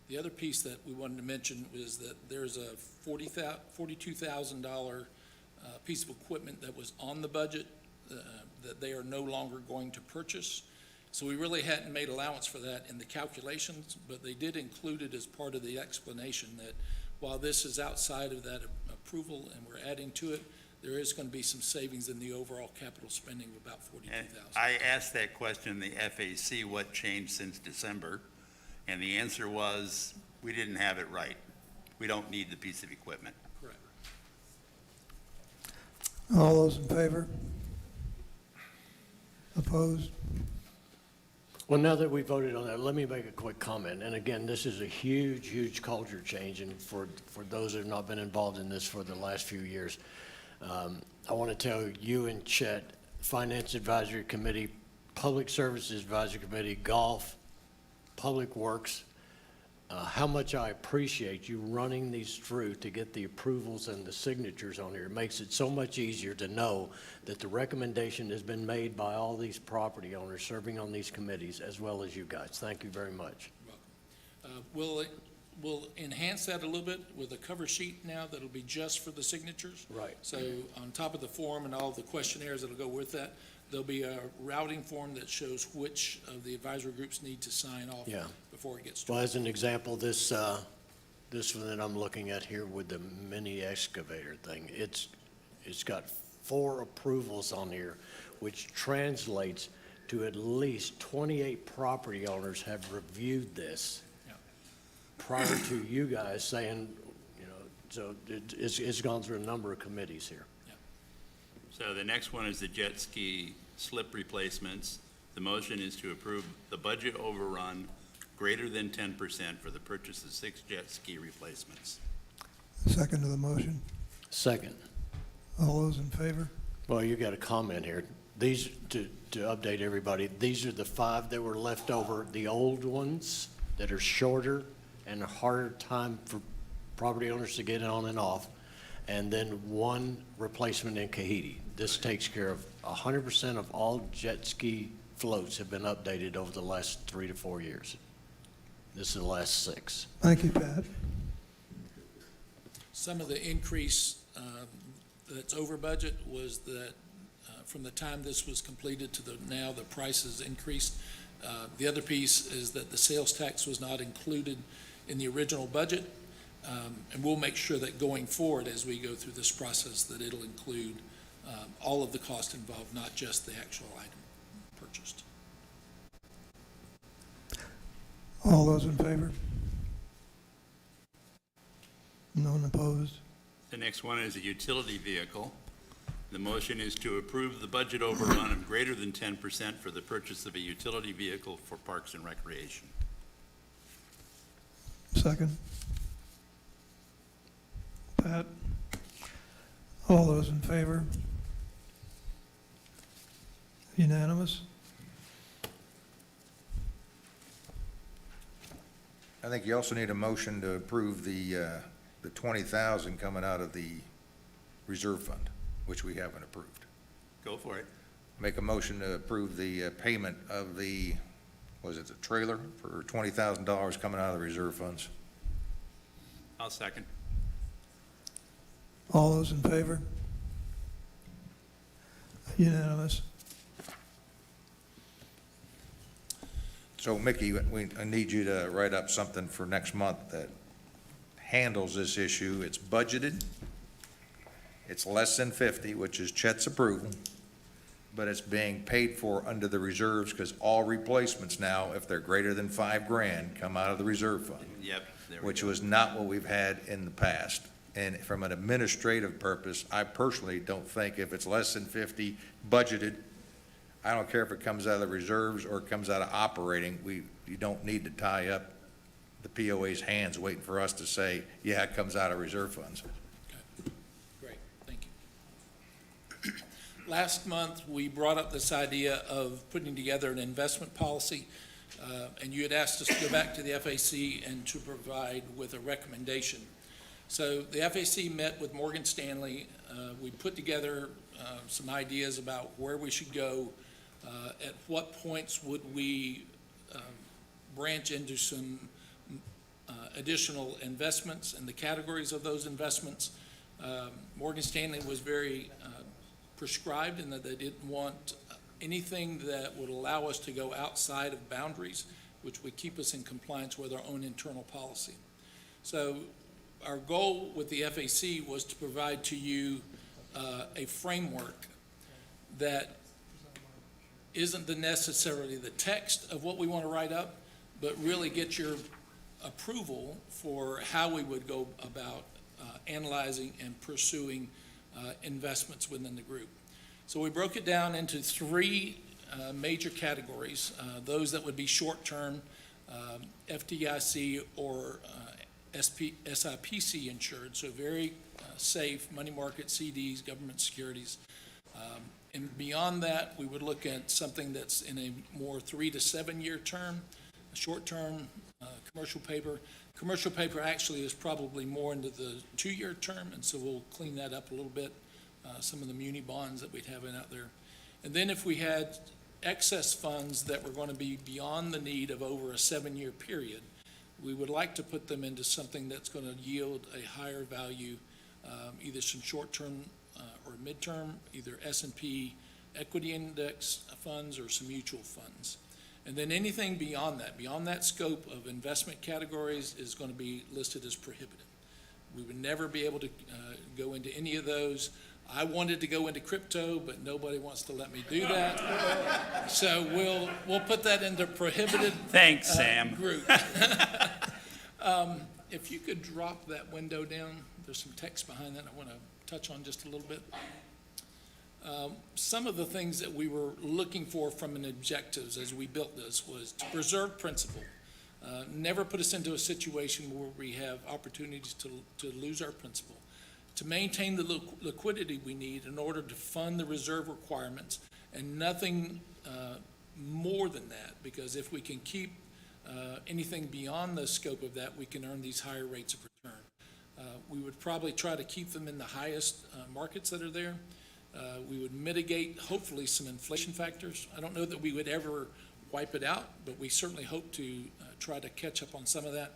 The other piece that we wanted to mention is that there's a $42,000 piece of equipment that was on the budget that they are no longer going to purchase. So we really hadn't made allowance for that in the calculations, but they did include it as part of the explanation that while this is outside of that approval and we're adding to it, there is going to be some savings in the overall capital spending of about $42,000. I asked that question in the FAC, what changed since December? And the answer was, we didn't have it right. We don't need the piece of equipment. Correct. All those in favor? Opposed? Well, now that we voted on that, let me make a quick comment. And again, this is a huge, huge culture change, and for those who have not been involved in this for the last few years, I want to tell you and Chet, Finance Advisory Committee, Public Services Advisory Committee, Golf, Public Works, how much I appreciate you running these through to get the approvals and the signatures on here. It makes it so much easier to know that the recommendation has been made by all these property owners serving on these committees, as well as you guys. Thank you very much. We'll enhance that a little bit with a cover sheet now that'll be just for the signatures. Right. So on top of the form and all the questionnaires that'll go with that, there'll be a routing form that shows which of the advisory groups need to sign off before it gets started. Well, as an example, this one that I'm looking at here with the mini excavator thing, it's got 4 approvals on here, which translates to at least 28 property owners have reviewed this prior to you guys saying, so it's gone through a number of committees here. So the next one is the jet ski slip replacements. The motion is to approve the budget overrun greater than 10% for the purchase of 6 jet ski replacements. Second to the motion? Second. All those in favor? Well, you got a comment here. These, to update everybody, these are the 5 that were left over, the old ones that are shorter and a harder time for property owners to get on and off, and then 1 replacement in Kahiti. This takes care of 100% of all jet ski floats have been updated over the last 3 to 4 years. This is the last 6. Thank you, Pat. Some of the increase that's over budget was that from the time this was completed to now, the price has increased. The other piece is that the sales tax was not included in the original budget, and we'll make sure that going forward as we go through this process that it'll include all of the cost involved, not just the actual item purchased. All those in favor? None opposed? The next one is a utility vehicle. The motion is to approve the budget overrun of greater than 10% for the purchase of a utility vehicle for Parks and Recreation. Second? Pat? All those in favor? Unanimous? I think you also need a motion to approve the 20,000 coming out of the reserve fund, which we haven't approved. Go for it. Make a motion to approve the payment of the, was it the trailer for $20,000 coming out of the reserve funds? I'll second. All those in favor? Unanimous? So Mickey, I need you to write up something for next month that handles this issue. It's budgeted. It's less than 50, which is Chet's approval, but it's being paid for under the reserves because all replacements now, if they're greater than $5,000, come out of the reserve fund. Yep. Which was not what we've had in the past. And from an administrative purpose, I personally don't think if it's less than 50 budgeted, I don't care if it comes out of the reserves or it comes out of operating, you don't need to tie up the POA's hands waiting for us to say, yeah, it comes out of reserve funds. Great, thank you. Last month, we brought up this idea of putting together an investment policy, and you had asked us to go back to the FAC and to provide with a recommendation. So the FAC met with Morgan Stanley. We put together some ideas about where we should go, at what points would we branch into some additional investments and the categories of those investments. Morgan Stanley was very prescribed in that they didn't want anything that would allow us to go outside of boundaries, which would keep us in compliance with our own internal policy. So our goal with the FAC was to provide to you a framework that isn't necessarily the text of what we want to write up, but really get your approval for how we would go about analyzing and pursuing investments within the group. So we broke it down into three major categories, those that would be short-term, FDIC or SIPC insured, so very safe money market CDs, government securities. And beyond that, we would look at something that's in a more 3 to 7 year term, short-term commercial paper. Commercial paper actually is probably more into the 2-year term, and so we'll clean that up a little bit, some of the muni bonds that we'd have out there. And then if we had excess funds that were going to be beyond the need of over a 7-year period, we would like to put them into something that's going to yield a higher value, either some short-term or midterm, either S&P equity index funds or some mutual funds. And then anything beyond that scope of investment categories is going to be listed as prohibited. We would never be able to go into any of those. I wanted to go into crypto, but nobody wants to let me do that. So we'll put that into prohibited. Thanks, Sam. Group. If you could drop that window down, there's some text behind that I want to touch on just a little bit. Some of the things that we were looking for from an objectives as we built this was to preserve principle. Never put us into a situation where we have opportunities to lose our principle. To maintain the liquidity we need in order to fund the reserve requirements, and nothing more than that, because if we can keep anything beyond the scope of that, we can earn these higher rates of return. We would probably try to keep them in the highest markets that are there. We would mitigate, hopefully, some inflation factors. I don't know that we would ever wipe it out, but we certainly hope to try to catch up on some of that.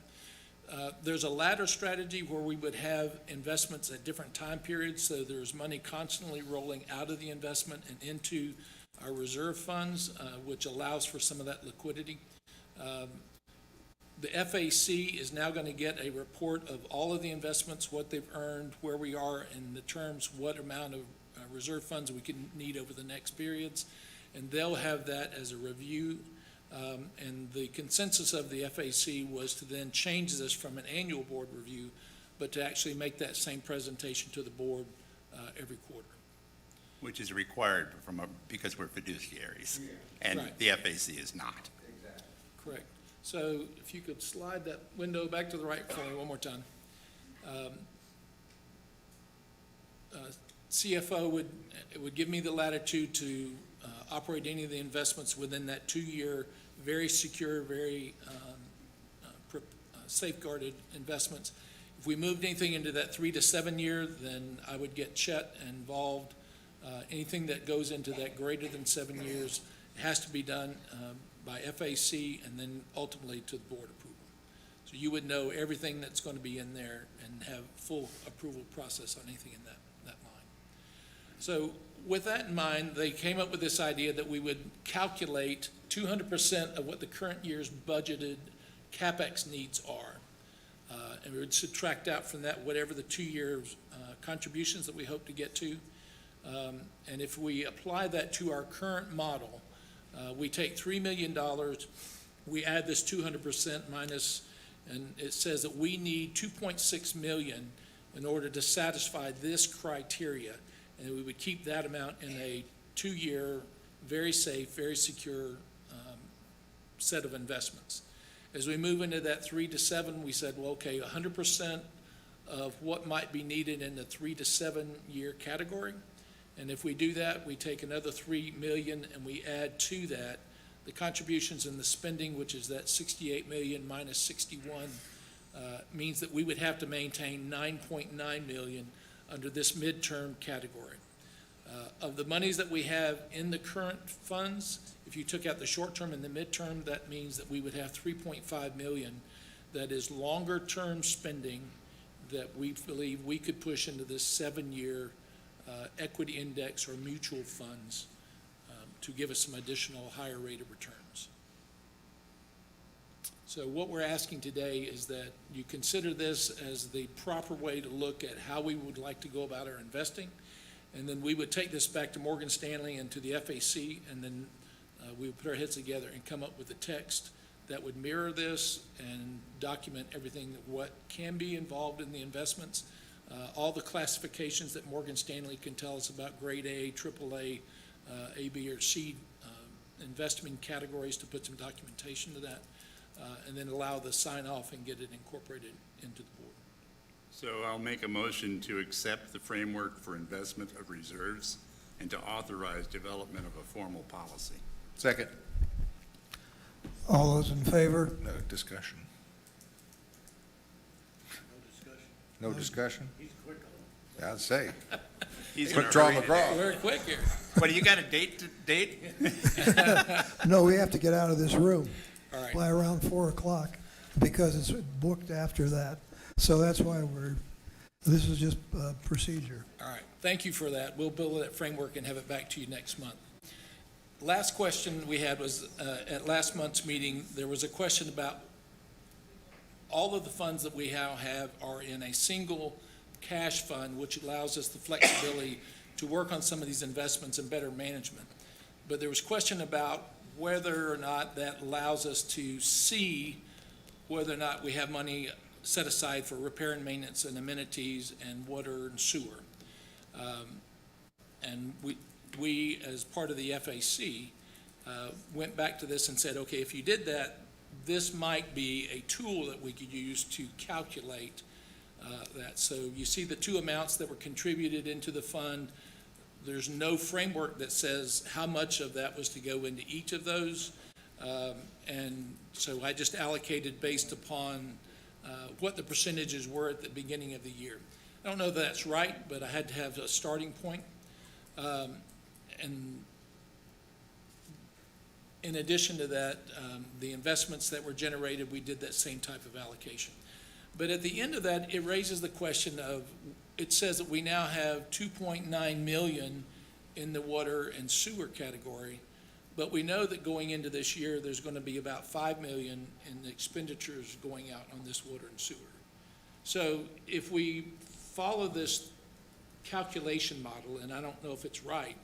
There's a ladder strategy where we would have investments at different time periods, so there's money constantly rolling out of the investment and into our reserve funds, which allows for some of that liquidity. The FAC is now going to get a report of all of the investments, what they've earned, where we are in the terms, what amount of reserve funds we can need over the next periods, and they'll have that as a review. And the consensus of the FAC was to then change this from an annual board review, but to actually make that same presentation to the board every quarter. Which is required because we're fiduciaries, and Right. the FAC is not. Correct. So if you could slide that window back to the right for me one more time. CFO would give me the latitude to operate any of the investments within that 2-year, very secure, very safeguarded investments. If we moved anything into that 3 to 7 year, then I would get Chet involved. Anything that goes into that greater than 7 years has to be done by FAC and then ultimately to the board approval. So you would know everything that's going to be in there and have full approval process on anything in that line. So with that in mind, they came up with this idea that we would calculate 200% of what the current year's budgeted CapEx needs are. And we would subtract out from that whatever the 2 years contributions that we hope to get to. And if we apply that to our current model, we take $3 million, we add this 200% minus, and it says that we need $2.6 million in order to satisfy this criteria. And we would keep that amount in a 2-year, very safe, very secure set of investments. As we move into that 3 to 7, we said, well, okay, 100% of what might be needed in the 3 to 7 year category. And if we do that, we take another 3 million and we add to that the contributions and the spending, which is that 68 million minus 61, means that we would have to maintain 9.9 million under this midterm category. Of the monies that we have in the current funds, if you took out the short-term and the midterm, that means that we would have 3.5 million that is longer-term spending that we believe we could push into this 7-year equity index or mutual funds to give us some additional higher rate of returns. So what we're asking today is that you consider this as the proper way to look at how we would like to go about our investing. And then we would take this back to Morgan Stanley and to the FAC, and then we would put our heads together and come up with a text that would mirror this and document everything, what can be involved in the investments, all the classifications that Morgan Stanley can tell us about grade A, AAA, A, B, or C investment categories, to put some documentation to that, and then allow the sign off and get it incorporated into the board. So I'll make a motion to accept the framework for investment of reserves and to authorize development of a formal policy. Second. All those in favor? No discussion. No discussion? I'd say. He's Quick gonna draw read it. McGraw. Very quick here. What, do you got a date? No, we have to get out of this room All right. by around 4 o'clock because it's booked after that. So that's why this is just procedure. All right, thank you for that. We'll build that framework and have it back to you next month. Last question we had was, at last month's meeting, there was a question about all of the funds that we now have are in a single cash fund, which allows us the flexibility to work on some of these investments and better management. But there was question about whether or not that allows us to see whether or not we have money set aside for repair and maintenance and amenities and water and sewer. And we, as part of the FAC, went back to this and said, okay, if you did that, this might be a tool that we could use to calculate that. So you see the two amounts that were contributed into the fund. There's no framework that says how much of that was to go into each of those. And so I just allocated based upon what the percentages were at the beginning of the year. I don't know if that's right, but I had to have a starting point. And in addition to that, the investments that were generated, we did that same type of allocation. But at the end of that, it raises the question of, it says that we now have 2.9 million in the water and sewer category, but we know that going into this year, there's going to be about 5 million in the expenditures going out on this water and sewer. So if we follow this calculation model, and I don't know if it's right,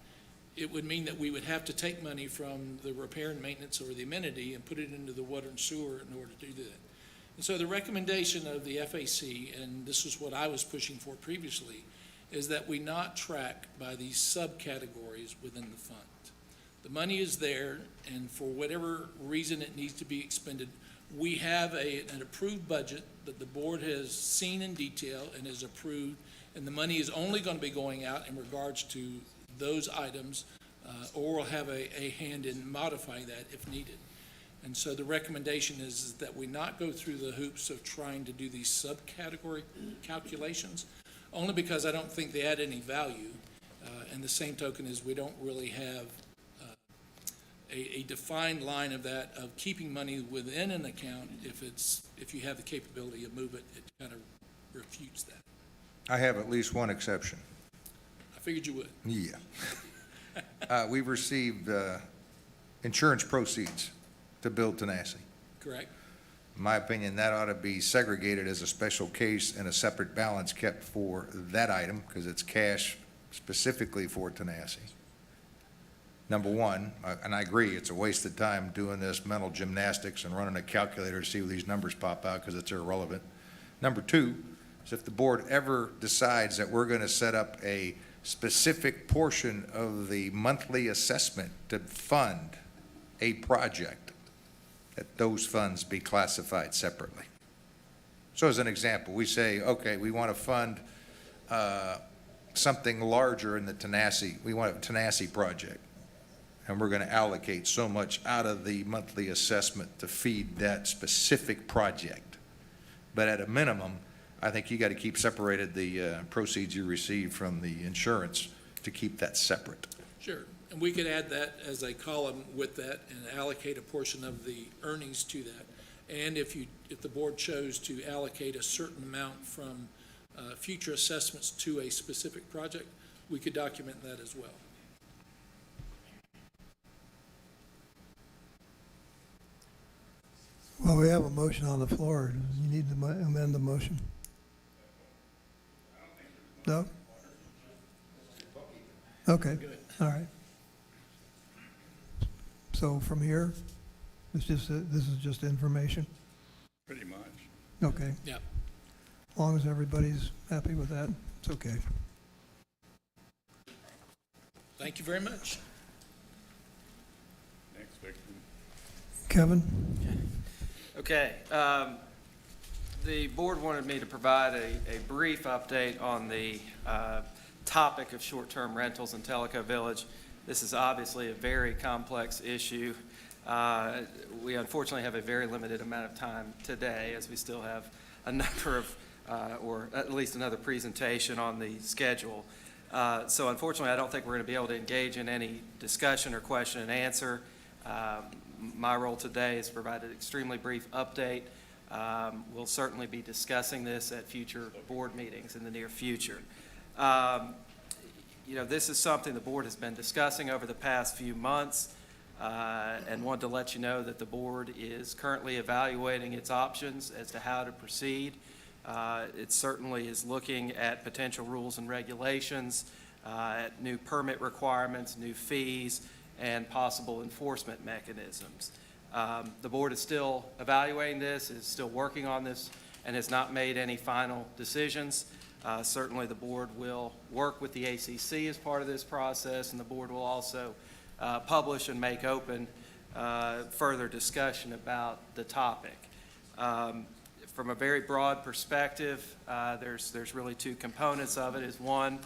it would mean that we would have to take money from the repair and maintenance or the amenity and put it into the water and sewer in order to do that. And so the recommendation of the FAC, and this is what I was pushing for previously, is that we not track by these subcategories within the fund. The money is there, and for whatever reason it needs to be expended, we have an approved budget that the board has seen in detail and has approved, and the money is only going to be going out in regards to those items, or we'll have a hand in modifying that if needed. And so the recommendation is that we not go through the hoops of trying to do these subcategory calculations, only because I don't think they add any value. And the same token is we don't really have a defined line of that, of keeping money within an account. If you have the capability of move it, it kind of refutes that. I have at least one exception. I figured you would. Yeah. We've received insurance proceeds to build tenacity. Correct. In my opinion, that ought to be segregated as a special case and a separate balance kept for that item, because it's cash specifically for tenacity. Number one, and I agree, it's a waste of time doing this mental gymnastics and running a calculator to see where these numbers pop out, because it's irrelevant. Number two, is if the board ever decides that we're going to set up a specific portion of the monthly assessment to fund a project, that those funds be classified separately. So as an example, we say, okay, we want to fund something larger in the Tenassi. We want a Tenassi project, and we're going to allocate so much out of the monthly assessment to feed that specific project. But at a minimum, I think you got to keep separated the proceeds you receive from the insurance to keep that separate. Sure, and we could add that as a column with that and allocate a portion of the earnings to that. And if the board chose to allocate a certain amount from future assessments to a specific project, we could document that as well. Well, we have a motion on the floor. You need to amend the motion. No? Okay, all right. So from here, this is just information? Pretty much. Okay. Yeah. As long as everybody's happy with that, it's okay. Thank you very much. Next victim. Kevin? Okay, the board wanted me to provide a brief update on the topic of short-term rentals in Tellico Village. This is obviously a very complex issue. We unfortunately have a very limited amount of time today, as we still have a number of, or at least another presentation on the schedule. So unfortunately, I don't think we're going to be able to engage in any discussion or question and answer. My role today is to provide an extremely brief update. We'll certainly be discussing this at future board meetings in the near future. You know, this is something the board has been discussing over the past few months, and wanted to let you know that the board is currently evaluating its options as to how to proceed. It certainly is looking at potential rules and regulations, at new permit requirements, new fees, and possible enforcement mechanisms. The board is still evaluating this, is still working on this, and has not made any final decisions. Certainly the board will work with the ACC as part of this process, and the board will also publish and make open further discussion about the topic. From a very broad perspective, there's really two components of it. Is one,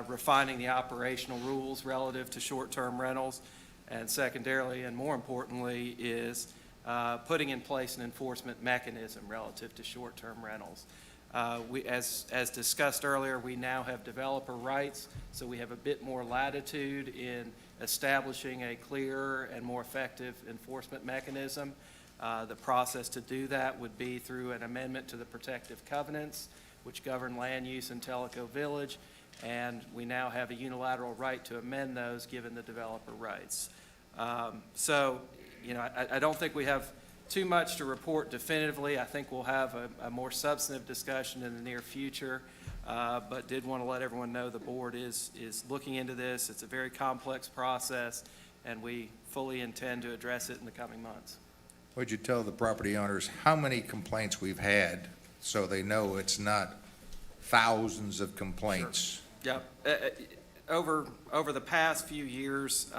refining the operational rules relative to short-term rentals, and secondarily, and more importantly, is putting in place an enforcement mechanism relative to short-term rentals. As discussed earlier, we now have developer rights, so we have a bit more latitude in establishing a clearer and more effective enforcement mechanism. The process to do that would be through an amendment to the protective covenants, which govern land use in Tellico Village, and we now have a unilateral right to amend those given the developer rights. So, you know, I don't think we have too much to report definitively. I think we'll have a more substantive discussion in the near future, but did want to let everyone know the board is looking into this. It's a very complex process, and we fully intend to address it in the coming months. Would you tell the property owners how many complaints we've had so they know it's not thousands of complaints? Sure. Yep. Over the past few years,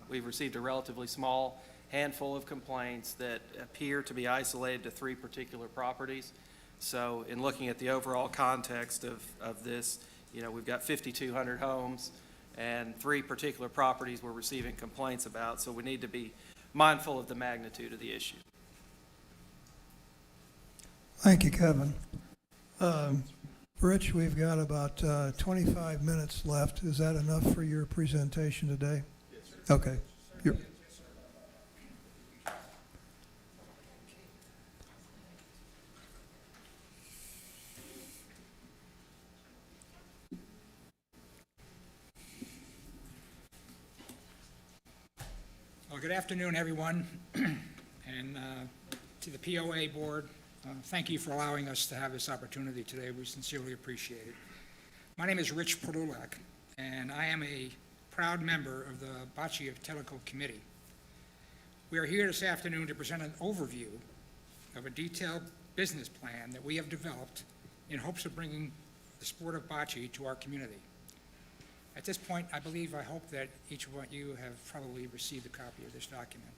we've received a relatively small handful of complaints that appear to be isolated to 3 particular properties. So in looking at the overall context of this, you know, we've got 5,200 homes and 3 particular properties we're receiving complaints about, so we need to be mindful of the magnitude of the issue. Thank you, Kevin. Rich, we've got about 25 minutes left. Is that enough for your presentation today? Yes, sir. Okay. Well, good afternoon, everyone, and to the POA Board, thank you for allowing us to have this opportunity today. We sincerely appreciate it. My name is Rich Podolak, and I am a proud member of the Bocce of Tellico Committee. We are here this afternoon to present an overview of a detailed business plan that we have developed in hopes of bringing the sport of bocce to our community. At this point, I hope that each of you have probably received a copy of this document.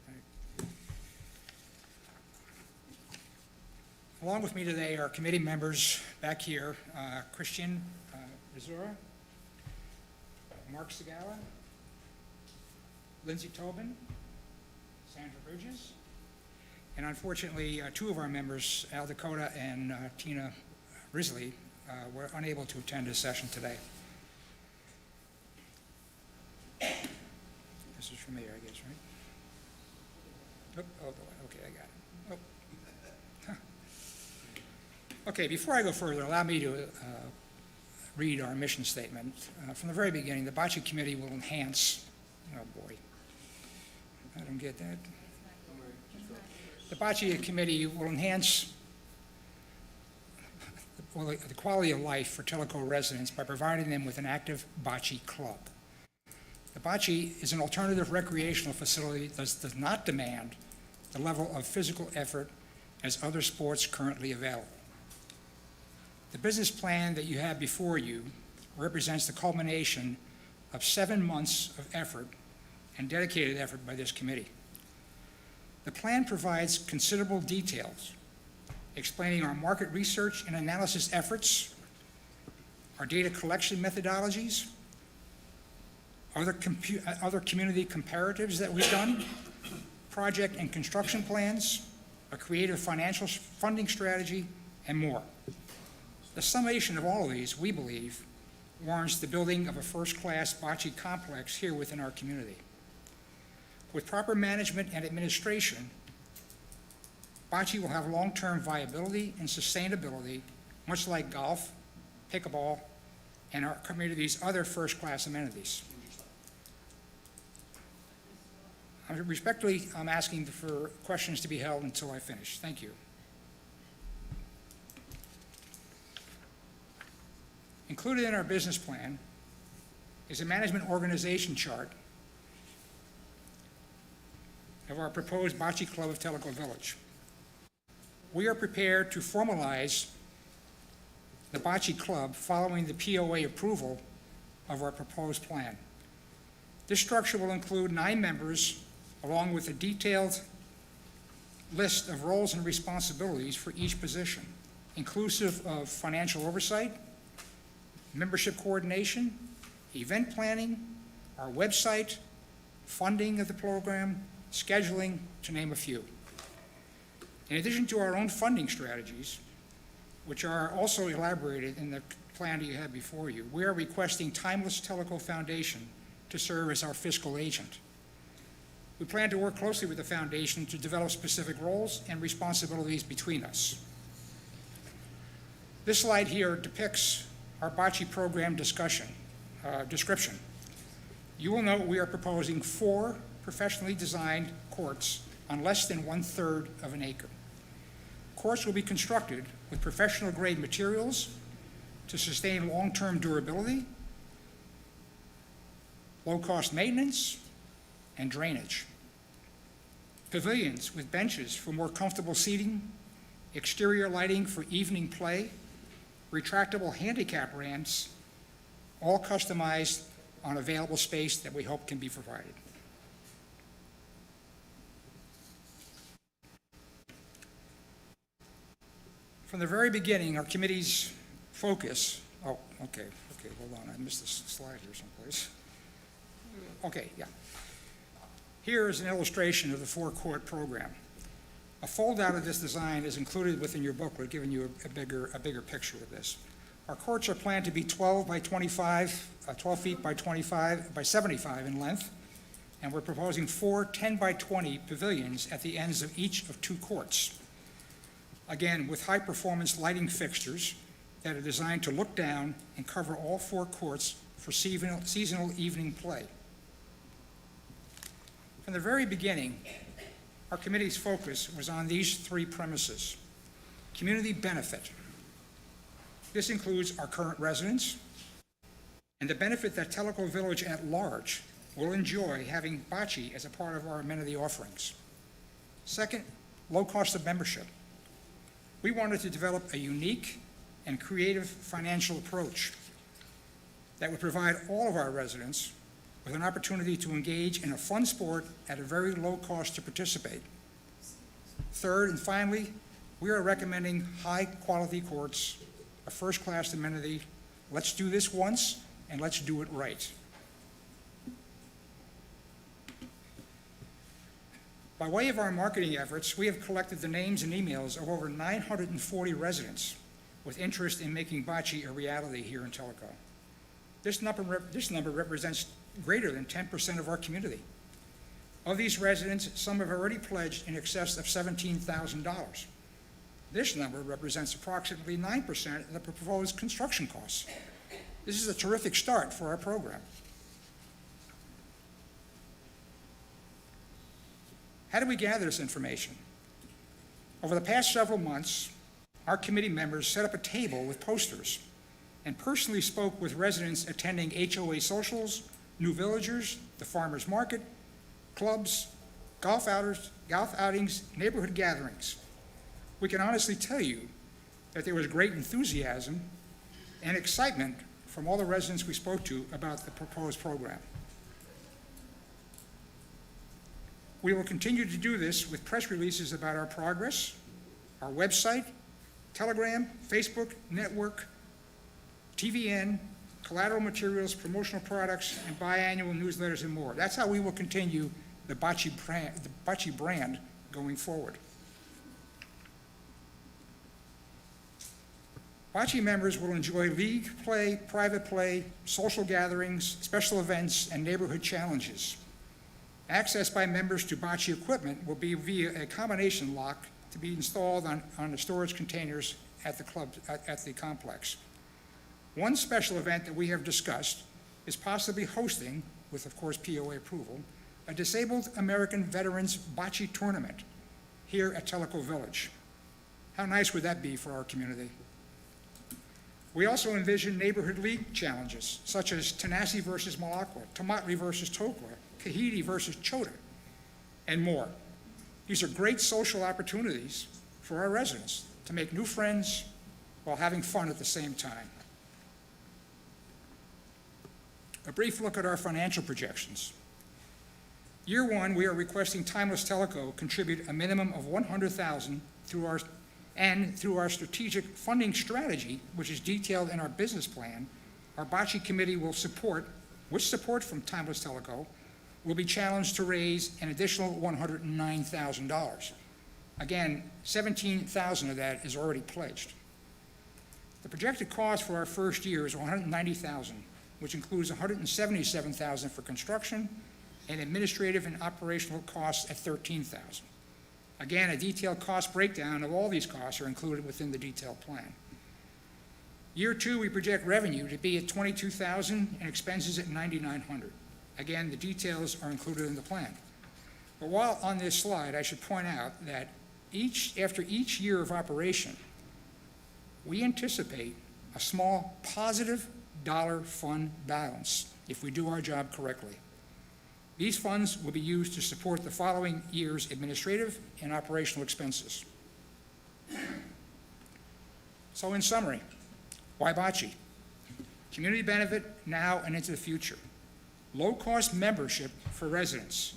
Along with me today are committee members back here, Christian Rizura, Mark Segala, Lindsay Tobin, Sandra Bridges, and unfortunately, two of our members, Al Dakota and Tina Risley, were unable to attend this session today. This is from there, I guess, right? Oh, okay, I got it. Oh. Okay, before I go further, allow me to read our mission statement. From the very beginning, the Bocce Committee will enhance, oh boy, I don't get that. The Bocce Committee will enhance the quality of life for Tellico residents by providing them with an active bocce club. The bocce is an alternative recreational facility that does not demand the level of physical effort as other sports currently available. The business plan that you have before you represents the culmination of 7 months of effort and dedicated effort by this committee. The plan provides considerable details explaining our market research and analysis efforts, our data collection methodologies, other community comparatives that we've done, project and construction plans, a creative financial funding strategy, and more. The summation of all of these, we believe, warrants the building of a first-class bocce complex here within our community. With proper management and administration, bocce will have long-term viability and sustainability, much like golf, pickleball, and our community's other first-class amenities. I'm asking for questions to be held until I finish. Thank you. Included in our business plan is a management organization chart of our proposed bocce club of Tellico Village. We are prepared to formalize the bocce club following the POA approval of our proposed plan. This structure will include 9 members, along with a detailed list of roles and responsibilities for each position, inclusive of financial oversight, membership coordination, event planning, our website, funding of the program, scheduling, to name a few. In addition to our own funding strategies, which are also elaborated in the plan that you have before you, we are requesting Timeless Tellico Foundation to serve as our fiscal agent. We plan to work closely with the foundation to develop specific roles and responsibilities between us. This slide here depicts our bocce program description. You will note we are proposing 4 professionally designed courts on less than 1/3 of an acre. Courts will be constructed with professional grade materials to sustain long-term durability, low-cost maintenance, and drainage. Pavilions with benches for more comfortable seating, exterior lighting for evening play, retractable handicap ramps, all customized on available space that we hope can be provided. From the very beginning, our committee's focus, hold on, I missed this slide here someplace. Okay, yeah. Here is an illustration of the 4-court program. A fold-out of this design is included within your booklet, giving you a bigger picture of this. Our courts are planned to be 12 feet by 25 by 75 in length, and we're proposing 4 10 by 20 pavilions at the ends of each of 2 courts. Again, with high-performance lighting fixtures that are designed to look down and cover all 4 courts for seasonal evening play. From the very beginning, our committee's focus was on these 3 premises. Community benefit. This includes our current residents and the benefit that Tellico Village at large will enjoy having bocce as a part of our amenity offerings. Second, low cost of membership. We wanted to develop a unique and creative financial approach that would provide all of our residents with an opportunity to engage in a fun sport at a very low cost to participate. Third and finally, we are recommending high-quality courts, a first-class amenity. Let's do this once, and let's do it right. By way of our marketing efforts, we have collected the names and emails of over 940 residents with interest in making bocce a reality here in Tellico. This number represents greater than 10% of our community. Of these residents, some have already pledged in excess of $17,000. This number represents approximately 9% of the proposed construction costs. This is a terrific start for our program. How do we gather this information? Over the past several months, our committee members set up a table with posters and personally spoke with residents attending HOA socials, new villagers, the farmers market, clubs, golf outings, neighborhood gatherings. We can honestly tell you that there was great enthusiasm and excitement from all the residents we spoke to about the proposed program. We will continue to do this with press releases about our progress, our website, Telegram, Facebook, network, TVN, collateral materials, promotional products, and biannual newsletters and more. That's how we will continue the Bocce brand going forward. Bocce members will enjoy league play, private play, social gatherings, special events, and neighborhood challenges. Access by members to bocce equipment will be via a combination lock to be installed on the storage containers at the club, at the complex. One special event that we have discussed is possibly hosting, with of course POA approval, a Disabled American Veterans Bocce Tournament here at Tellico Village. How nice would that be for our community? We also envision neighborhood league challenges, such as Tanasi versus Malacca, Tomatli versus Tokwa, Kahiti versus Chota, and more. These are great social opportunities for our residents to make new friends while having fun at the same time. A brief look at our financial projections. Year one, we are requesting Timeless Tellico contribute a minimum of $100,000 through our strategic funding strategy, which is detailed in our business plan. Our Bocce committee will support, with support from Timeless Tellico, will be challenged to raise an additional $109,000. Again, $17,000 of that is already pledged. The projected cost for our first year is $190,000, which includes $177,000 for construction and administrative and operational costs at $13,000. Again, a detailed cost breakdown of all these costs are included within the detailed plan. Year two, we project revenue to be at $22,000 and expenses at $9,900. Again, the details are included in the plan. But while on this slide, I should point out that after each year of operation, we anticipate a small positive dollar fund balance if we do our job correctly. These funds will be used to support the following year's administrative and operational expenses. So in summary, why Bocce? Community benefit now and into the future. Low-cost membership for residents.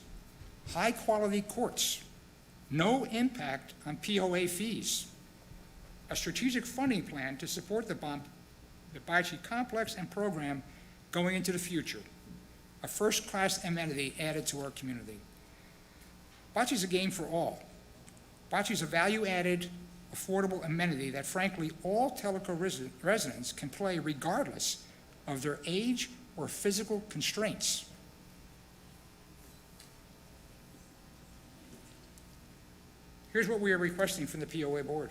High-quality courts. No impact on POA fees. A strategic funding plan to support the Bocce complex and program going into the future. A first-class amenity added to our community. Bocce is a game for all. Bocce is a value-added, affordable amenity that frankly all Tellico residents can play regardless of their age or physical constraints. Here's what we are requesting from the POA board.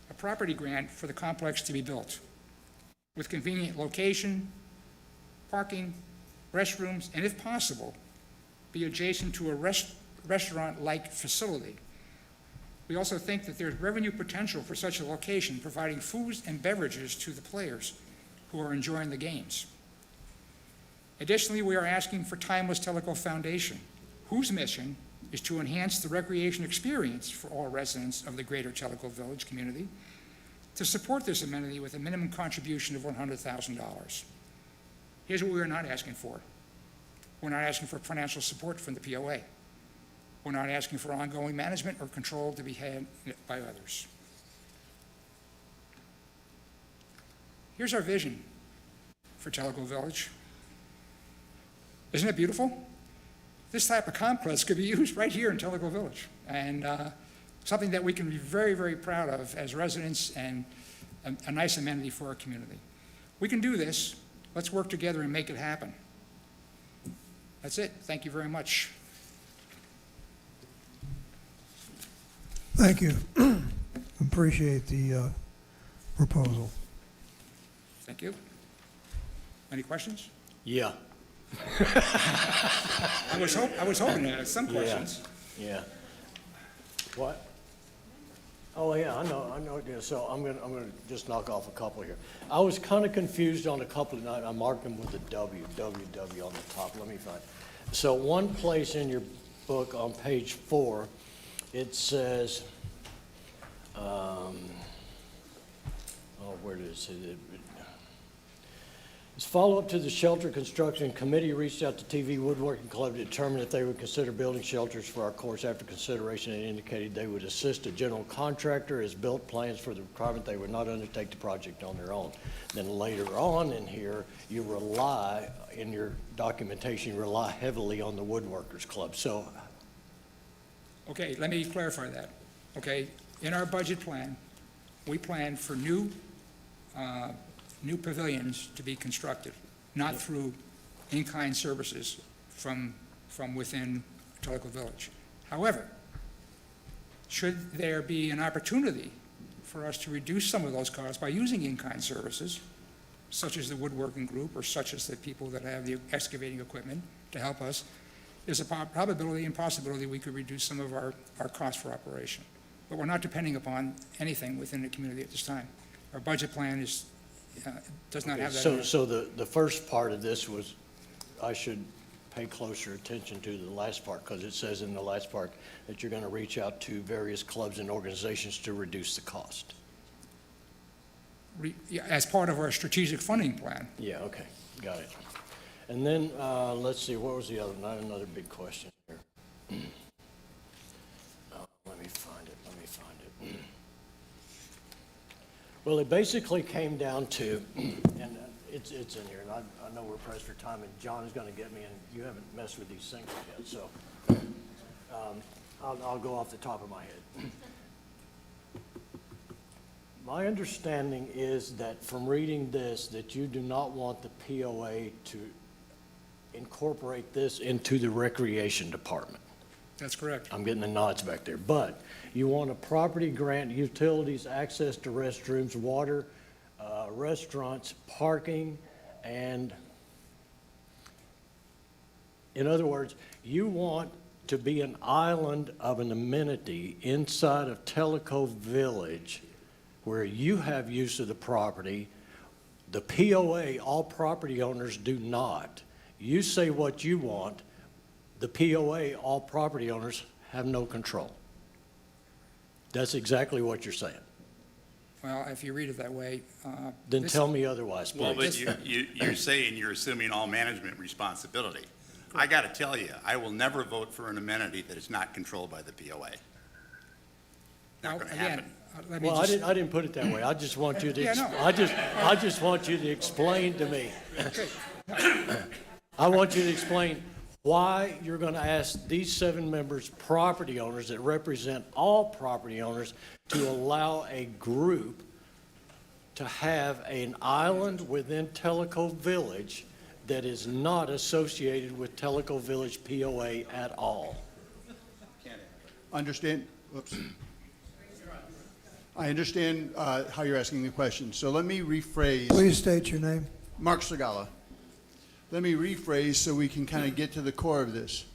A property grant for the complex to be built with convenient location, parking, restrooms, and if possible, be adjacent to a restaurant-like facility. We also think that there's revenue potential for such a location, providing foods and beverages to the players who are enjoying the games. Additionally, we are asking for Timeless Tellico Foundation, whose mission is to enhance the recreation experience for all residents of the greater Tellico Village community, to support this amenity with a minimum contribution of $100,000. Here's what we are not asking for. We're not asking for financial support from the POA. We're not asking for ongoing management or control to be had by others. Here's our vision for Tellico Village. Isn't it beautiful? This type of complex could be used right here in Tellico Village, and something that we can be very, very proud of as residents, and a nice amenity for our community. We can do this. Let's work together and make it happen. That's it. Thank you very much. Thank you. Appreciate the proposal. Thank you. Any questions? Yeah. I was hoping to have some questions. Yeah. What? Oh, yeah, I know, yeah, so I'm gonna just knock off a couple here. I was kind of confused on a couple, and I marked them with a W on the top, let me find. So one place in your book on page 4, it says, where did it say that? As follow-up to the shelter construction committee reached out to TV Woodworking Club to determine if they would consider building shelters for our course. After consideration, it indicated they would assist a general contractor as built plans for the requirement. They would not undertake the project on their own. Then later on in here, you rely, in your documentation, you rely heavily on the Woodworkers Club. So, Okay, let me clarify that. Okay, in our budget plan, we plan for new pavilions to be constructed, not through in-kind services from within Tellico Village. However, should there be an opportunity for us to reduce some of those costs by using in-kind services, such as the woodworking group or such as the people that have the excavating equipment to help us, there's a probability and possibility we could reduce some of our costs for operation. But we're not depending upon anything within the community at this time. Our budget plan does not have that. so the first part of this was, I should pay closer attention to the last part, because it says in the last part that you're going to reach out to various clubs and organizations to reduce the cost. As part of our strategic funding plan. Yeah, okay, got it. And then, let's see, what was the other, not another big question here. Let me find it. Well, it basically came down to, and it's in here, and I know we're pressed for time, and John is going to get me, and you haven't messed with these things yet, so I'll go off the top of my head. My understanding is that from reading this, that you do not want the POA to incorporate this into the recreation department. That's correct. I'm getting the nods back there. But you want a property grant, utilities, access to restrooms, water, restaurants, parking, and in other words, you want to be an island of an amenity inside of Tellico Village where you have use of the property. The POA, all property owners do not. You say what you want. The POA, all property owners, have no control. That's exactly what you're saying. Well, if you read it that way. Then tell me otherwise, please. Well, but you're saying you're assuming all management responsibility. I got to tell you, I will never vote for an amenity that is not controlled by the POA. Not going to happen. Well, I didn't put it that way. I just want you to, Yeah, no. I just want you to explain to me. I want you to explain why you're going to ask these 7 members, property owners that represent all property owners, to allow a group to have an island within Tellico Village that is not associated with Tellico Village POA at all. Understand, oops. I understand how you're asking the question. So let me rephrase. Please state your name. Mark Segala. Let me rephrase so we can kind of get to the core of this.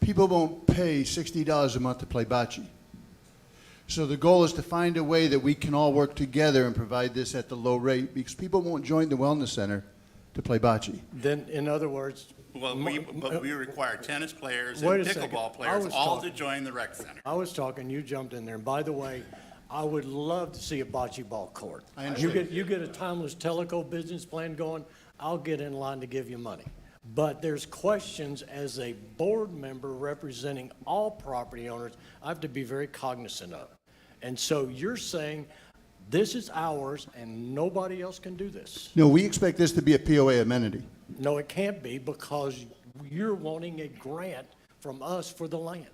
People won't pay $60 a month to play bocce. So the goal is to find a way that we can all work together and provide this at the low rate, because people won't join the wellness center to play bocce. Then, in other words... Well, we require tennis players and Wait a second. pickleball players all to join the rec center. I was talking, you jumped in there. And by the way, I would love to see a bocce ball court. I understand. You get a timeless Tellico business plan going, I'll get in line to give you money. But there's questions as a board member representing all property owners, I have to be very cognizant of. And so you're saying, this is ours and nobody else can do this. No, we expect this to be a POA amenity. No, it can't be because you're wanting a grant from us for the land.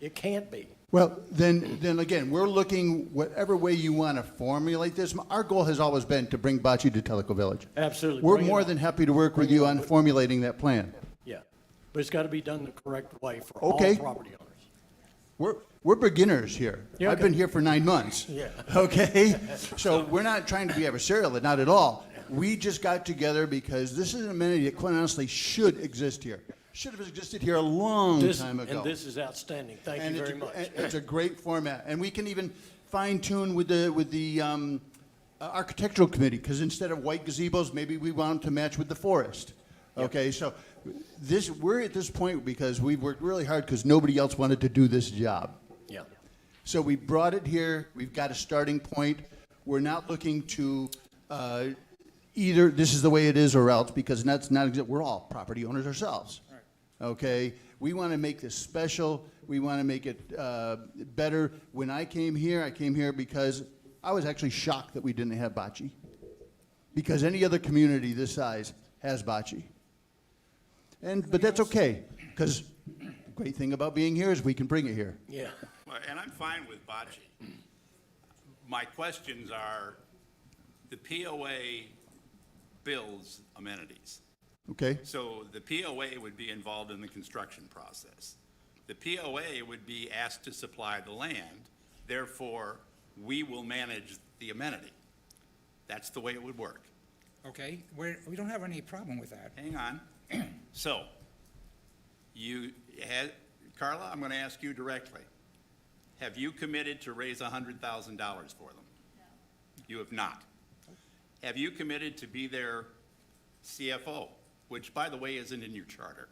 It can't be. Well, then again, we're looking whatever way you want to formulate this. Our goal has always been to bring bocce to Tellico Village. Absolutely. We're Bring it more on. than happy to work with Bring it you on. on formulating that plan. Yeah, but it's got to be done the correct way for all Okay. property owners. We're beginners here. Yeah, I've okay. been here for 9 months. Yeah. Okay? So we're not trying to be adversarial, not at all. We just got together because this is an amenity that quite honestly should exist here. Should have existed here a long time ago. And this is outstanding. Thank And you it's very a- much. It's a great format, and we can even fine tune with the architectural committee, because instead of white gazebos, maybe we want them to match with the forest. Okay, so we're at this point because we've worked really hard because nobody else wanted to do this job. Yeah. So we brought it here. We've got a starting point. We're not looking to either this is the way it is or else, because that's not. We're all property owners ourselves. Okay, we want to make this special. We want to make it better. When I came here because I was actually shocked that we didn't have bocce, because any other community this size has bocce. But that's okay, because the great thing about being here is we can bring it here. Yeah. Well, and I'm fine with bocce. My questions are, the POA builds amenities. Okay? So the POA would be involved in the construction process. The POA would be asked to supply the land, therefore, we will manage the amenity. That's the way it would work. Okay, we don't have any problem with that. Hang on. So, Carla, I'm going to ask you directly. Have you committed to raise $100,000 for them? No. You have not. Have you committed to be their CFO, which, by the way, isn't in your charter?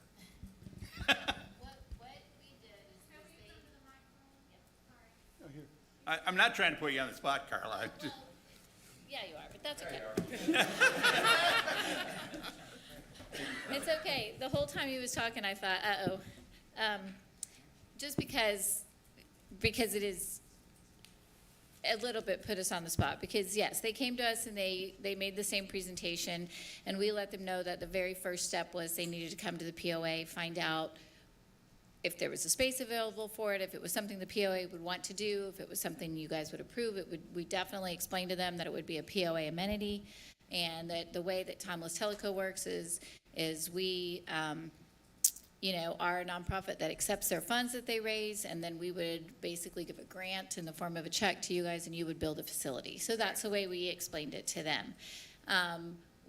I'm not trying to put you on the spot, Carla. Yeah, you are, but that's okay. It's okay. The whole time he was talking, I thought, uh-oh. Just because it is a little bit put us on the spot. Because, yes, they came to us and they made the same presentation, and we let them know that the very first step was they needed to come to the POA, find out if there was a space available for it, if it was something the POA would want to do, if it was something you guys would approve. We definitely explained to them that it would be a POA amenity, and that the way that Timeless Tellico works is we, are a nonprofit that accepts their funds that they raise, and then we would basically give a grant in the form of a check to you guys, and you would build a facility. So that's the way we explained it to them.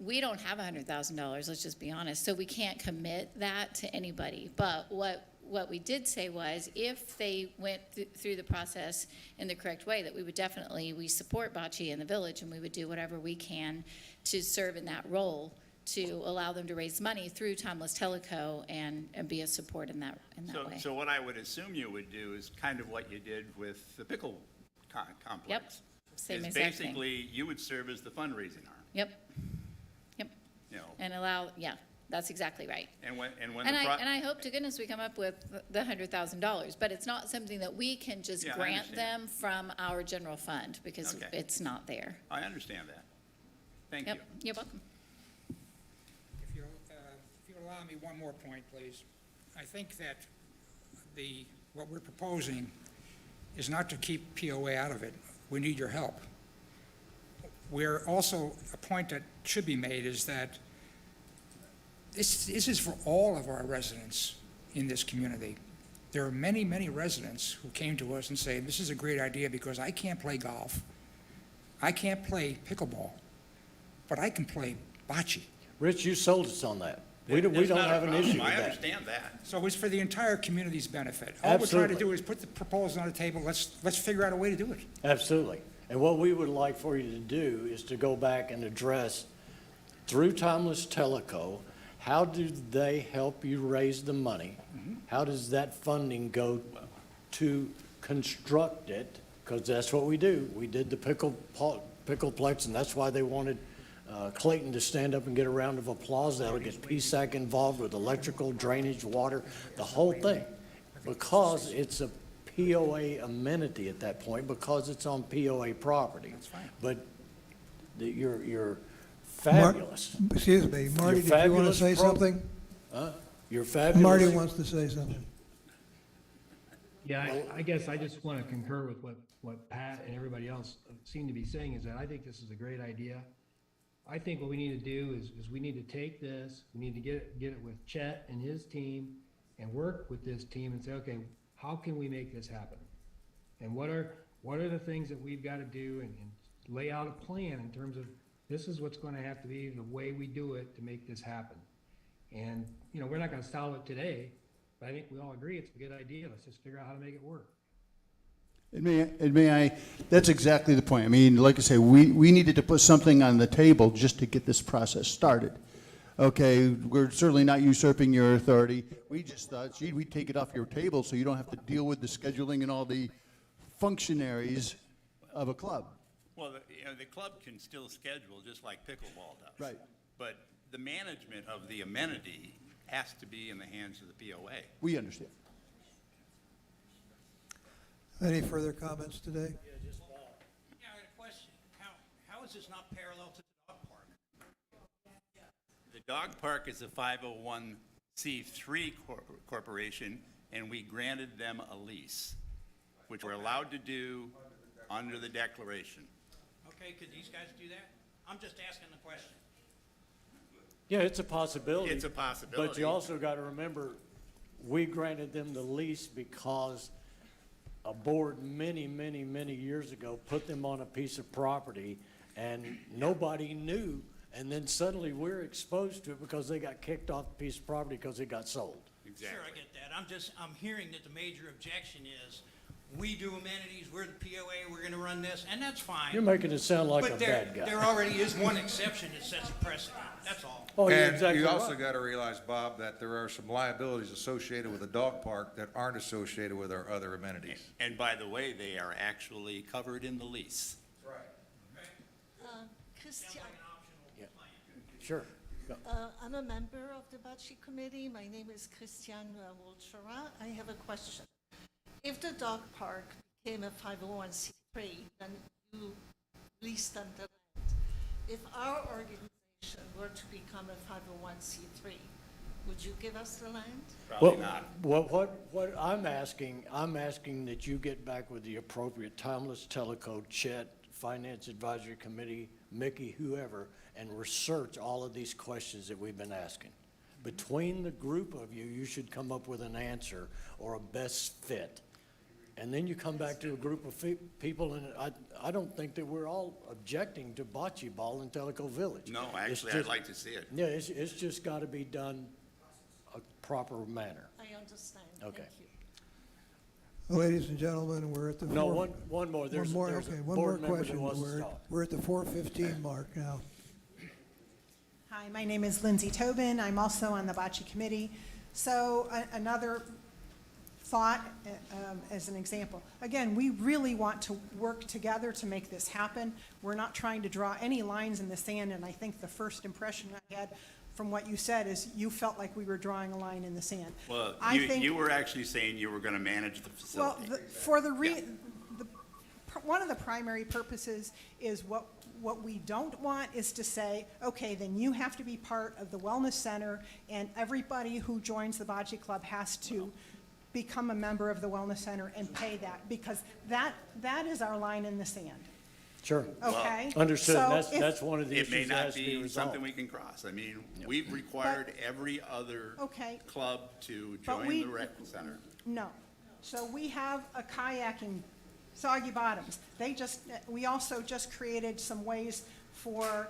We don't have $100,000, let's just be honest, so we can't commit that to anybody. But what we did say was, if they went through the process in the correct way, that we support bocce in the village, and we would do whatever we can to serve in that role, to allow them to raise money through Timeless Tellico and be a support in that way. So what I would assume you would do is kind of what you did with the pickle complex. Yep, same Is exact thing. basically, you would serve as the fundraising arm. Yep, You know, and that's exactly right. and when And I hope to goodness we come up with the $100,000, but it's not something that we can just Yeah, I grant understand. them from our general fund, because Okay. it's not there. I understand that. Thank you. Yep, you're welcome. If you'll allow me one more point, please. I think that what we're proposing is not to keep POA out of it. We need your help. We're also, a point that should be made is that this is for all of our residents in this community. There are many, many residents who came to us and say, this is a great idea because I can't play golf. I can't play pickleball, but I can play bocce. Rich, you sold us on that. We don't have an issue with I that. understand that. So it's for the entire community's benefit. All we're trying to Absolutely. do is put the proposal on the table, let's figure out a way to do it. Absolutely. And what we would like for you to do is to go back and address, through Timeless Tellico, how do they help you raise the money? How does that funding go to construct it because that's what we do. We did the pickleplex, and that's why they wanted Clayton to stand up and get a round of applause. That'll get PSAC involved with electrical, drainage, water, the whole thing, because it's a POA amenity at that point, because it's on POA property. But you're fabulous. Excuse me, Marty, Your did you want to fabulous say something? You're fabulous. Marty wants to say something. Yeah, I guess I just want to concur with what Pat and everybody else seem to be saying, is that I think this is a great idea. I think what we need to do is we need to take this, we need to get it with Chet and his team and work with this team and say, okay, how can we make this happen? And what are the things that we've got to do, and lay out a plan in terms of this is what's going to have to be the way we do it to make this happen. And, we're not going to solve it today, but I think we all agree it's a good idea. Let's just figure out how to make it work. That's exactly the point. I mean, like I say, we needed to put something on the table just to get this process started. Okay, we're certainly not usurping your authority. We just thought, gee, we'd take it off your table so you don't have to deal with the scheduling and all the functionaries of a club. Well, the club can still schedule just like pickleball does. Right. But the management of the amenity has to be in the hands of the POA. We understand. Any further comments today? Yeah, I had a question. How is this not parallel to the dog park? The dog park is a 501c3 corporation, and we granted them a lease, which we're allowed to do under the declaration. Okay, could these guys do that? I'm just asking the question. Yeah, it's a possibility. It's a possibility. But you also got to remember, we granted them the lease because a board many, many, many years ago put them on a piece of property and nobody knew, and then suddenly we're exposed to it because they got kicked off the piece of property because it got sold. Exactly. Sure, I get that. I'm hearing that the major objection is, we do amenities, we're the POA, we're gonna run this, and that's fine. You're making it sound like a But bad guy. there already is one exception that sets a precedent, that's all. Oh, you're And exactly you also right. got to realize, Bob, that there are some liabilities associated with a dog park that aren't associated with our other amenities. And by the way, they are actually covered in the lease. Christian, Sure. I'm a member of the Bocce committee. My name is Christian Wolchera. I have a question. If the dog park became a 501c3, then you leased them the land. If our organization were to become a 501c3, would you give us the land? Probably not. What I'm asking that you get back with the appropriate Timeless Tellico, Chet, Finance Advisory Committee, Mickey, whoever, and research all of these questions that we've been asking. Between the group of you, you should come up with an answer or a best fit. And then you come back to a group of people, and I don't think that we're all objecting to bocce ball in Tellico Village. No, It's actually, just- I'd like to see it. Yeah, it's just got to be done a proper manner. I understand. Okay. Thank you. Ladies and gentlemen, we're at the No, four- one more. There's a one more board member that question. wants to talk. We're at the 4:15 mark now. Hi, my name is Lindsay Tobin. I'm also on the Bocce committee. So another thought as an example. Again, we really want to work together to make this happen. We're not trying to draw any lines in the sand, and I think the first impression I had from what you said is you felt like we were drawing a line in the sand. Well, I think- you were actually saying you were going to manage the Well, facility. one of the primary purposes is what we don't want is to say, okay, then you have to be part of the wellness center, and everybody who joins the Bocce Club has to become a member of the wellness center and pay that, because that is our line in the sand. Sure. Okay? Understood. So That's one of the It may issues that not has to be be resolved. something we can cross. I mean, we've required every other Okay. club to But join we- the rec center. No. So we have a kayaking, Soggy Bottoms. We also just created some ways for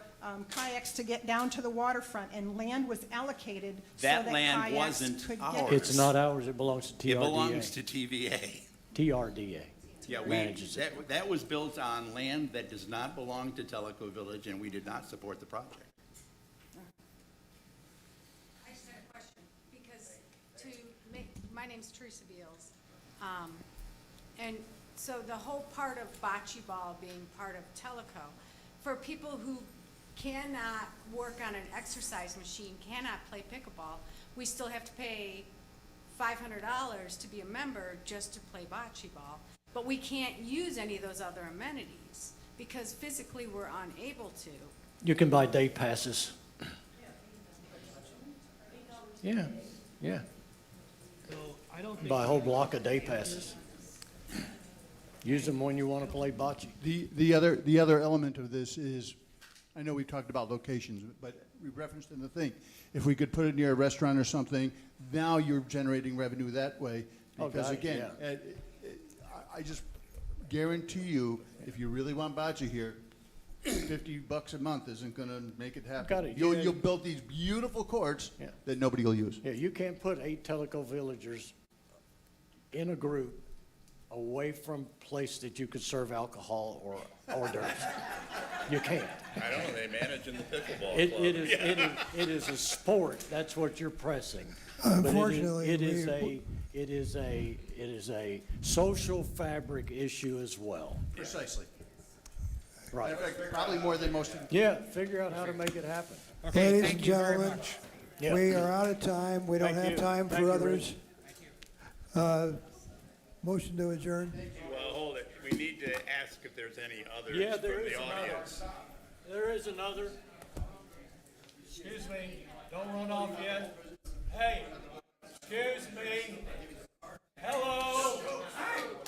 kayaks to get down to the waterfront, and land was allocated so That that land kayaks wasn't could ours. get. It's not ours, it belongs to TRDA. It belongs to TVA. TRDA. Yeah, manages it. that was built on land that does not belong to Tellico Village, and we did not support the project. I just had a question, because my name's Teresa Beals. And So the whole part of bocce ball being part of Tellico, for people who cannot work on an exercise machine, cannot play pickleball, we still have to pay $500 to be a member just to play bocce ball. But we can't use any of those other amenities because physically we're unable to. You can buy day passes. Yeah, yeah. So I don't think. Buy a whole block of day passes. Use them when you want to play bocce. The other element of this is, I know we talked about locations, but we referenced in the thing, if we could put it near a restaurant or something, now you're generating revenue that way. Oh, Because got it, again, yeah. I just guarantee you, if you really want bocce here, $50 a month isn't gonna make it happen. Got it. You'll build these beautiful courts Yeah. that nobody will use. Yeah, you can't put 8 Tellico villagers in a group away from place that you could serve alcohol or hors d'oeuvres. You can't. I don't know, they manage in the pickleball It club. it is a sport, that's what you're pressing. But Unfortunately, it is a social fabric issue as well. Precisely. Right. In fact, probably more than most. Yeah, figure out how to make it happen. Okay, Ladies thank and you very gentlemen, much. Yeah. we are out of time. We don't Thank have you. time Thank for you, others. Motion to adjourn. Well, hold it, we need to ask if there's any others Yeah, from there is the another. audience. There is another. Excuse me, don't run off yet. Hey, excuse me. Hello?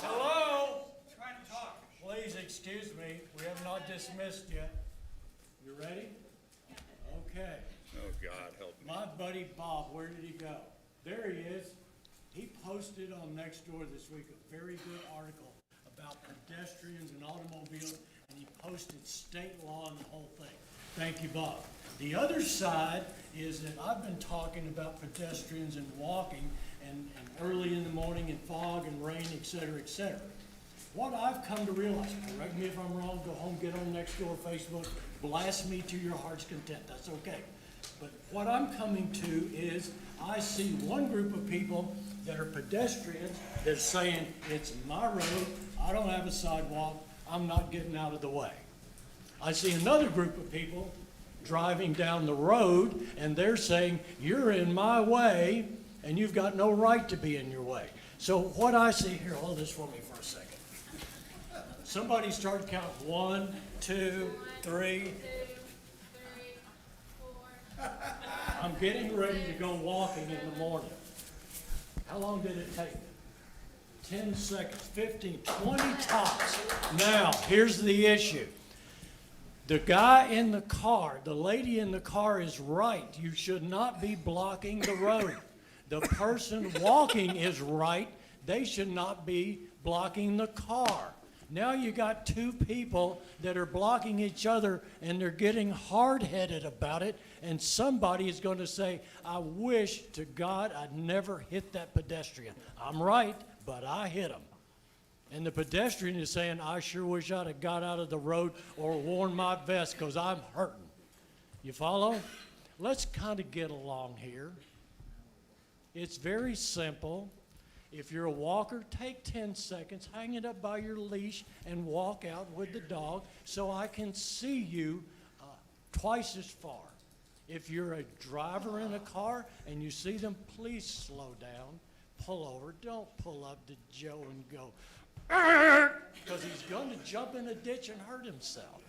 Hello? Trying to talk. Please excuse me, we have not dismissed yet. You ready? Okay. Oh, God, help me. My buddy Bob, where did he go? There he is. He posted on Nextdoor this week a very good article about pedestrians and automobiles, and he posted state law and the whole thing. Thank you, Bob. The other side is that I've been talking about pedestrians and walking and early in the morning and fog and rain, et cetera, et cetera. What I've come to realize, correct me if I'm wrong, go home, get on Nextdoor, Facebook, blast me to your heart's content, that's okay. But what I'm coming to is I see one group of people that are pedestrians that are saying, it's my road, I don't have a sidewalk, I'm not getting out of the way. I see another group of people driving down the road and they're saying, you're in my way and you've got no right to be in your way. So what I see here, hold this for me for a second. Somebody start counting 1, 2, 3. I'm getting ready to go walking in the morning. How long did it take? 10 seconds, 15, 20 tops. Now, here's the issue. The guy in the car, the lady in the car is right. You should not be blocking the road. The person walking is right. They should not be blocking the car. Now you got two people that are blocking each other and they're getting hard-headed about it, and somebody is going to say, I wish to God I'd never hit that pedestrian. I'm right, but I hit him. And the pedestrian is saying, I sure wish I'd have got out of the road or worn my vest because I'm hurting. You follow? Let's kind of get along here. It's very simple. If you're a walker, take 10 seconds, hang it up by your leash, and walk out with the dog so I can see you twice as far. If you're a driver in a car and you see them, please slow down, pull over. Don't pull up to Joe and go, because he's going to jump in a ditch and hurt himself.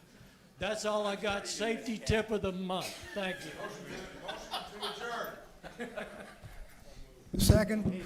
That's all I got. Safety tip of the month. Thank you. Second?